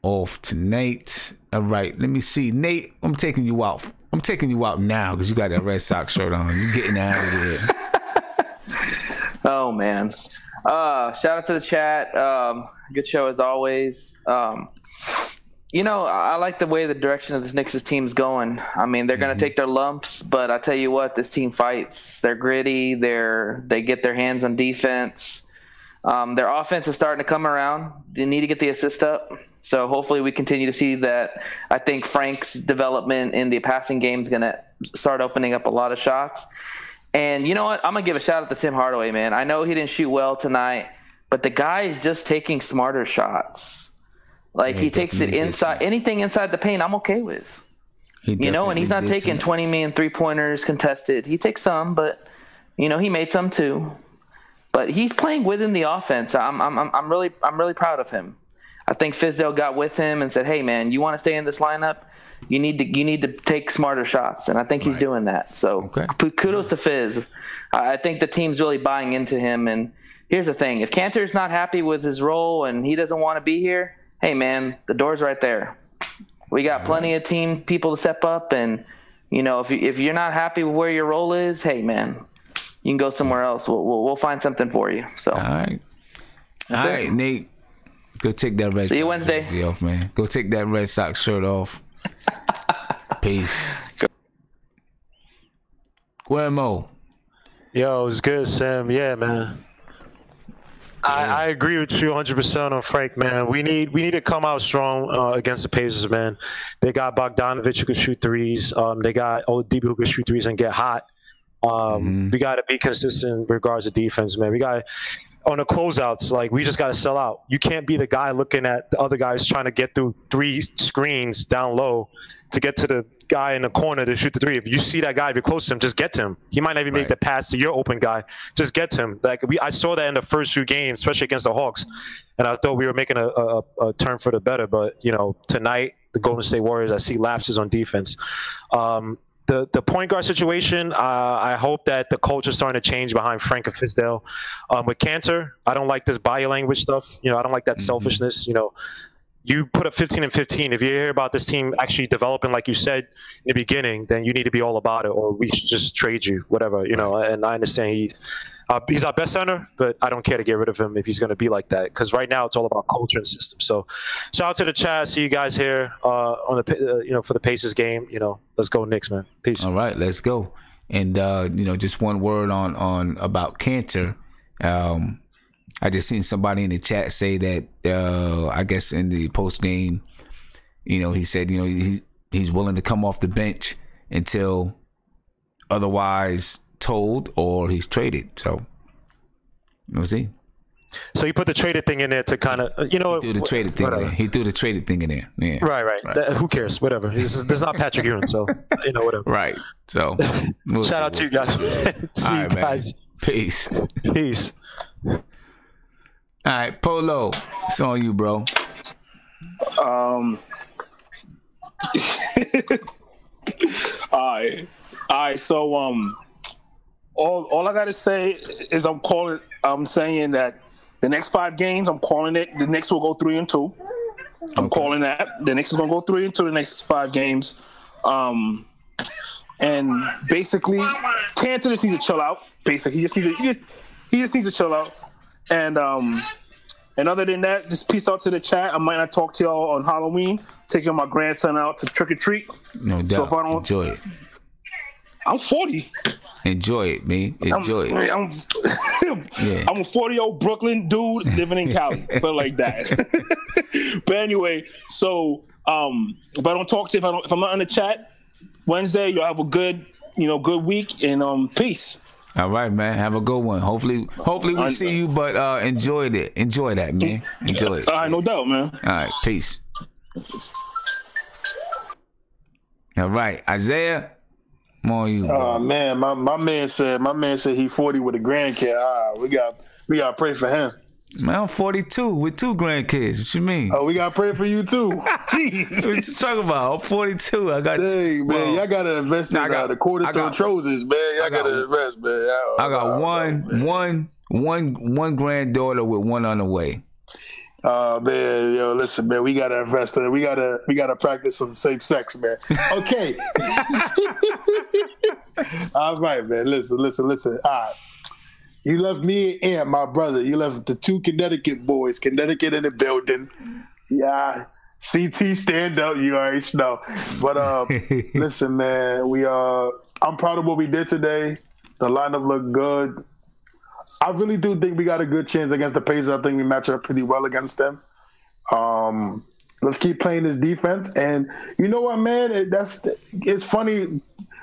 [SPEAKER 1] off tonight. All right. Let me see. Nate, I'm taking you out. I'm taking you out now because you got that Red Sox shirt on. You're getting out of there.
[SPEAKER 14] Oh, man. Shout out to the chat. Good show as always. I like the way the direction of this Knicks team's going. I mean, they're going to take their lumps, but I tell you what, this team fights. They're gritty. They get their hands on defense. Their offense is starting to come around. They need to get the assist up. So hopefully we continue to see that. I think Frank's development in the passing game is going to start opening up a lot of shots. And you know what? I'm going to give a shout out to Tim Hardaway, man. I know he didn't shoot well tonight, but the guy is just taking smarter shots. Like he takes it inside. Anything inside the paint, I'm okay with. And he's not taking 20 million 3-pointers contested. He takes some, but he made some too. But he's playing within the offense. I'm really proud of him. I think Fizdale got with him and said, "Hey, man, you want to stay in this lineup? you need to take smarter shots, and I think he's doing that. So kudos to Fizz. I think the team's really buying into him. And here's the thing: if Kanter's not happy with his role and he doesn't want to be here, hey man, the door's right there. We got plenty of team people to step up, and if you're not happy with where your role is, hey man, you can go somewhere else. We'll find something for you. So
[SPEAKER 1] all right, Nate. Go take that Red
[SPEAKER 14] See you
[SPEAKER 1] Sox
[SPEAKER 14] Wednesday.
[SPEAKER 1] jersey off, man. Go take that Red Sox shirt off. Peace. Guillermo.
[SPEAKER 7] Yo, it was good, Sam. Yeah, man. I agree with you 100% on Frank, man. We need to come out strong against the Pacers, man. They got Bogdanovich who can shoot threes. They got Oladipo who can shoot threes and get hot. We got to be consistent in regards to defense, man. We got on the closeouts, like we just got to sell out. You can't be the guy looking at the other guys trying to get through 3 screens down low to get to the guy in the corner to shoot the 3. If you see that guy, if you're close to him, just get to him. He might not even make the pass to your open guy. Just get to him. Like I saw that in the first few games, especially against the Hawks, and I thought we were making a turn for the better. But tonight the Golden State Warriors, I see lapses on defense. The point guard situation, I hope that the culture is starting to change behind Frank and Fizdale. With Kanter, I don't like this body language stuff. I don't like that selfishness. You put up 15 and 15. If you hear about this team actually developing, like you said in the beginning, then you need to be all about it, or we should just trade you, whatever. And I understand he's our best center, but I don't care to get rid of him if he's going to be like that. Because right now it's all about culture and system. So, shout out to the chat. See you guys here on the for the Pacers game. Let's go Knicks, man. Peace.
[SPEAKER 1] All right, let's go. And just one word on about Kanter. I just seen somebody in the chat say that I guess in the post game, he said he's willing to come off the bench until otherwise told or he's traded. So we'll see.
[SPEAKER 7] So he put the traded thing in there to kind of
[SPEAKER 1] He threw the traded thing in there. He threw the traded thing in there. Yeah.
[SPEAKER 7] Right. Who cares? Whatever. There's not Patrick Ewing, so whatever.
[SPEAKER 1] Right. So
[SPEAKER 7] shout out to you guys. See you guys.
[SPEAKER 1] Man. Peace.
[SPEAKER 7] Peace.
[SPEAKER 1] All right, Polo, it's on you, bro.
[SPEAKER 13] All right. So, all I gotta say is I'm saying that the next 5 games, I'm calling it. The Knicks will go 3-2. I'm calling that. The Knicks is gonna go 3-2 the next 5 games. And basically, Kanter just needs to chill out. Basically, he just needs to chill out. And other than that, just peace out to the chat. I might not talk to y'all on Halloween. Taking my grandson out to trick or treat.
[SPEAKER 1] No doubt. So if I don't enjoy it.
[SPEAKER 13] I'm 40.
[SPEAKER 1] Enjoy it, man. Enjoy it.
[SPEAKER 13] I'm a 40-year-old Brooklyn dude living in Cali. But like that. But anyway, so if I don't talk to you, if I'm not in the chat Wednesday, y'all have a good week and peace.
[SPEAKER 1] All right, man. Have a good one. Hopefully we see you, but enjoy that. Enjoy that, man. Enjoy it.
[SPEAKER 13] All right, no doubt, man.
[SPEAKER 1] All right, peace. All right, Isaiah, I'm on you. Bro.
[SPEAKER 3] Man, my man said he 40 with a grandkid. We got to pray for him.
[SPEAKER 1] Man, I'm 42 with 2 grandkids. What you mean?
[SPEAKER 3] Oh, we got to pray for you too.
[SPEAKER 1] Jeez. What you talking about? I'm 42. I got.
[SPEAKER 3] Dang, man, y'all got to invest in the Cornerstone Trojans, man. Y'all got to invest, man.
[SPEAKER 1] I got one granddaughter with 1 on the way.
[SPEAKER 3] Man, yo, listen, man, we gotta invest in it. We gotta practice some safe sex, man. Okay. All right, man. Listen. All right. You left me and my brother. You left the 2 Connecticut boys. Connecticut in the building. Yeah. CT stand up. You already know. But listen, man. I'm proud of what we did today. The lineup looked good. I really do think we got a good chance against the Pacers. I think we match up pretty well against them. Let's keep playing this defense. And you know what, man? It's funny.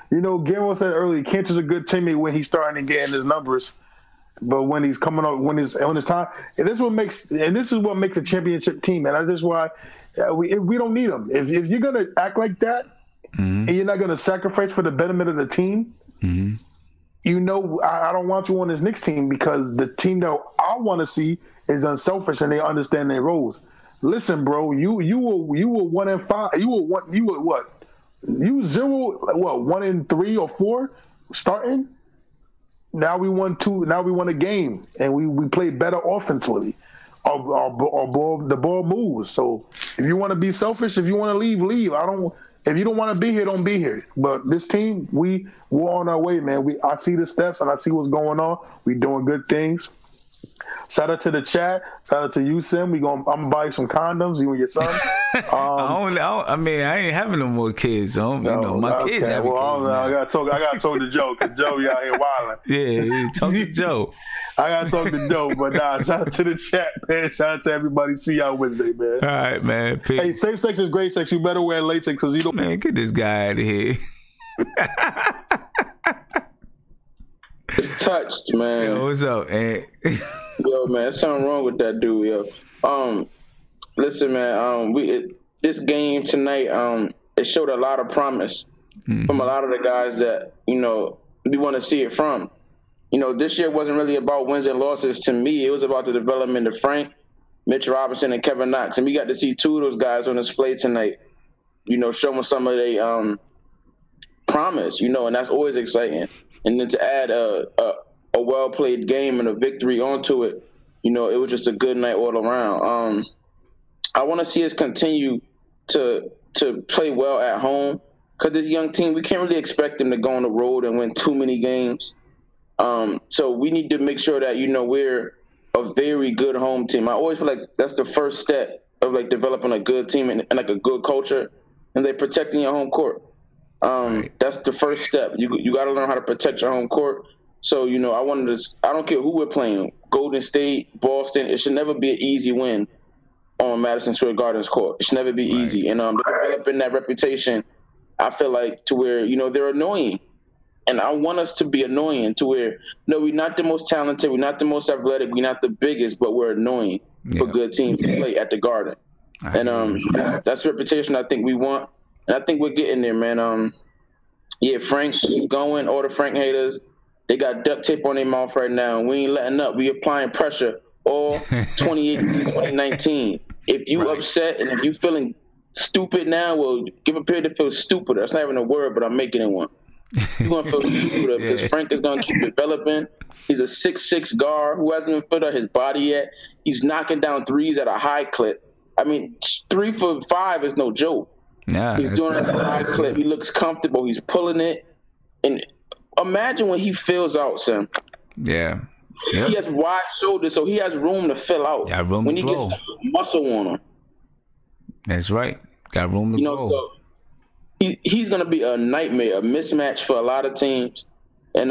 [SPEAKER 3] Guillermo said earlier, Kanter's a good teammate when he's starting to get in his numbers. But when he's coming up, when it's on his time, and this is what makes a championship team. And that's just why we don't need him. If you're gonna act like that, and you're not gonna sacrifice for the betterment of the team, I don't want you on this Knicks team, because the team that I want to see is unselfish and they understand their roles. Listen, bro, you were 1-5. You were what? You 1-3 or 4 starting. Now we won 2. Now we won a game, and we played better offensively. Our ball, the ball moves. So if you want to be selfish, if you want to leave. If you don't want to be here, don't be here. But this team, we're on our way, man. I see the steps and I see what's going on. We doing good things. Shout out to the chat. Shout out to you, Sim. I'm gonna buy you some condoms, you and your son.
[SPEAKER 1] I ain't having no more kids. My kids have kids.
[SPEAKER 3] I gotta talk to Joe, because Joe, you out here wilding.
[SPEAKER 1] Yeah, talk to Joe.
[SPEAKER 3] I gotta talk to Joe, but shout out to the chat, man. Shout out to everybody. See y'all Wednesday, man.
[SPEAKER 1] All right, man. Peace.
[SPEAKER 3] Hey, safe sex is great sex. You better wear latex, because you don't.
[SPEAKER 1] Man, get this guy out of here.
[SPEAKER 5] It's touched, man.
[SPEAKER 1] Yo, what's up, man?
[SPEAKER 5] Yo, man, there's something wrong with that dude, yo. Listen, man. This game tonight, it showed a lot of promise from a lot of the guys that we want to see it from. This year wasn't really about wins and losses to me. It was about the development of Frank, Mitch Robinson, and Kevin Knox, and we got to see 2 of those guys on display tonight. Showing some of their promise. And that's always exciting. And then to add a well-played game and a victory onto it, it was just a good night all around. I want to see us continue to play well at home, because this young team, we can't really expect them to go on the road and win too many games. So we need to make sure that, we're a very good home team. I always feel like that's the first step of developing a good team and a good culture, and protecting your home court. That's the first step. You got to learn how to protect your home court. So, I don't care who we're playing, Golden State, Boston, it should never be an easy win on Madison Square Garden's court. It should never be easy. And developing that reputation, I feel like, to where, they're annoying. And I want us to be annoying to where, no, we're not the most talented, we're not the most athletic, we're not the biggest, but we're annoying for good teams to play at the Garden. And that's the reputation I think we want. And I think we're getting there, man. Frank, keep going. All the Frank haters, they got duct tape on their mouth right now, and we ain't letting up. We applying pressure all 2018, 2019. If you upset and if you feeling stupid now, well, give a period to feel stupid. That's not even a word, but I'm making it one. You're going to feel stupid because Frank is going to keep developing. He's a 6'6" guard who hasn't even figured out his body yet. He's knocking down threes at a high clip. I mean, 3 for 5 is no joke.
[SPEAKER 1] Yeah,
[SPEAKER 5] he's doing it at a high clip. He looks comfortable. He's pulling it. And imagine when he fills out, Sam.
[SPEAKER 1] Yeah.
[SPEAKER 5] He has wide shoulders, so he has room to fill out.
[SPEAKER 1] Got room
[SPEAKER 5] when
[SPEAKER 1] to
[SPEAKER 5] he
[SPEAKER 1] grow.
[SPEAKER 5] gets muscle on him.
[SPEAKER 1] That's right. Got room to grow.
[SPEAKER 5] So he's going to be a nightmare, a mismatch for a lot of teams. And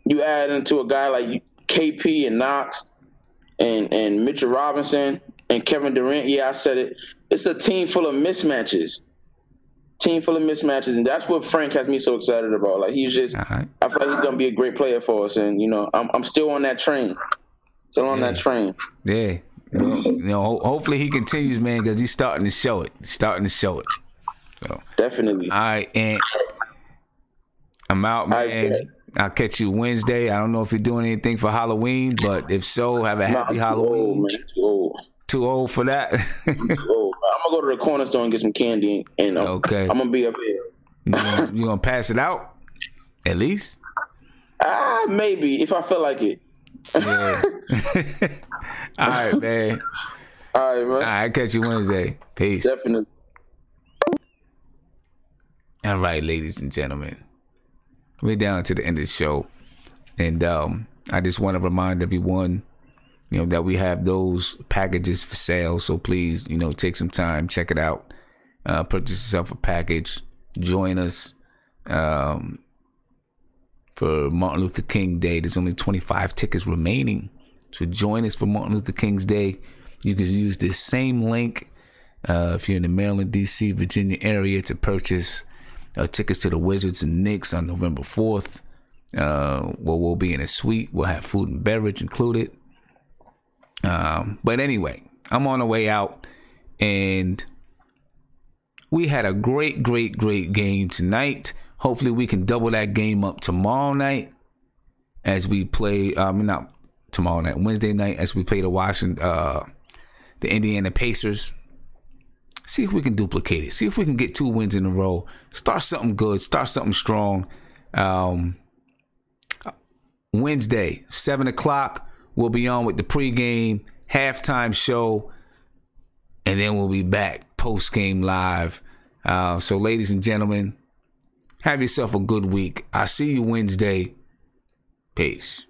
[SPEAKER 5] you add into a guy like KP and Knox and Mitchell Robinson and Kevin Durant. Yeah, I said it. It's a team full of mismatches. And that's what Frank has me so excited about. Like, he's just, I feel like he's going to be a great player for us. And, I'm still on that train.
[SPEAKER 1] Yeah. Hopefully he continues, man, because he's starting to show it. So.
[SPEAKER 5] Definitely.
[SPEAKER 1] All right, and I'm out, man. I'll catch you Wednesday. I don't know if you're doing anything for Halloween, but if so, have a happy Halloween. Too old for that.
[SPEAKER 5] I'm going to go to the corner store and get some candy, and
[SPEAKER 1] okay.
[SPEAKER 5] I'm going to be up here.
[SPEAKER 1] You going to pass it out? At least?
[SPEAKER 5] Maybe, if I feel like it.
[SPEAKER 1] Yeah. All right, man.
[SPEAKER 5] All right, man.
[SPEAKER 1] All right, I'll catch you Wednesday. Peace.
[SPEAKER 5] Definitely.
[SPEAKER 1] All right, ladies and gentlemen. We're down to the end of the show. And I just want to remind everyone, that we have those packages for sale. So please, take some time, check it out. Purchase yourself a package. Join us for Martin Luther King Day. There's only 25 tickets remaining. So join us for Martin Luther King's Day. You can use this same link if you're in the Maryland, D.C., Virginia area to purchase tickets to the Wizards and Knicks on November 4th. We'll be in a suite. We'll have food and beverage included. But anyway, I'm on the way out, and we had a great game tonight. Hopefully we can double that game up tomorrow night as we play, not tomorrow night, Wednesday night as we play the Indiana Pacers. See if we can duplicate it. See if we can get 2 wins in a row. Start something good. Start something strong. Wednesday, 7 o'clock, we'll be on with the pregame, halftime show, and then we'll be back post-game live. So, ladies and gentlemen, have yourself a good week. I'll see you Wednesday. Peace.